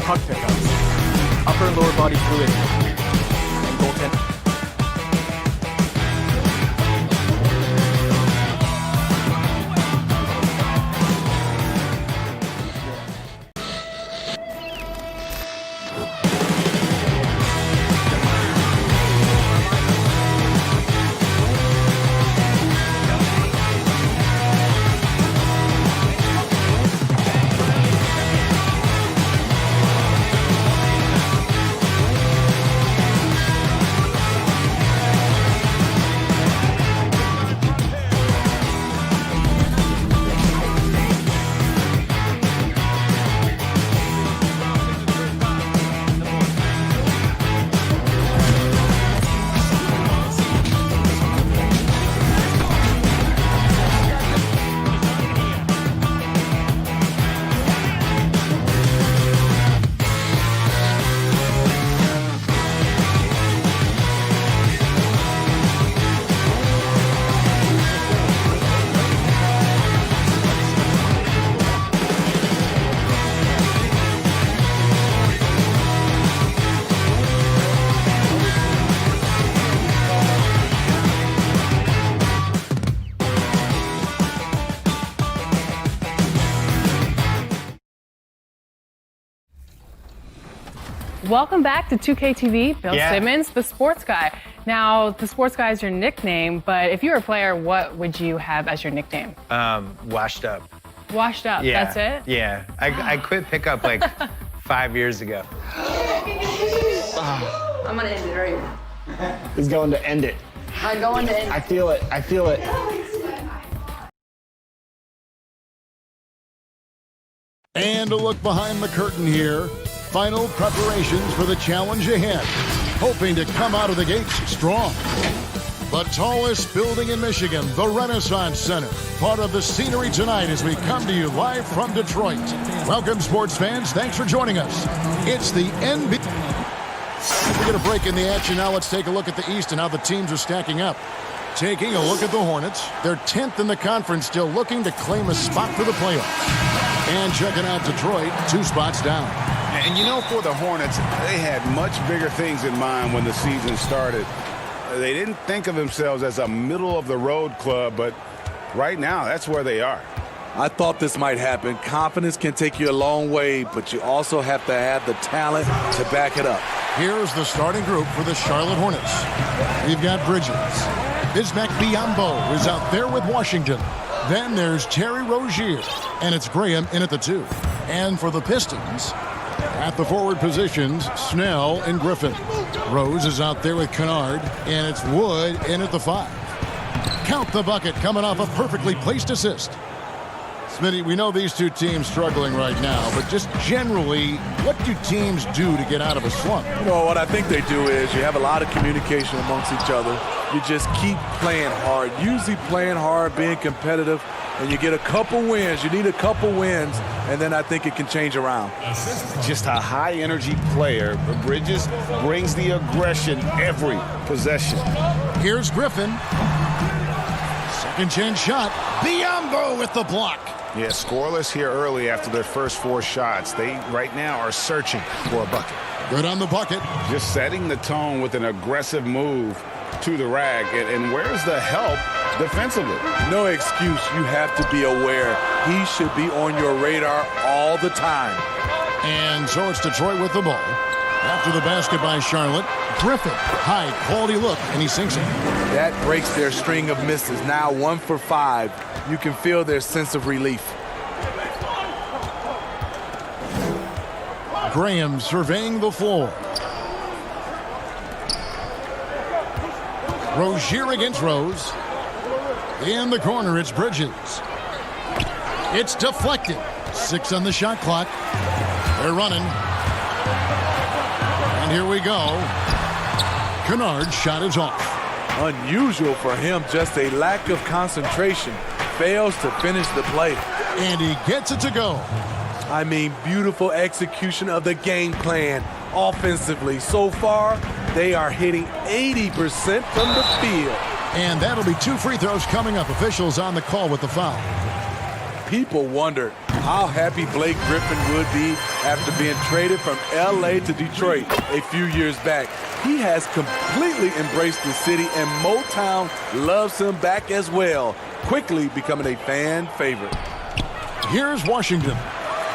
puck pickups, upper and lower body fluidity, and goaltending. Welcome back to 2K TV. Bill Simmons, the sports guy. Now, the sports guy is your nickname, but if you were a player, what would you have as your nickname? Washed up. Washed up, Yeah. that's it? Yeah. I quit pickup like 5 years ago. I'm gonna end it right now. He's going to end it. I'm going in. I feel it. I feel it. And a look behind the curtain here. Final preparations for the challenge ahead. Hoping to come out of the gates strong. The tallest building in Michigan, the Renaissance Center. Part of the scenery tonight as we come to you live from Detroit. Welcome, sports fans. Thanks for joining us. It's the NBA. We're going to break in the action now. Let's take a look at the East and how the teams are stacking up. Taking a look at the Hornets. They're 10th in the conference, still looking to claim a spot for the playoffs. And checking out Detroit, 2 spots down. And you know, for the Hornets, they had much bigger things in mind when the season started. They didn't think of themselves as a middle-of-the-road club, but right now, that's where they are. I thought this might happen. Confidence can take you a long way, but you also have to have the talent to back it up. Here's the starting group for the Charlotte Hornets. We've got Bridges. Bismack Biyombo is out there with Washington. Then there's Terry Rozier, and it's Graham in at the 2. And for the Pistons, at the forward positions, Snell and Griffin. Rose is out there with Kennard, and it's Wood in at the 5. Count the bucket coming off a perfectly placed assist. Smitty, we know these two teams struggling right now, but just generally, what do teams do to get out of a slump? You know, what I think they do is you have a lot of communication amongst each other. You just keep playing hard, usually playing hard, being competitive, and you get a couple wins. You need a couple wins, and then I think it can change around. Just a high-energy player. Bridges brings the aggression every possession. Here's Griffin. Second chance shot. Biyombo with the block. Yeah, scoreless here early after their first 4 shots. They, right now, are searching for a bucket. Good on the bucket. Just setting the tone with an aggressive move to the rack. And where's the help defensively? No excuse. You have to be aware. He should be on your radar all the time. And so it's Detroit with the ball. After the basket by Charlotte, Griffin, high quality look, and he sinks it. That breaks their string of misses. Now 1 for 5. You can feel their sense of relief. Graham surveying the floor. Rozier against Rose. In the corner, it's Bridges. It's deflected. 6 on the shot clock. They're running. And here we go. Kennard's shot is off. Unusual for him, just a lack of concentration. Fails to finish the play. And he gets it to go. I mean, beautiful execution of the game plan offensively. So far, they are hitting 80% from the field. And that'll be 2 free throws coming up. Officials on the call with the foul. People wondered how happy Blake Griffin would be after being traded from LA to Detroit a few years back. He has completely embraced the city, and Motown loves him back as well, quickly becoming a fan favorite. Here's Washington,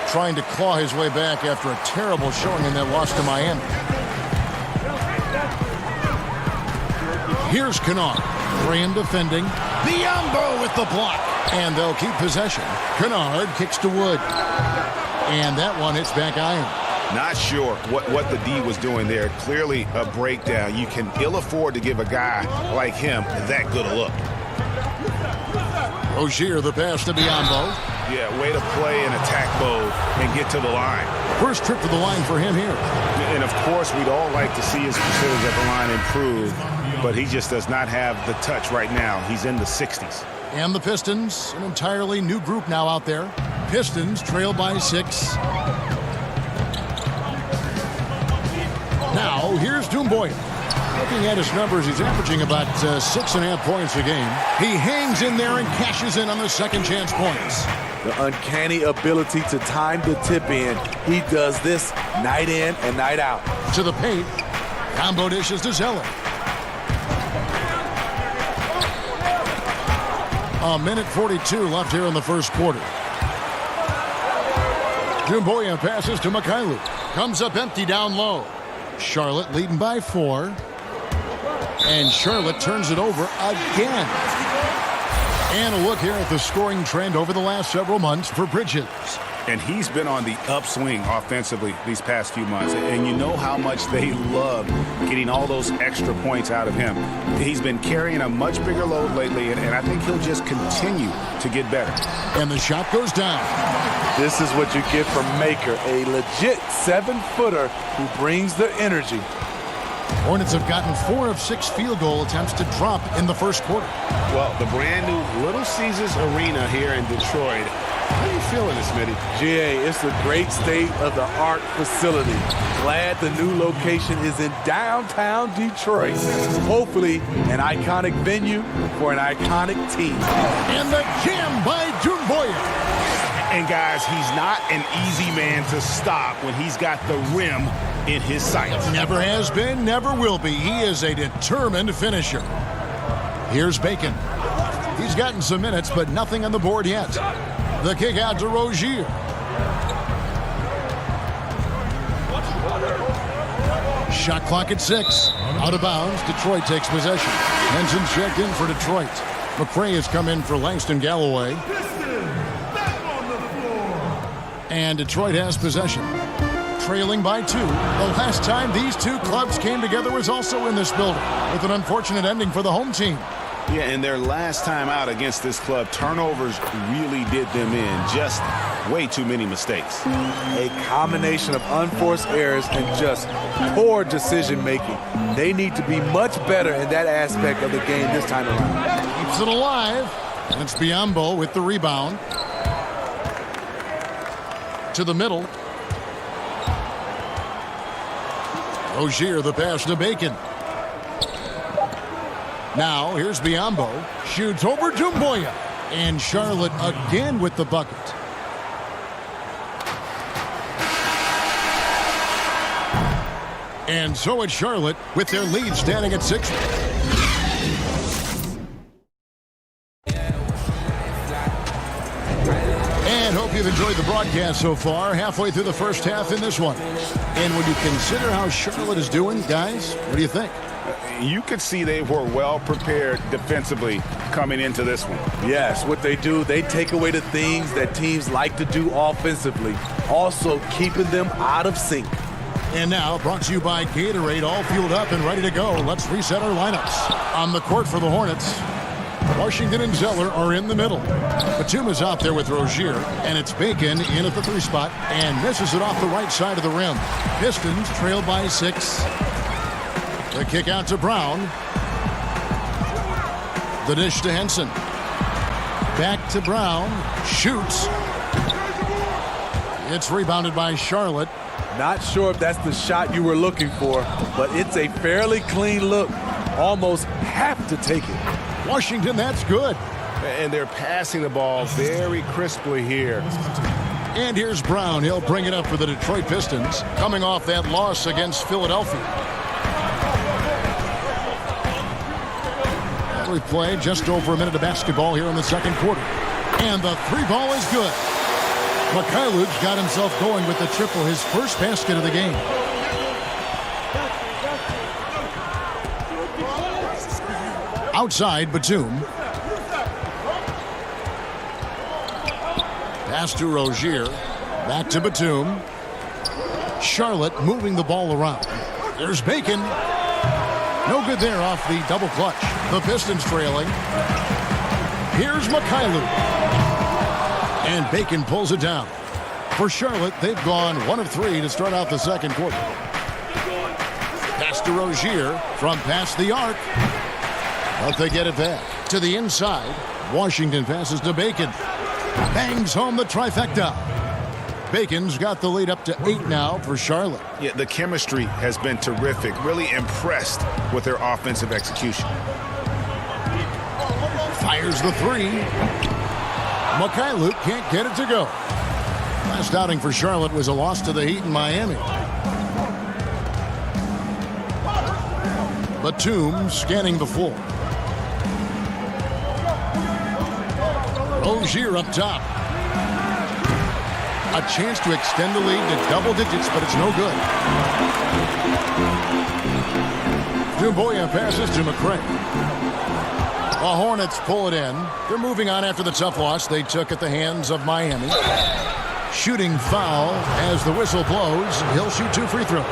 trying to claw his way back after a terrible showing in that loss to Miami. Here's Kennard. Graham defending. Biyombo with the block. And they'll keep possession. Kennard kicks to Wood. And that one hits back iron. Not sure what the D was doing there. Clearly a breakdown. You can ill afford to give a guy like him that good a look. Rozier, the pass to Biyombo. Yeah, way to play in attack mode and get to the line. First trip to the line for him here. And, of course, we'd all like to see his percentage at the line improve, but he just does not have the touch right now. He's in the 60s. And the Pistons, an entirely new group now out there. Pistons trail by 6. Now, here's Doumbouya. Looking at his numbers, he's averaging about 6.5 points a game. He hangs in there and cashes in on the second chance points. The uncanny ability to time the tip in. He does this night in and night out. To the paint. Combo dishes to Zeller. A minute 42 left here in the first quarter. Doumbouya passes to Mikhailuk. Comes up empty down low. Charlotte leading by 4. And Charlotte turns it over again. And a look here at the scoring trend over the last several months for Bridges. And he's been on the upswing offensively these past few months. And you know how much they love getting all those extra points out of him. He's been carrying a much bigger load lately, and I think he'll just continue to get better. And the shot goes down. This is what you get from Maker, a legit 7-footer who brings the energy. Hornets have gotten 4 of 6 field goal attempts to drop in the first quarter. Well, the brand new Little Caesars Arena here in Detroit. How are you feeling this, Smitty? GA, it's a great state-of-the-art facility. Glad the new location is in downtown Detroit. Hopefully, an iconic venue for an iconic team. And the jam by Doumbouya. And guys, he's not an easy man to stop when he's got the rim in his sights. Never has been, never will be. He is a determined finisher. Here's Bacon. He's gotten some minutes, but nothing on the board yet. The kick out to Rozier. Shot clock at 6. Out of bounds. Detroit takes possession. Henson checked in for Detroit. McRae has come in for Langston Galloway. And Detroit has possession. Trailing by 2. The last time these two clubs came together was also in this building, with an unfortunate ending for the home team. Yeah, and their last time out against this club, turnovers really did them in. Just way too many mistakes. A combination of unforced errors and just poor decision-making. They need to be much better in that aspect of the game this time around. Keeps it alive. And it's Biyombo with the rebound. To the middle. Rozier, the pass to Bacon. Now, here's Biyombo. Shoots over Doumbouya. And Charlotte again with the bucket. And so it's Charlotte with their lead standing at 6. And hope you've enjoyed the broadcast so far. Halfway through the first half in this one. And when you consider how Charlotte is doing, guys, what do you think? You could see they were well prepared defensively coming into this one. Yes, what they do, they take away the things that teams like to do offensively, also keeping them out of sync. And now, brought to you by Gatorade, all fueled up and ready to go. Let's reset our lineups. On the court for the Hornets, Washington and Zeller are in the middle. Batum is out there with Rozier, and it's Bacon in at the 3 spot and misses it off the right side of the rim. Pistons trail by 6. The kick out to Brown. The dish to Henson. Back to Brown. Shoots. It's rebounded by Charlotte. Not sure if that's the shot you were looking for, but it's a fairly clean look. Almost have to take it. Washington, that's good. And they're passing the ball very crisply here. And here's Brown. He'll bring it up for the Detroit Pistons, coming off that loss against Philadelphia. We played just over a minute of basketball here in the second quarter. And the 3 ball is good. Mikhailov's got himself going with the triple, his first basket of the game. Outside, Batum. Pass to Rozier. Back to Batum. Charlotte moving the ball around. There's Bacon. No good there off the double clutch. The Pistons trailing. Here's Mikhailov. And Bacon pulls it down. For Charlotte, they've gone 1 of 3 to start out the second quarter. Pass to Rozier from past the arc. But they get it back. To the inside. Washington passes to Bacon. Bangs home the trifecta. Bacon's got the lead up to 8 now for Charlotte. Yeah, the chemistry has been terrific. Really impressed with their offensive execution. Fires the 3. Mikhailov can't get it to go. Last outing for Charlotte was a loss to the Heat in Miami. Batum scanning the floor. Rozier up top. A chance to extend the lead to double digits, but it's no good. Doumbouya passes to McRae. The Hornets pull it in. They're moving on after the tough loss they took at the hands of Miami. Shooting foul as the whistle blows. He'll shoot 2 free throws.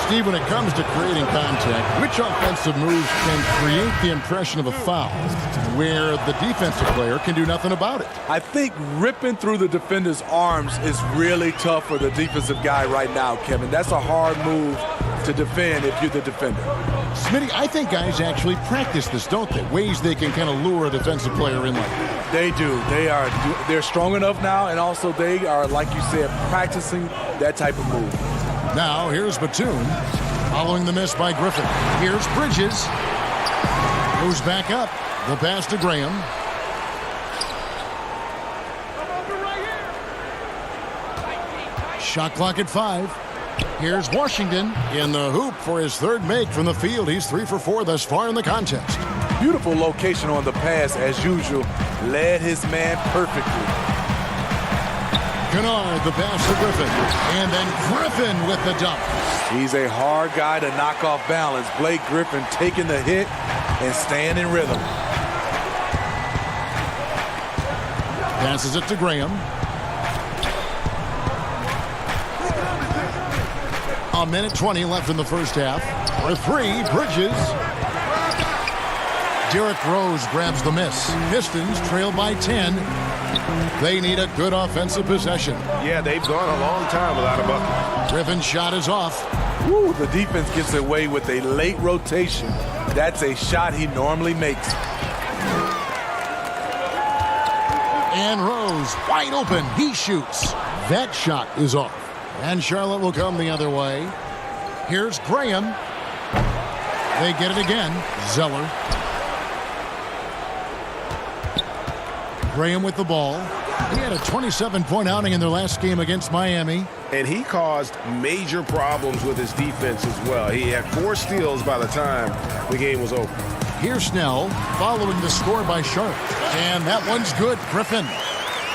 Steve, when it comes to creating contact, which offensive moves can create the impression of a foul where the defensive player can do nothing about it? I think ripping through the defender's arms is really tough for the defensive guy right now, Kevin. That's a hard move to defend if you're the defender. Smitty, I think guys actually practice this, don't they? Ways they can kind of lure a defensive player in like that. They do. They're strong enough now, and also they are, like you said, practicing that type of move. Now, here's Batum, following the miss by Griffin. Here's Bridges. Moves back up. The pass to Graham. Shot clock at 5. Here's Washington in the hoop for his third make from the field. He's 3 for 4 thus far in the contest. Beautiful location on the pass, as usual. Led his man perfectly. Kennard, the pass to Griffin. And then Griffin with the dunk. He's a hard guy to knock off balance. Blake Griffin taking the hit and staying in rhythm. Passes it to Graham. A minute 20 left in the first half. For 3, Bridges. Derrick Rose grabs the miss. Pistons trail by 10. They need a good offensive possession. Yeah, they've gone a long time without a bucket. Griffin's shot is off. Woo, the defense gets away with a late rotation. That's a shot he normally makes. And Rose wide open. He shoots. That shot is off. And Charlotte will come the other way. Here's Graham. They get it again. Zeller. Graham with the ball. He had a 27-point outing in their last game against Miami. And he caused major problems with his defense as well. He had 4 steals by the time the game was over. Here's Snell following the score by Charlotte. And that one's good. Griffin.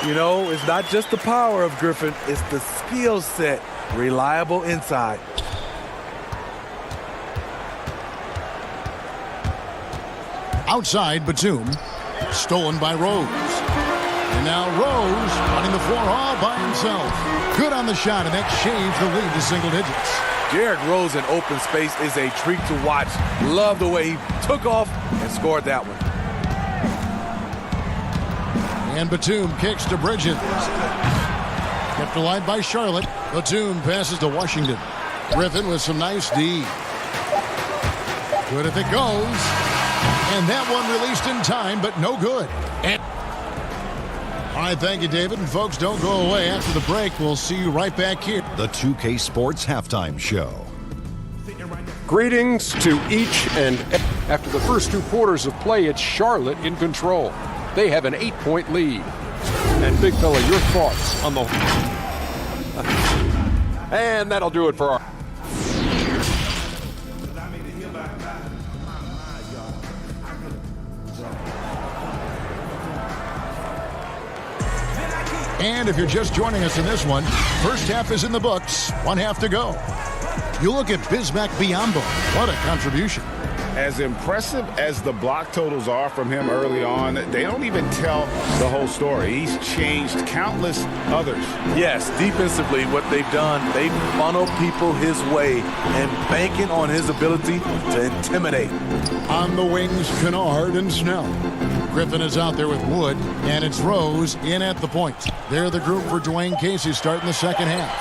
You know, it's not just the power of Griffin, it's the skill set. Reliable inside. Outside, Batum. Stolen by Rose. And now Rose running the floor all by himself. Good on the shot, and that shaves the lead to single digits. Derrick Rose in open space is a treat to watch. Love the way he took off and scored that one. And Batum kicks to Bridges. Kept alive by Charlotte. Batum passes to Washington. Griffin with some nice D. Good if it goes. And that one released in time, but no good. And all right, thank you, David. And folks, don't go away. After the break, we'll see you right back here. The 2K Sports Halftime Show. Greetings to each and after the first 2 quarters of play, it's Charlotte in control. They have an 8-point lead. And Big Fella, your thoughts on the... And that'll do it for our... And if you're just joining us in this one, first half is in the books, 1 half to go. You look at Bismack Biyombo. What a contribution. As impressive as the block totals are from him early on, they don't even tell the whole story. He's changed countless others. Yes, defensively, what they've done, they've funneled people his way and banking on his ability to intimidate. On the wings, Kennard and Snell. Griffin is out there with Wood, and it's Rose in at the point. They're the group for Dwayne Casey starting the second half.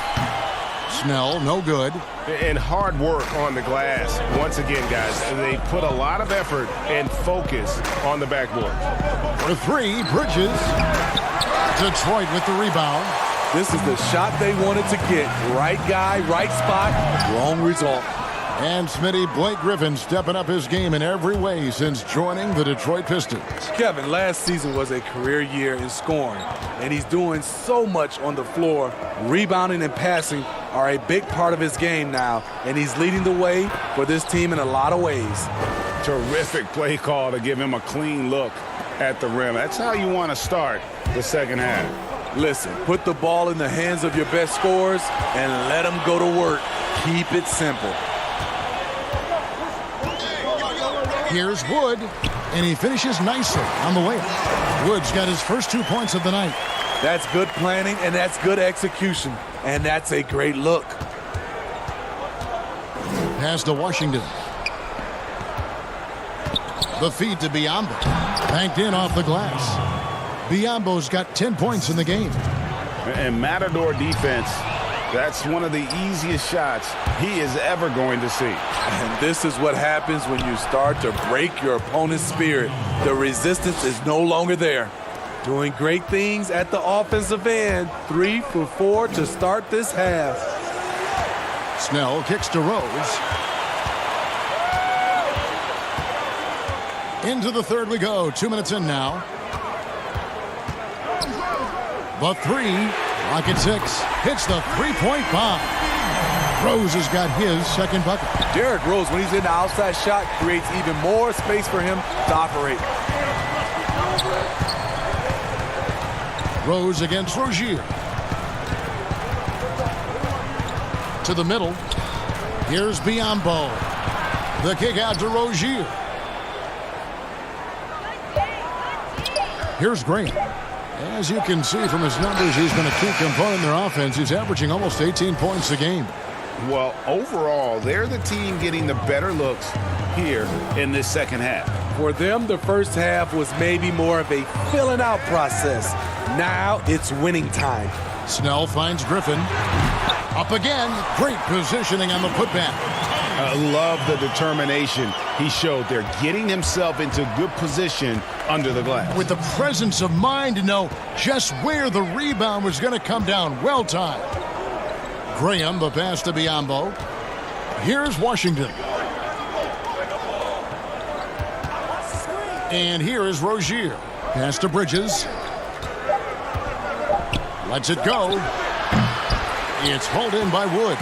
Snell, no good. And hard work on the glass. Once again, guys, they put a lot of effort and focus on the backboard. For 3, Bridges. Detroit with the rebound. This is the shot they wanted to get. Right guy, right spot, wrong result. And Smitty, Blake Griffin stepping up his game in every way since joining the Detroit Pistons. Kevin, last season was a career year in scoring, and he's doing so much on the floor. Rebounding and passing are a big part of his game now, and he's leading the way for this team in a lot of ways. Terrific play call to give him a clean look at the rim. That's how you want to start the second half. Listen, put the ball in the hands of your best scorers and let them go to work. Keep it simple. Here's Wood, and he finishes nicely on the way. Wood's got his first 2 points of the night. That's good planning, and that's good execution. And that's a great look. Pass to Washington. The feed to Biyombo. Banked in off the glass. Biyombo's got 10 points in the game. And Matador defense, that's one of the easiest shots he is ever going to see. And this is what happens when you start to break your opponent's spirit. The resistance is no longer there. Doing great things at the offensive end. 3 for 4 to start this half. Snell kicks to Rose. Into the third we go. 2 minutes in now. The three, Rocket 6, hits the three-point bomb. Rose has got his second bucket. Derrick Rose, when he's in the outside shot, creates even more space for him to operate. Rose against Rozier. To the middle. Here's Biyombo. The kick out to Rozier. Here's Graham. As you can see from his numbers, he's been a key component in their offense. He's averaging almost 18 points a game. Well, overall, they're the team getting the better looks here in this second half. For them, the first half was maybe more of a filling out process. Now it's winning time. Snell finds Griffin. Up again. Great positioning on the putback. I love the determination he showed there, getting himself into good position under the glass. With the presence of mind to know just where the rebound was going to come down. Well timed. Graham, the pass to Biyombo. Here's Washington. And here is Rozier. Pass to Bridges. Lets it go. It's hauled in by Wood.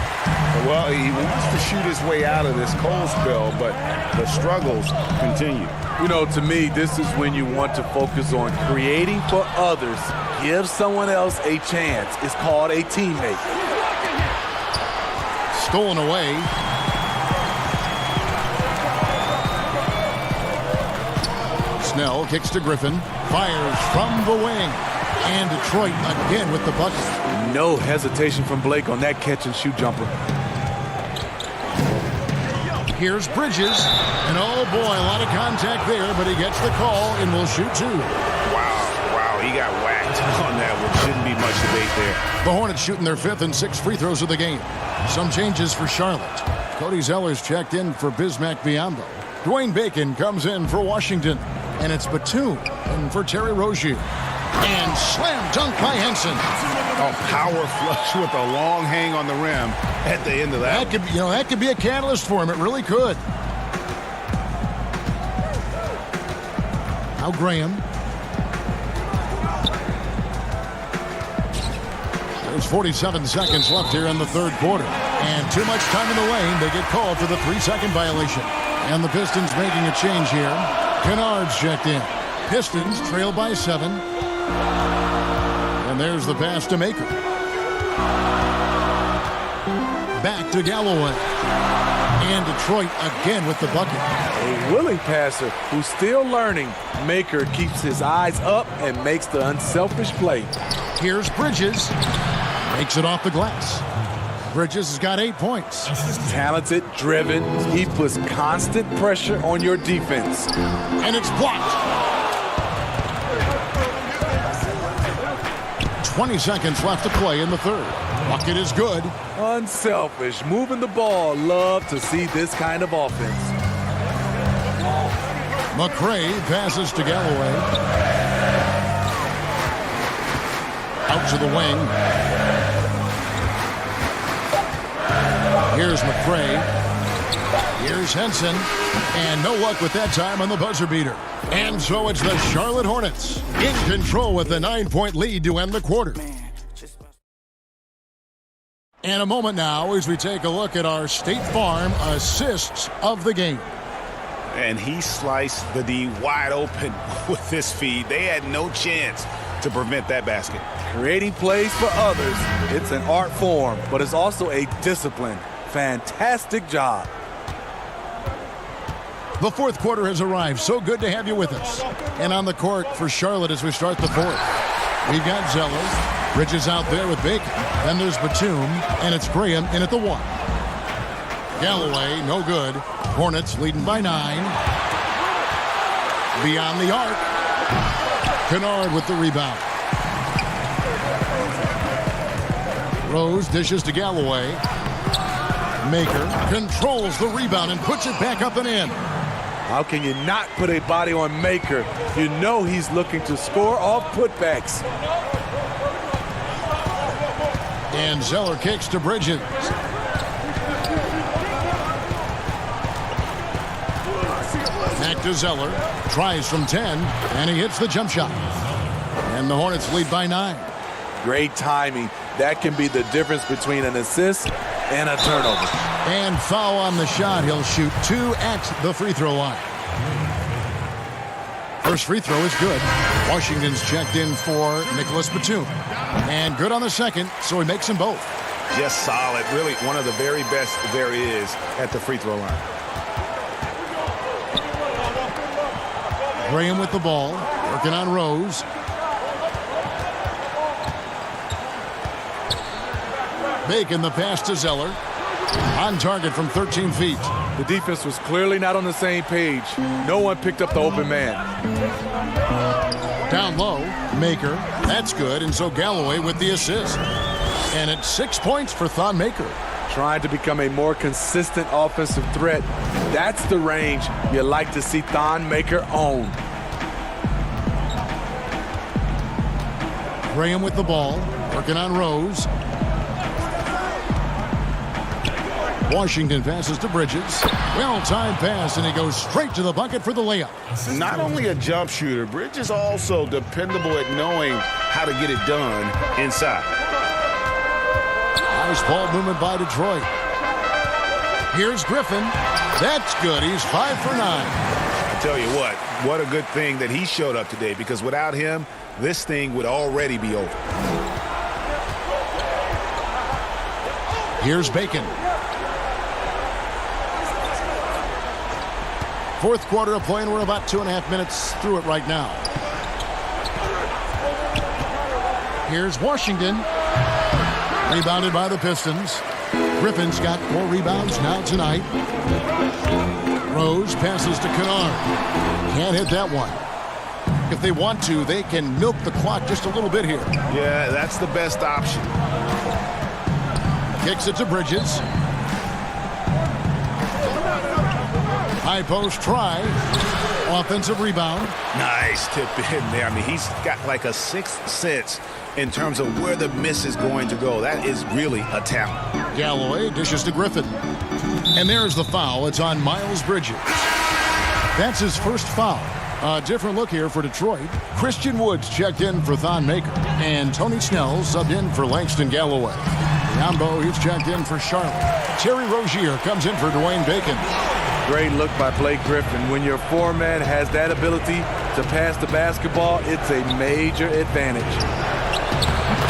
Well, he wants to shoot his way out of this cold spell, but the struggles continue. You know, to me, this is when you want to focus on creating for others. Give someone else a chance. It's called a teammate. Stolen away. Snell kicks to Griffin. Fires from the wing. And Detroit again with the bucket. No hesitation from Blake on that catch-and-shoot jumper. Here's Bridges. And oh boy, a lot of contact there, but he gets the call and will shoot two. Wow, he got whacked on that one. Shouldn't be much debate there. The Hornets shooting their 5th and 6th free throws of the game. Some changes for Charlotte. Cody Zeller's checked in for Bismack Biyombo. Dwayne Bacon comes in for Washington. And it's Batum in for Terry Rozier. And slam dunk by Henson. A power flush with a long hang on the rim at the end of that. That could be a catalyst for him. It really could. Now Graham. There's 47 seconds left here in the third quarter. And too much time in the lane. They get called for the 3-second violation. And the Pistons making a change here. Kennard's checked in. Pistons trail by 7. And there's the pass to Maker. Back to Galloway. And Detroit again with the bucket. A willing passer who's still learning. Maker keeps his eyes up and makes the unselfish play. Here's Bridges. Makes it off the glass. Bridges has got 8 points. Talented, driven. He puts constant pressure on your defense. And it's blocked. 20 seconds left to play in the third. Bucket is good. Unselfish, moving the ball. Love to see this kind of offense. McRae passes to Galloway. Out to the wing. Here's McRae. Here's Henson. And no luck with that time on the buzzer beater. And so it's the Charlotte Hornets in control with a 9-point lead to end the quarter. And a moment now as we take a look at our State Farm assists of the game. And he sliced the D wide open with this feed. They had no chance to prevent that basket. Creating plays for others, it's an art form, but it's also a discipline. Fantastic job. The fourth quarter has arrived. So good to have you with us. And on the court for Charlotte as we start the fourth. We've got Zeller. Bridges out there with Bacon. Then there's Batum, and it's Graham in at the 1. Galloway, no good. Hornets leading by 9. Beyond the arc. Kennard with the rebound. Rose dishes to Galloway. Maker controls the rebound and puts it back up and in. How can you not put a body on Maker? You know he's looking to score off putbacks. And Zeller kicks to Bridges. Back to Zeller. Tries from 10, and he hits the jump shot. And the Hornets lead by 9. Great timing. That can be the difference between an assist and a turnover. And foul on the shot. He'll shoot 2 at the free throw line. First free throw is good. Washington's checked in for Nicholas Batum. And good on the second, so he makes them both. Just solid. Really one of the very best there is at the free throw line. Graham with the ball. Working on Rose. Bacon the pass to Zeller. On target from 13 feet. The defense was clearly not on the same page. No one picked up the open man. Down low, Maker. That's good, and so Galloway with the assist. And it's 6 points for Thon Maker. Trying to become a more consistent offensive threat. That's the range you like to see Thon Maker own. Graham with the ball. Working on Rose. Washington passes to Bridges. Well-timed pass, and he goes straight to the bucket for the layup. Not only a jump shooter, Bridges also dependable at knowing how to get it done inside. Nice ball movement by Detroit. Here's Griffin. That's good. He's 5 for 9. I tell you what a good thing that he showed up today, because without him, this thing would already be over. Here's Bacon. Fourth quarter of play, and we're about 2.5 minutes through it right now. Here's Washington. Rebounded by the Pistons. Griffin's got 4 rebounds now tonight. Rose passes to Kennard. Can't hit that one. If they want to, they can milk the clock just a little bit here. Yeah, that's the best option. Kicks it to Bridges. High post try. Offensive rebound. Nice tip in there. I mean, he's got like a sixth sense in terms of where the miss is going to go. That is really a talent. Galloway dishes to Griffin. And there's the foul. It's on Miles Bridges. That's his first foul. A different look here for Detroit. Christian Woods checked in for Thon Maker. And Tony Snell subbed in for Langston Galloway. Yambo, he's checked in for Charlotte. Terry Rozier comes in for Dwayne Bacon. Great look by Blake Griffin. When your foreman has that ability to pass the basketball, it's a major advantage.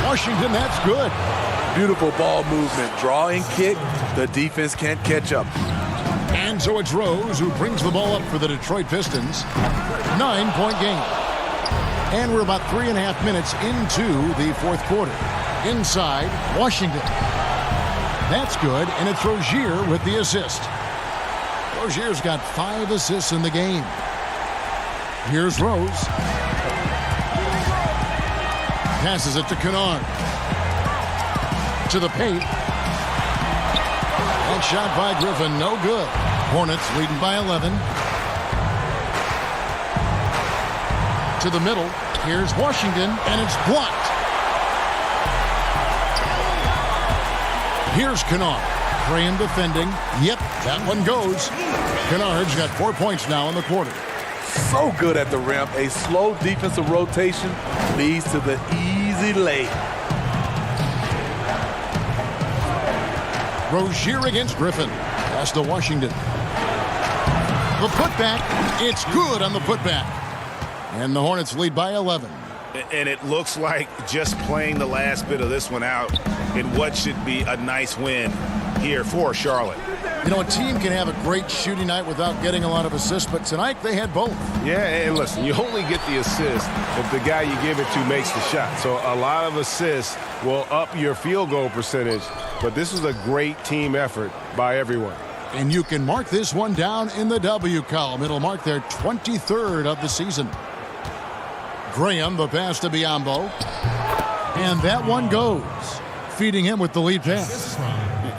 Washington, that's good. Beautiful ball movement. Draw and kick. The defense can't catch up. And so it's Rose who brings the ball up for the Detroit Pistons. 9-point game. And we're about 3.5 minutes into the fourth quarter. Inside, Washington. That's good, and it's Rozier with the assist. Rozier's got 5 assists in the game. Here's Rose. Passes it to Kennard. To the paint. And shot by Griffin, no good. Hornets leading by 11. To the middle. Here's Washington, and it's blocked. Here's Kennard. Graham defending. Yep, that one goes. Kennard's got 4 points now in the quarter. So good at the rim. A slow defensive rotation leads to the easy lay. Rozier against Griffin. Pass to Washington. The putback. It's good on the putback. And the Hornets lead by 11. And it looks like just playing the last bit of this one out in what should be a nice win here for Charlotte. You know, a team can have a great shooting night without getting a lot of assists, but tonight they had both. Yeah, and listen, you only get the assist if the guy you give it to makes the shot. So a lot of assists will up your field goal percentage, but this was a great team effort by everyone. And you can mark this one down in the W column. It'll mark their 23rd of the season. Graham, the pass to Biyombo. And that one goes, feeding him with the lead pass.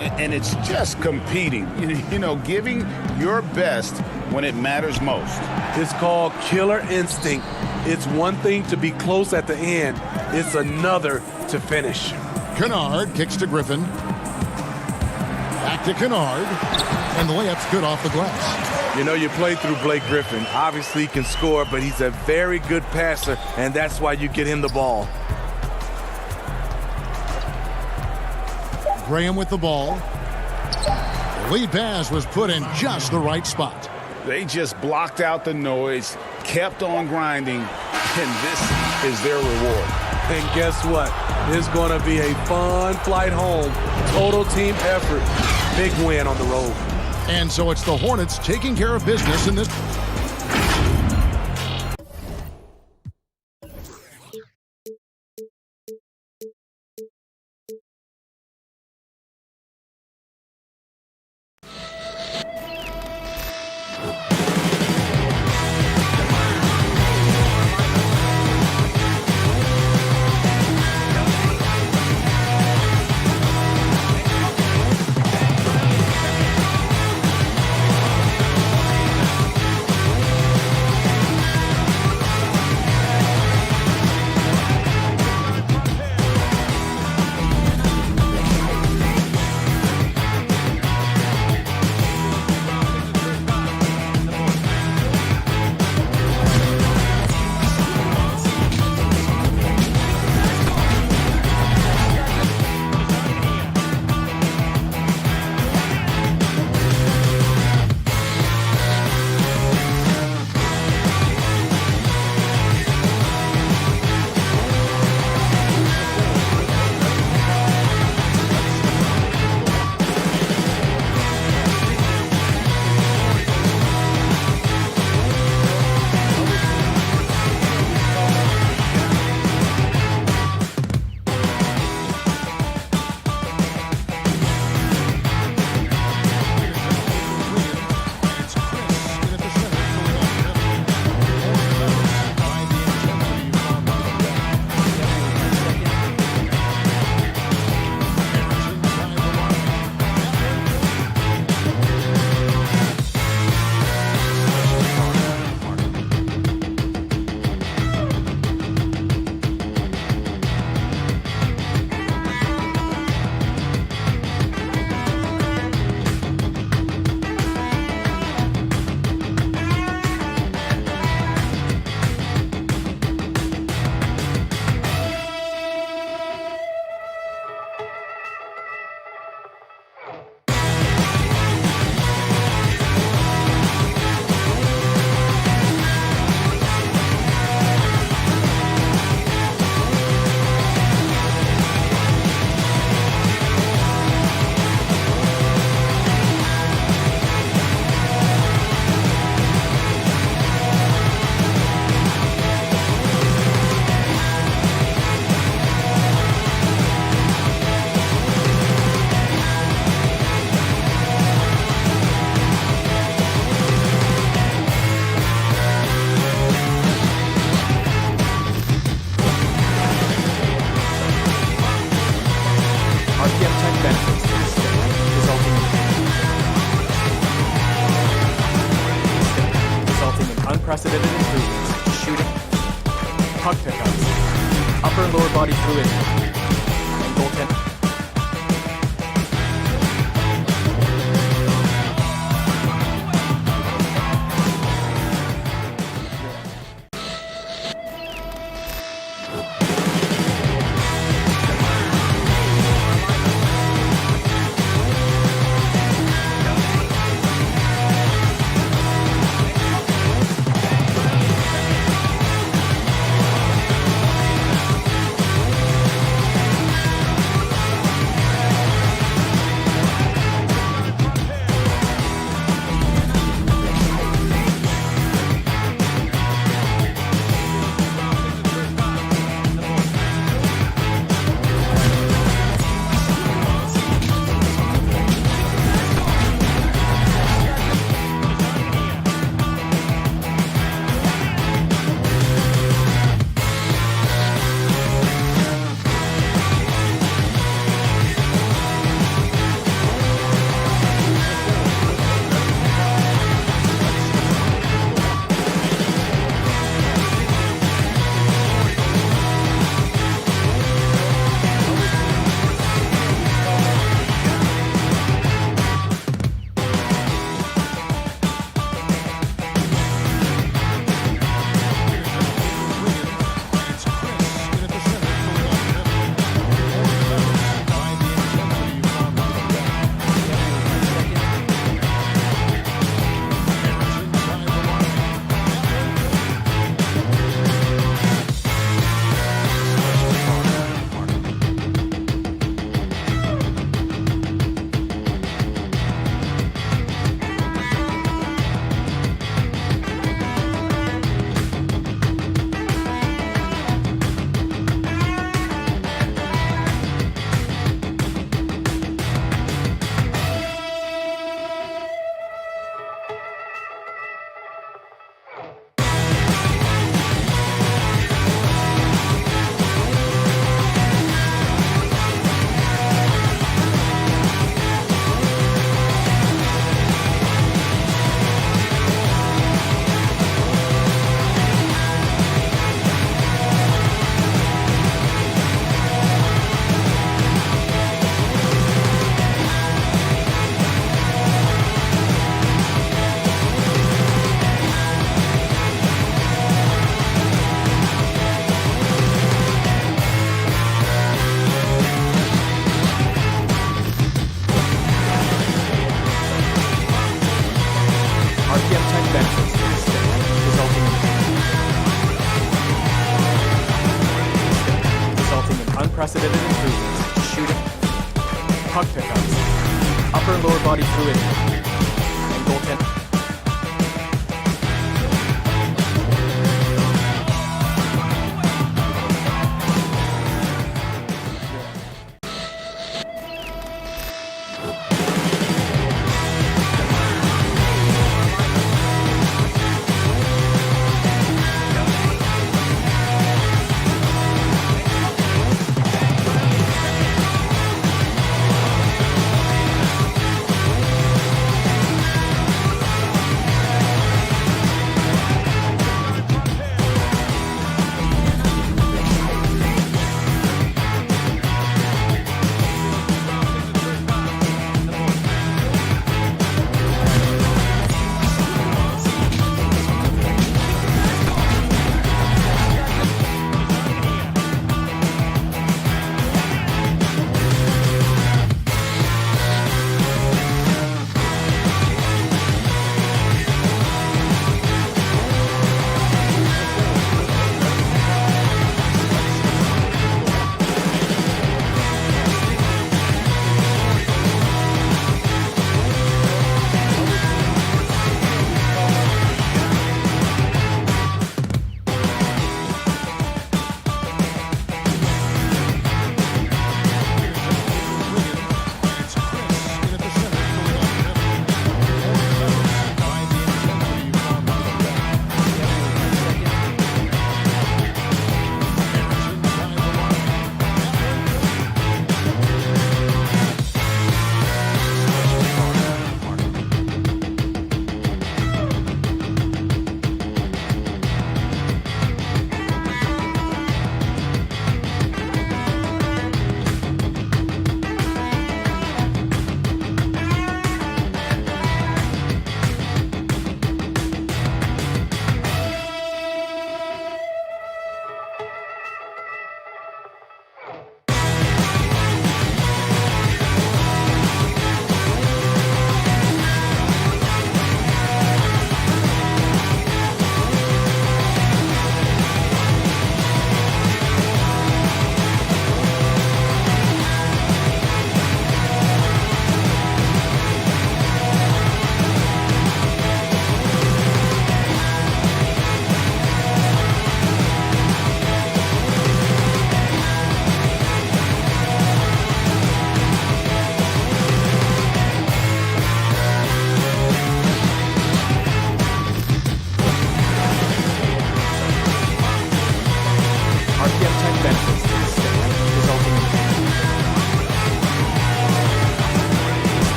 And it's just competing, you know, giving your best when it matters most. It's called killer instinct. It's one thing to be close at the end. It's another to finish. Kennard kicks to Griffin. Back to Kennard. And the layup's good off the glass. You know, you play through Blake Griffin. Obviously, he can score, but he's a very good passer, and that's why you get him the ball. Graham with the ball. The lead pass was put in just the right spot. They just blocked out the noise, kept on grinding, and this is their reward. And guess what? It's going to be a fun flight home. Total team effort. Big win on the road. And so it's the Hornets taking care of business in this. unprecedented improvements to shooting, puck pickups, upper and lower body fluidity, and goaltending. Upper and lower body fluid. And goaltend.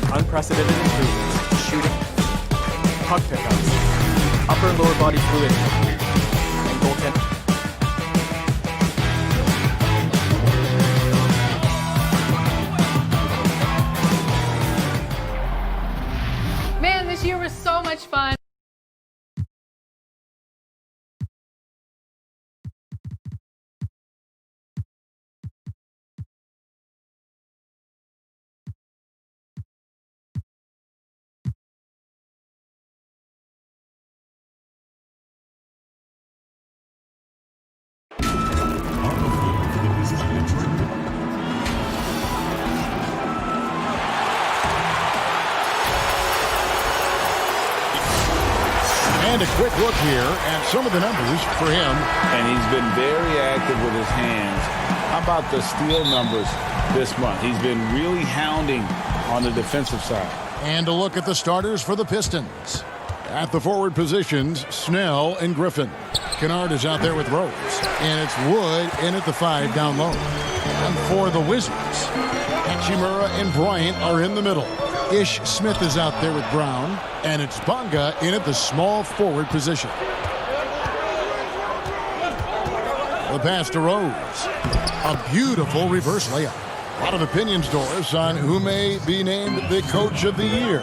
Unprecedented improvements, shooting, puck pickups, upper and lower body fluid, and goaltending. Man, this year was so much fun. And a quick look here at some of the numbers for him. And he's been very active with his hands. How about the steal numbers this month? He's been really hounding on the defensive side. And a look at the starters for the Pistons. At the forward positions, Snell and Griffin. Kennard is out there with Rose. And it's Wood in at the 5 down low. And for the Wizards, Hachimura and Bryant are in the middle. Ish Smith is out there with Brown, and it's Bonga in at the small forward position. The pass to Rose. A beautiful reverse layup. A lot of opinions, Doris, on who may be named the coach of the year.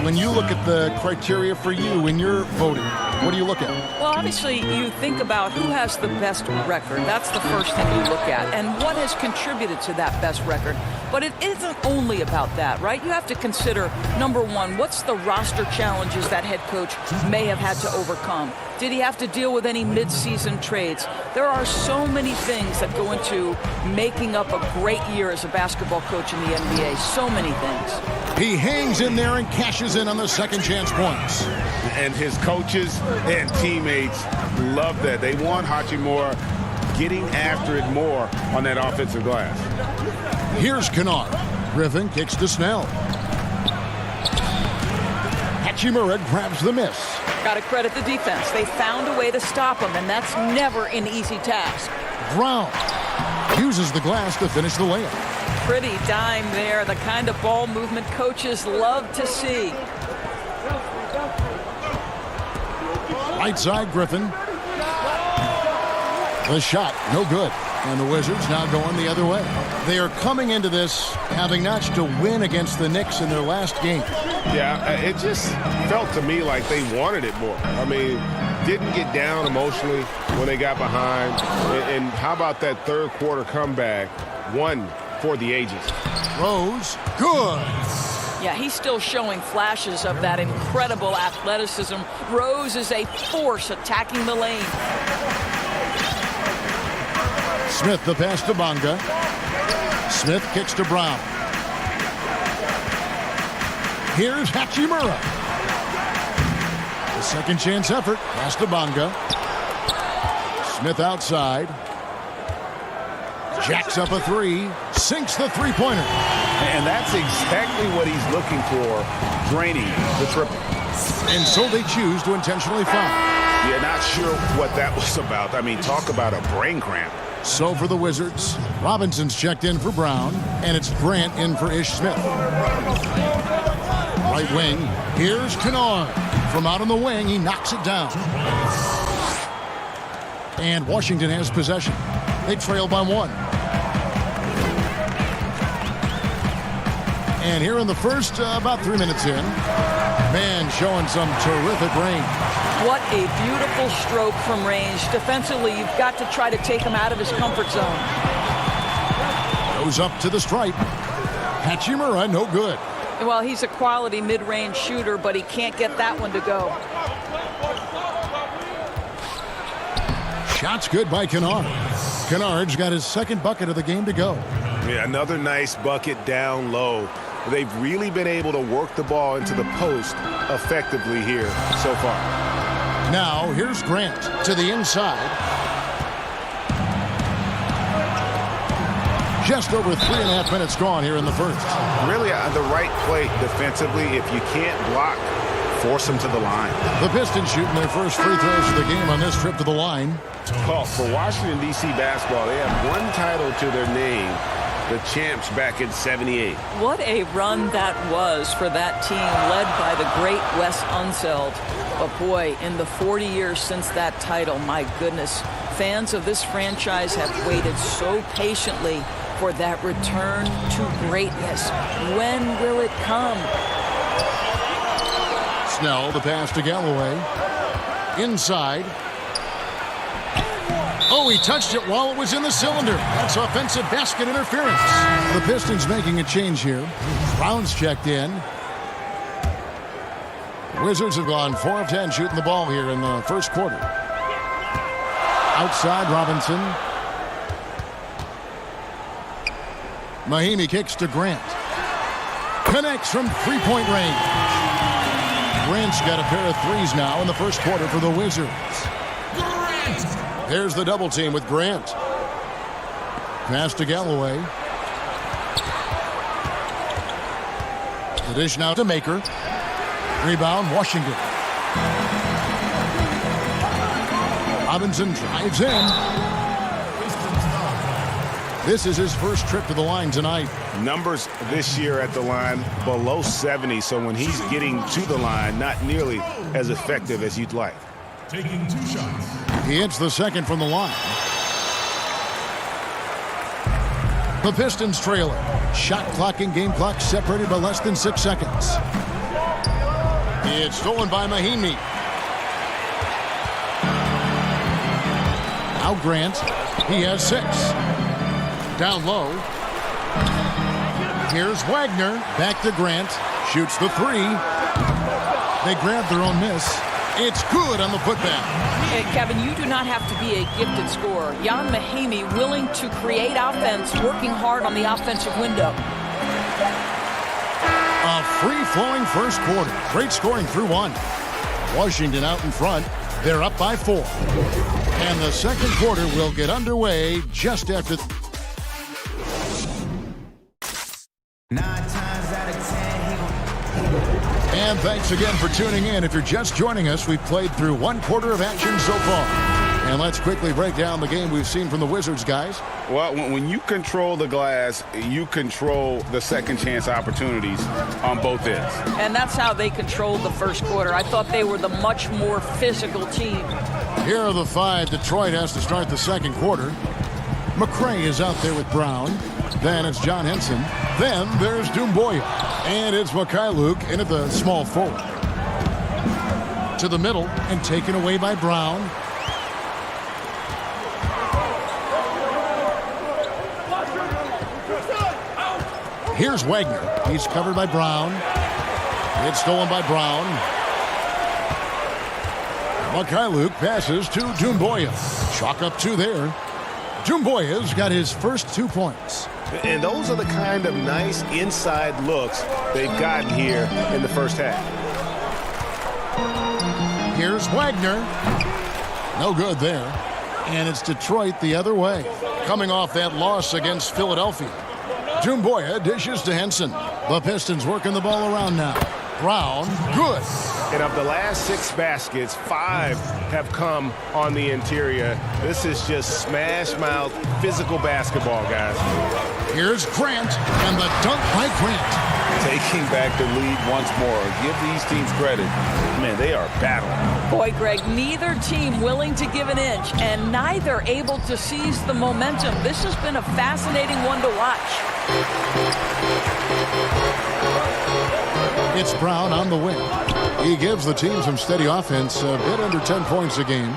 When you look at the criteria for you when you're voting, What do you look at? Well, obviously, you think about who has the best record. That's the first thing you look at. And what has contributed to that best record. But it isn't only about that, right? You have to consider, number one, what's the roster challenges that head coach may have had to overcome? Did he have to deal with any mid-season trades? There are so many things that go into making up a great year as a basketball coach in the NBA. So many things. He hangs in there and cashes in on the second chance points. And his coaches and teammates love that. They want Hachimura getting after it more on that offensive glass. Here's Kennard. Griffin kicks to Snell. Hachimura grabs the miss. Got to credit the defense. They found a way to stop him, and that's never an easy task. Brown uses the glass to finish the layup. Pretty dime there, the kind of ball movement coaches love to see. Right side, Griffin. The shot, no good. And the Wizards now going the other way. They are coming into this having notched a win against the Knicks in their last game. Yeah, it just felt to me like they wanted it more. I mean, didn't get down emotionally when they got behind. And how about that third quarter comeback? One for the ages. Rose, good. Yeah, he's still showing flashes of that incredible athleticism. Rose is a force attacking the lane. Smith the pass to Bonga. Smith kicks to Brown. Here's Hachimura. The second chance effort. Pass to Bonga. Smith outside. Jacks up a three. Sinks the three-pointer. And that's exactly what he's looking for, draining the triple. And so they choose to intentionally foul. Yeah, not sure what that was about. I mean, talk about a brain cramp. So for the Wizards, Robinson's checked in for Brown, and it's Grant in for Ish Smith. Right wing, here's Kennard. From out on the wing, he knocks it down. And Washington has possession. They trail by one. And here in the first, about 3 minutes in, man showing some terrific range. What a beautiful stroke from range. Defensively, you've got to try to take him out of his comfort zone. Goes up to the stripe. Hachimura, no good. Well, he's a quality mid-range shooter, but he can't get that one to go. Shot's good by Kennard. Kennard's got his second bucket of the game to go. Yeah, another nice bucket down low. They've really been able to work the ball into the post effectively here so far. Now, here's Grant to the inside. Just over 3.5 minutes gone here in the first. Really the right play defensively. If you can't block, force them to the line. The Pistons shooting their first free throws of the game on this trip to the line. Oh, for Washington, D.C. basketball, they have one title to their name. The champs back in '78. What a run that was for that team led by the great Wes Unseld. But boy, in the 40 years since that title, my goodness, fans of this franchise have waited so patiently for that return to greatness. When will it come? Snell, the pass to Galloway. Inside. Oh, he touched it while it was in the cylinder. That's offensive basket interference. The Pistons making a change here. Brown's checked in. Wizards have gone 4 of 10 shooting the ball here in the first quarter. Outside, Robinson. Mahinmi kicks to Grant. Connects from three-point range. Grant's got a pair of threes now in the first quarter for the Wizards. There's the double team with Grant. Pass to Galloway. The dish now to Maker. Rebound, Washington. Robinson drives in. This is his first trip to the line tonight. Numbers this year at the line below 70, so when he's getting to the line, not nearly as effective as you'd like. Taking 2 shots. He hits the second from the line. The Pistons trailing. Shot clock and game clock separated by less than 6 seconds. It's stolen by Mahinmi. Now Grant. He has 6. Down low. Here's Wagner. Back to Grant. Shoots the 3. They grab their own miss. It's good on the putback. Hey, Kevin, you do not have to be a gifted scorer. Jan Mahimi willing to create offense, working hard on the offensive window. A free-flowing first quarter. Great scoring through 1. Washington out in front. They're up by 4. And the second quarter will get underway just after... 9 times out of 10, And thanks again for tuning in. If you're just joining us, we've played through 1 quarter of action so far. And let's quickly break down the game we've seen from the Wizards, guys. Well, when you control the glass, you control the second chance opportunities on both ends. And that's how they controlled the first quarter. I thought they were the much more physical team. Here are the 5 Detroit has to start the second quarter. McRae is out there with Brown. Then it's John Henson. Then there's Doumbouya. And it's Mikhailuk in at the small forward. To the middle and taken away by Brown. Here's Wagner. He's covered by Brown. It's stolen by Brown. Mikhailuk passes to Doumbouya. Chalk up 2 there. Doumbouya's got his first 2 points. And those are the kind of nice inside looks they've gotten here in the first half. Here's Wagner. No good there. And it's Detroit the other way. Coming off that loss against Philadelphia. Doumbouya dishes to Henson. The Pistons working the ball around now. Brown, good. And of the last 6 baskets, 5 have come on the interior. This is just smash-mouth physical basketball, guys. Here's Grant, and the dunk by Grant. Taking back the lead once more. Give these teams credit. Man, they are battling. Boy, Greg, neither team willing to give an inch, and neither able to seize the momentum. This has been a fascinating one to watch. It's Brown on the wing. He gives the team some steady offense, a bit under 10 points a game.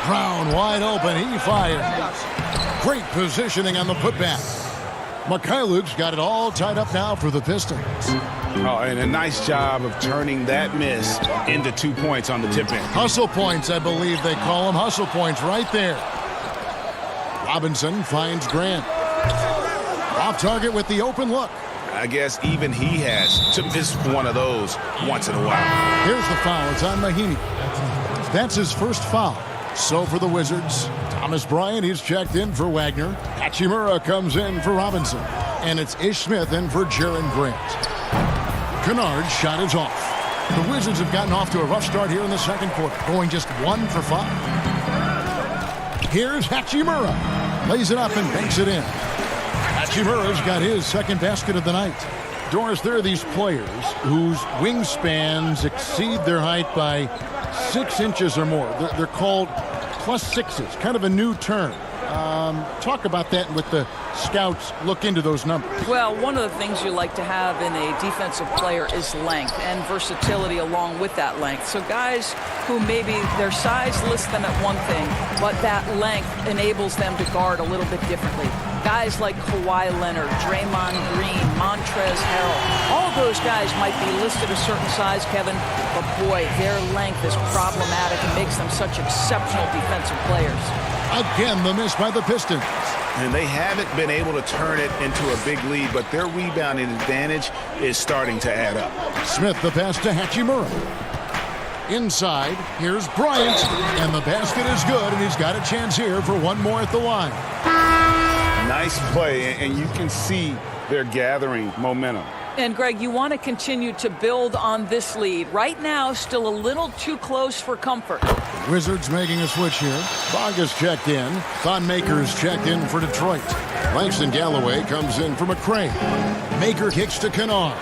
Brown wide open. He fires. Great positioning on the putback. Mikhailuk's got it all tied up now for the Pistons. Oh, and a nice job of turning that miss into 2 points on the tip-in. Hustle points, I believe they call them. Hustle points right there. Robinson finds Grant. Off target with the open look. I guess even he has to miss one of those once in a while. Here's the foul. It's on Mahimi. That's his first foul. So for the Wizards, Thomas Bryant, he's checked in for Wagner. Hachimura comes in for Robinson. And it's Ish Smith in for Jaren Grant. Kennard's shot is off. The Wizards have gotten off to a rough start here in the second quarter, going just 1 for 5. Here's Hachimura. Lays it up and banks it in. Hachimura's got his second basket of the night. Doris, there are these players whose wingspans exceed their height by 6 inches or more. They're called +6s, kind of a new term. Talk about that with the scouts look into those numbers. Well, one of the things you like to have in a defensive player is length and versatility along with that length. So guys who maybe their size lists them at one thing, but that length enables them to guard a little bit differently. Guys like Kawhi Leonard, Draymond Green, Montrezl Harrell, all those guys might be listed a certain size, Kevin, but boy, their length is problematic and makes them such exceptional defensive players. Again, the miss by the Pistons. And they haven't been able to turn it into a big lead, but their rebounding advantage is starting to add up. Smith, the pass to Hachimura. Inside, here's Bryant, and the basket is good, and he's got a chance here for one more at the line. Nice play, and you can see they're gathering momentum. And, Greg, you want to continue to build on this lead. Right now, still a little too close for comfort. Wizards making a switch here. Bonga's checked in. Thon Maker's checked in for Detroit. Langston Galloway comes in for McRae. Maker kicks to Kennard.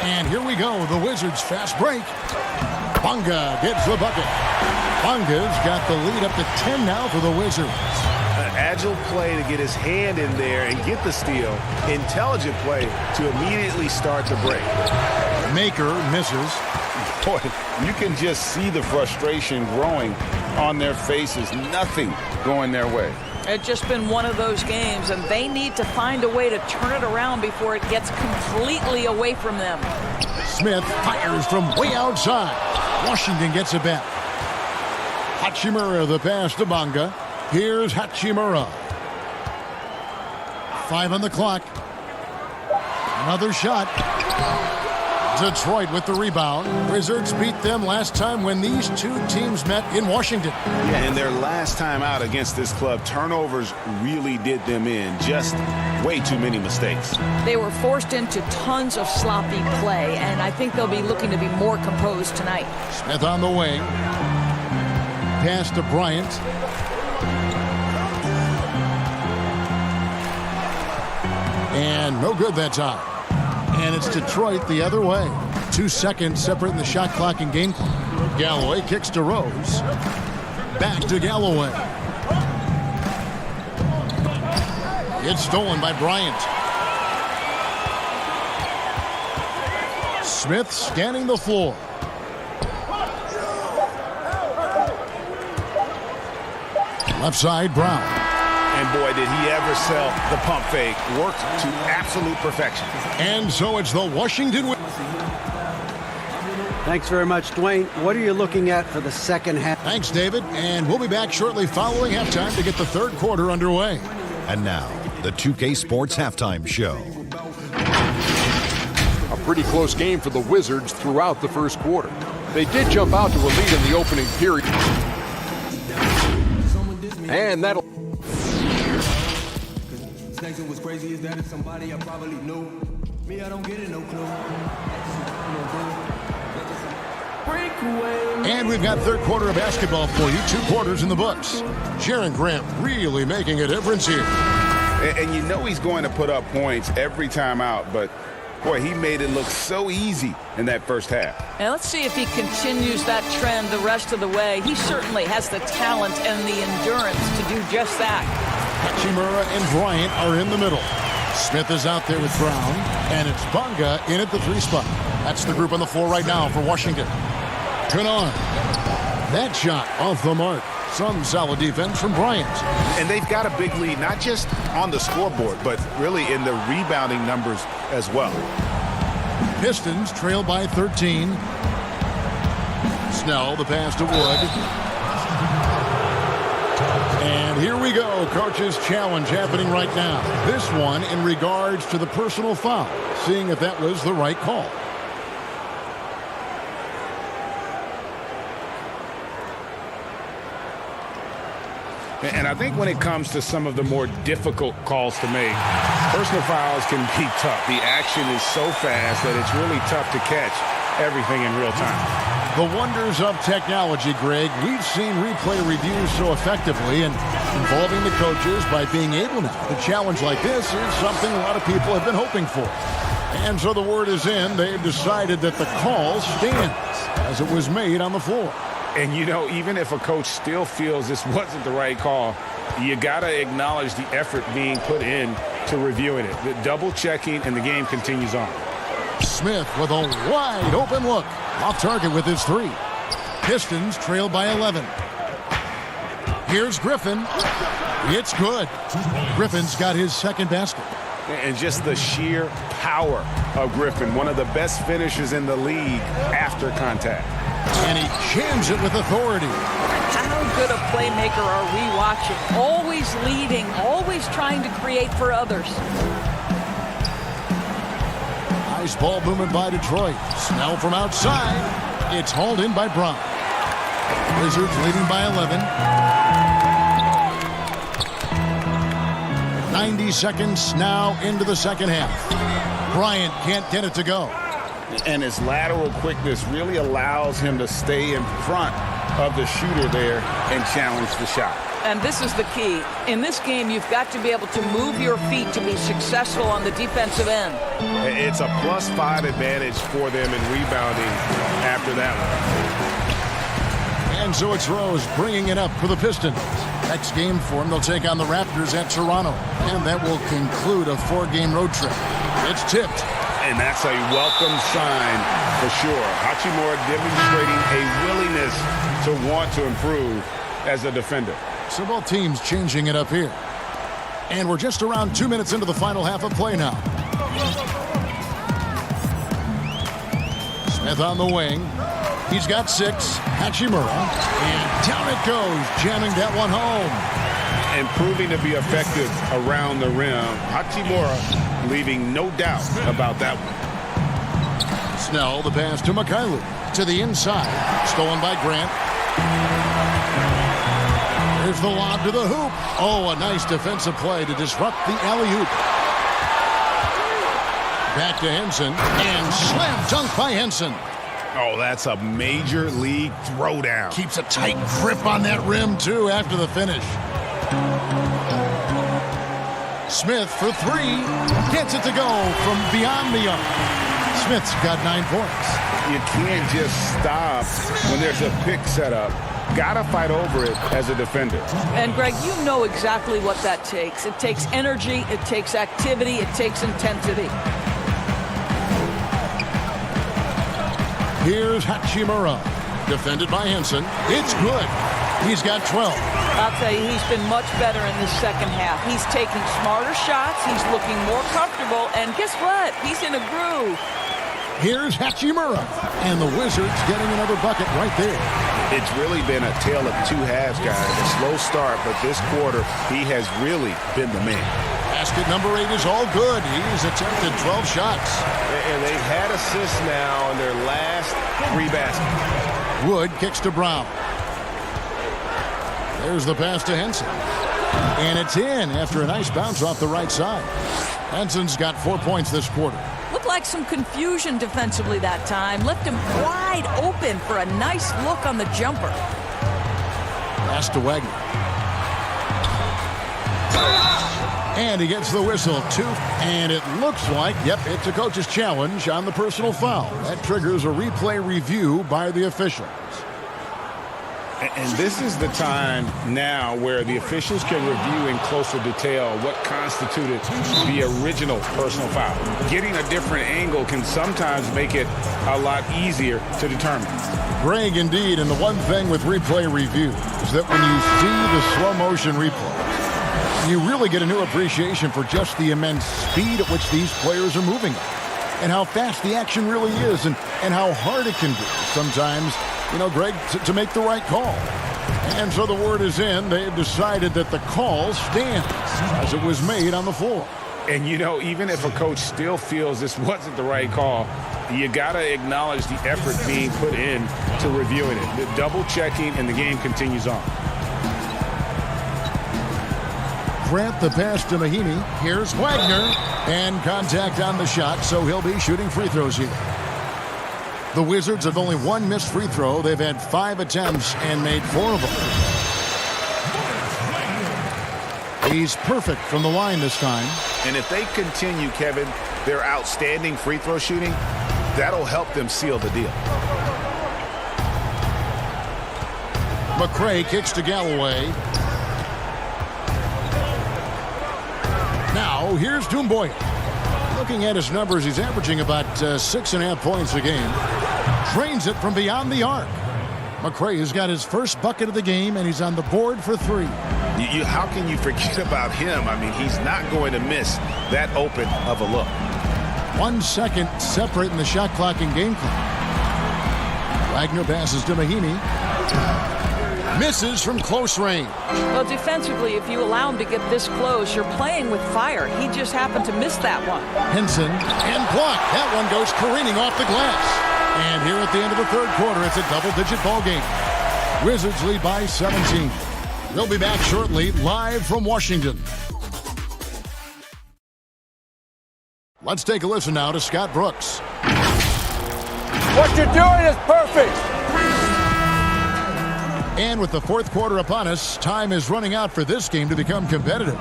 And here we go, the Wizards fast break. Bonga gets the bucket. Bonga's got the lead up to 10 now for the Wizards. An agile play to get his hand in there and get the steal. Intelligent play to immediately start the break. Maker misses. boy, you can just see the frustration growing on their faces. Nothing going their way. It's just been one of those games, and they need to find a way to turn it around before it gets completely away from them. Smith fires from way outside. Washington gets it back. Hachimura the pass to Bonga. Here's Hachimura. 5 on the clock. Another shot. Detroit with the rebound. Wizards beat them last time when these two teams met in Washington. Yeah, and their last time out against this club, turnovers really did them in. Just way too many mistakes. They were forced into tons of sloppy play, and I think they'll be looking to be more composed tonight. Smith on the wing. Pass to Bryant. And no good that time. And it's Detroit the other way. 2 seconds separating the shot clock and game clock. Galloway kicks to Rose. Back to Galloway. It's stolen by Bryant. Smith scanning the floor. Left side, Brown. And boy, did he ever sell the pump fake. Worked to absolute perfection. And so it's the Washington. Thanks very much, Dwayne. What are you looking at for the second half? Thanks, David. And we'll be back shortly following halftime to get the third quarter underway. And now, the 2K Sports Halftime Show. A pretty close game for the Wizards throughout the first quarter. They did jump out to a lead in the opening period. And that'll... What's crazy is that it's somebody I probably knew. Me, I don't get it, no clue. And we've got third quarter of basketball for you. 2 quarters in the books. Sharon Grant really making a difference here. And you know he's going to put up points every time out, but boy, he made it look so easy in that first half. And let's see if he continues that trend the rest of the way. He certainly has the talent and the endurance to do just that. Hachimura and Bryant are in the middle. Smith is out there with Brown, and it's Bonga in at the 3 spot. That's the group on the floor right now for Washington. Kennard. That shot off the mark. Some solid defense from Bryant. And they've got a big lead, not just on the scoreboard, but really in the rebounding numbers as well. Pistons trail by 13. Snell, the pass to Wood. And here we go. Coach's challenge happening right now. This one in regards to the personal foul. Seeing if that was the right call. And I think when it comes to some of the more difficult calls to make, personal fouls can be tough. The action is so fast that it's really tough to catch everything in real time. The wonders of technology, Greg. We've seen replay reviews so effectively, and involving the coaches by being able now to challenge like this is something a lot of people have been hoping for. And so the word is in. They've decided that the call stands as it was made on the floor. And, you know, even if a coach still feels this wasn't the right call, you got to acknowledge the effort being put in to reviewing it. The double checking, and the game continues on. Smith with a wide open look. Off target with his 3. Pistons trail by 11. Here's Griffin. It's good. Griffin's got his second basket. And just the sheer power of Griffin, one of the best finishers in the league after contact. And he jams it with authority. How good a playmaker are we watching? Always leading, always trying to create for others. Nice ball movement by Detroit. Snell from outside. It's hauled in by Brown. Wizards leading by 11. 90 seconds now into the second half. Bryant can't get it to go. And his lateral quickness really allows him to stay in front of the shooter there and challenge the shot. And this is the key. In this game, you've got to be able to move your feet to be successful on the defensive end. It's a +5 advantage for them in rebounding after that one. And so it's Rose bringing it up for the Pistons. Next game for them, they'll take on the Raptors at Toronto. And that will conclude a 4-game road trip. It's tipped. And that's a welcome sign for sure. Hachimura demonstrating a willingness to want to improve as a defender. So both teams changing it up here. And we're just around 2 minutes into the final half of play now. Smith on the wing. He's got 6. Hachimura. And down it goes, jamming that one home. And proving to be effective around the rim. Hachimura leaving no doubt about that one. Snell, the pass to Mikhailuk. To the inside. Stolen by Grant. Here's the lob to the hoop. Oh, a nice defensive play to disrupt the alley-oop. Back to Henson. And slam dunk by Henson. Oh, that's a major league throwdown. Keeps a tight grip on that rim, too, after the finish. Smith for 3. Gets it to go from beyond the arc. Smith's got 9 points. You can't just stop when there's a pick set up. Gotta fight over it as a defender. And Greg, you know exactly what that takes. It takes energy, it takes activity, it takes intensity. Here's Hachimura. Defended by Henson. It's good. He's got 12. I'll tell you, he's been much better in the second half. He's taking smarter shots. He's looking more comfortable. And guess what? He's in a groove. Here's Hachimura. And the Wizards getting another bucket right there. It's really been a tale of 2 halves, guys. A slow start, but this quarter, he has really been the man. Basket number 8 is all good. He's attempted 12 shots. And they've had assists now in their last 3 baskets. Wood kicks to Brown. There's the pass to Henson. And it's in after a nice bounce off the right side. Henson's got 4 points this quarter. Looked like some confusion defensively that time. Left him wide open for a nice look on the jumper. Pass to Wagner. And he gets the whistle, 2. And it looks like, yep, it's a coach's challenge on the personal foul. That triggers a replay review by the officials. And this is the time now where the officials can review in closer detail what constituted the original personal foul. Getting a different angle can sometimes make it a lot easier to determine. Greg, indeed, and the one thing with replay review is that when you see the slow motion replay, you really get a new appreciation for just the immense speed at which these players are moving and how fast the action really is and how hard it can be sometimes, you know, Greg, to make the right call. And so the word is in. They've decided that the call stands as it was made on the floor. And, you know, even if a coach still feels this wasn't the right call, you got to acknowledge the effort being put in to reviewing it. The double checking, and the game continues on. Grant the pass to Mahinmi. Here's Wagner. And contact on the shot, so he'll be shooting free throws here. The Wizards have only 1 missed free throw. They've had 5 attempts and made 4 of them. He's perfect from the line this time. And if they continue, Kevin, their outstanding free throw shooting, that'll help them seal the deal. McRae kicks to Galloway. Now, here's Doumbouya. Looking at his numbers, he's averaging about 6.5 points a game. Drains it from beyond the arc. McRae has got his first bucket of the game, and he's on the board for 3. How can you forget about him? I mean, he's not going to miss that open of a look. 1 second separating the shot clock and game clock. Wagner passes to Mahinmi. Misses from close range. Well, defensively, if you allow him to get this close, you're playing with fire. He just happened to miss that one. Henson and blocked. That one goes careening off the glass. And here at the end of the third quarter, it's a double-digit ball game. Wizards lead by 17. They'll be back shortly, live from Washington. Let's take a listen now to Scott Brooks. What you're doing is perfect. And with the fourth quarter upon us, time is running out for this game to become competitive.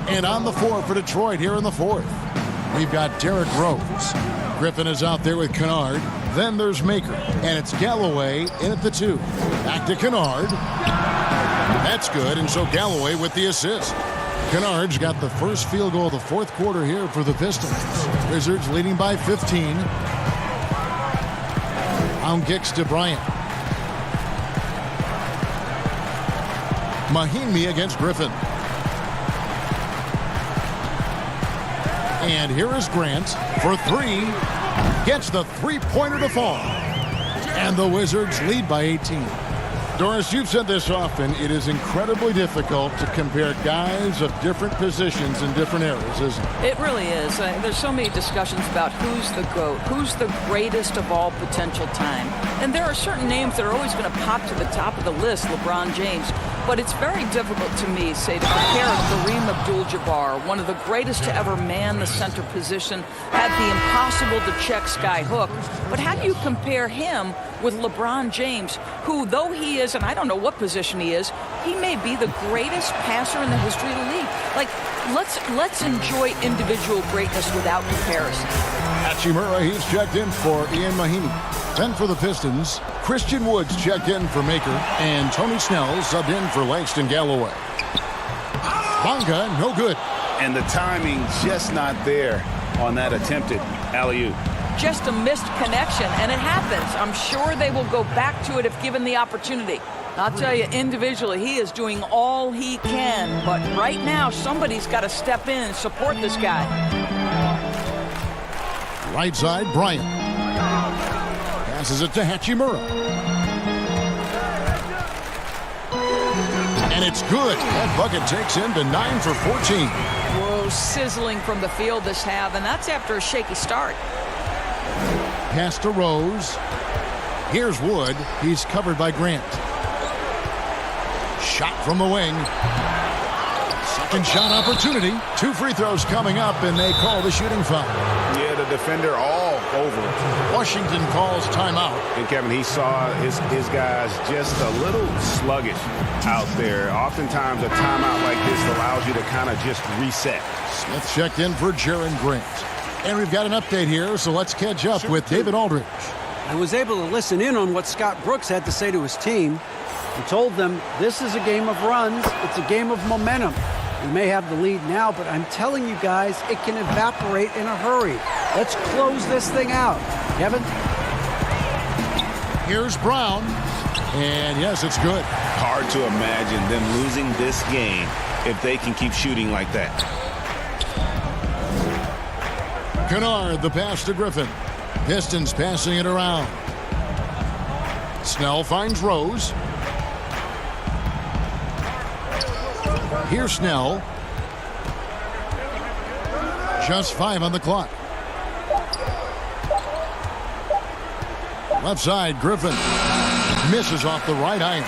And on the floor for Detroit here in the fourth, we've got Derrick Rose. Griffin is out there with Kennard. Then there's Maker, and it's Galloway in at the 2. Back to Kennard. That's good, and so Galloway with the assist. Kennard's got the first field goal of the fourth quarter here for the Pistons. Wizards leading by 15. Brown kicks to Bryant. Mahinmi against Griffin. And here is Grant for three. Gets the three-pointer to fall. And the Wizards lead by 18. Doris, you've said this often. It is incredibly difficult to compare guys of different positions in different eras, isn't it? It really is. There's so many discussions about who's the GOAT, who's the greatest of all potential time. And there are certain names that are always going to pop to the top of the list, LeBron James. But it's very difficult to me, say, to compare Kareem Abdul-Jabbar, one of the greatest to ever man the center position, had the impossible-to-check sky hook. But how do you compare him with LeBron James, who, though he is, and I don't know what position he is, he may be the greatest passer in the history of the league. Like, let's enjoy individual greatness without comparison. Hachimura, he's checked in for Ian Mahinmi. Then for the Pistons, Christian Woods checked in for Maker, and Tony Snell subbed in for Langston Galloway. Bonga, no good. And the timing just not there on that attempted alley-oop. Just a missed connection, and it happens. I'm sure they will go back to it if given the opportunity. I'll tell you, individually, he is doing all he can. But right now, somebody's got to step in and support this guy. Right side, Bryant. Passes it to Hachimura. And it's good. That bucket takes him to 9 for 14. Whoa, sizzling from the field this half, and that's after a shaky start. Pass to Rose. Here's Wood. He's covered by Grant. Shot from the wing. Second shot opportunity. 2 free throws coming up, and they call the shooting foul. Yeah, the defender all over it. Washington calls timeout. And Kevin, he saw his guys just a little sluggish out there. Oftentimes a timeout like this allows you to kind of just reset. Smith checked in for Jaren Grant. And we've got an update here, so let's catch up with David Aldridge. I was able to listen in on what Scott Brooks had to say to his team. He told them this is a game of runs. It's a game of momentum. We may have the lead now, but I'm telling you guys, it can evaporate in a hurry. Let's close this thing out. Kevin? Here's Brown. And yes, it's good. Hard to imagine them losing this game if they can keep shooting like that. Kennard, the pass to Griffin. Pistons passing it around. Snell finds Rose. Here's Snell. Just 5 on the clock. Left side, Griffin. Misses off the right iron.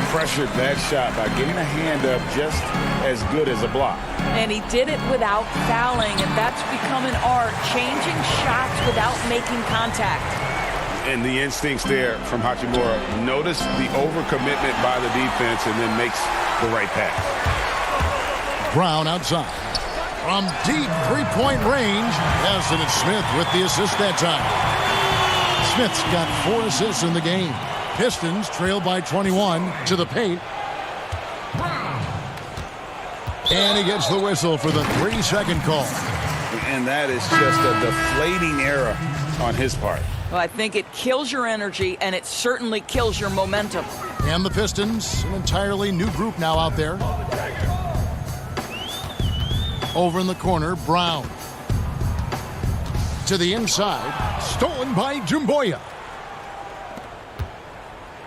Pressured that shot by getting a hand up just as good as a block. And he did it without fouling, and that's become an art, changing shots without making contact. And the instincts there from Hachimura. Notice the overcommitment by the defense and then makes the right pass. Brown outside. From deep three-point range, yes, and it's Smith with the assist that time. Smith's got 4 assists in the game. Pistons trail by 21 to the paint. And he gets the whistle for the 3-second call. And that is just a deflating error on his part. Well, I think it kills your energy, and it certainly kills your momentum. And the Pistons, an entirely new group now out there. Over in the corner, Brown. To the inside, stolen by Jumboya.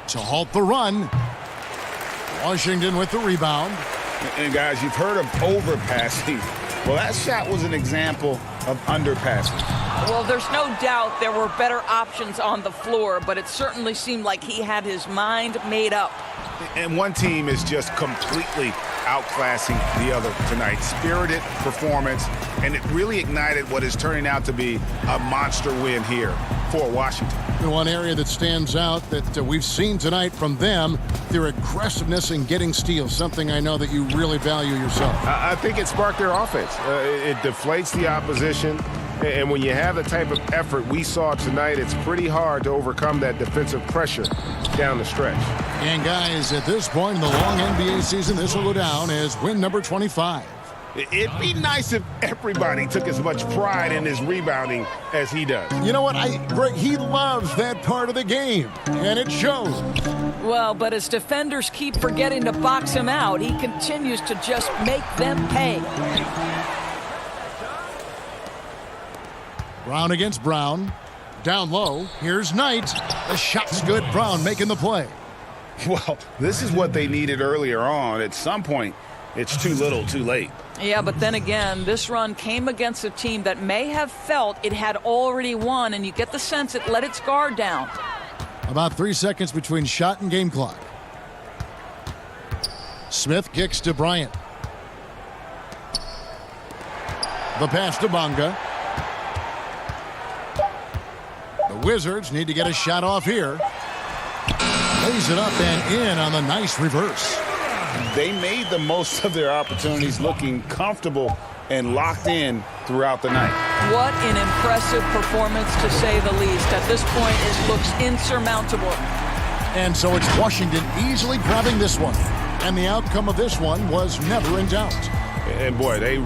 To halt the run. Washington with the rebound. And guys, you've heard of overpassing. Well, that shot was an example of underpassing. Well, there's no doubt there were better options on the floor, but it certainly seemed like he had his mind made up. And one team is just completely outclassing the other tonight. Spirited performance, and it really ignited what is turning out to be a monster win here for Washington. And one area that stands out that we've seen tonight from them, their aggressiveness in getting steals, something I know that you really value yourself. I think it sparked their offense. It deflates the opposition. And when you have the type of effort we saw tonight, it's pretty hard to overcome that defensive pressure down the stretch. And guys, at this point in the long NBA season, this will go down as win number 25. It'd be nice if everybody took as much pride in his rebounding as he does. You know what, Greg, he loves that part of the game, and it shows. Well, but as defenders keep forgetting to box him out, he continues to just make them pay. Brown against Brown. Down low. Here's Knight. The shot's good. Brown making the play. Well, this is what they needed earlier on. At some point, it's too little, too late. Yeah, but then again, this run came against a team that may have felt it had already won, and you get the sense it let its guard down. About 3 seconds between shot and game clock. Smith kicks to Bryant. The pass to Bonga. The Wizards need to get a shot off here. Lays it up and in on the nice reverse. They made the most of their opportunities, looking comfortable and locked in throughout the night. What an impressive performance, to say the least. At this point, it looks insurmountable. And so it's Washington easily grabbing this one. And the outcome of this one was never in doubt. And boy, they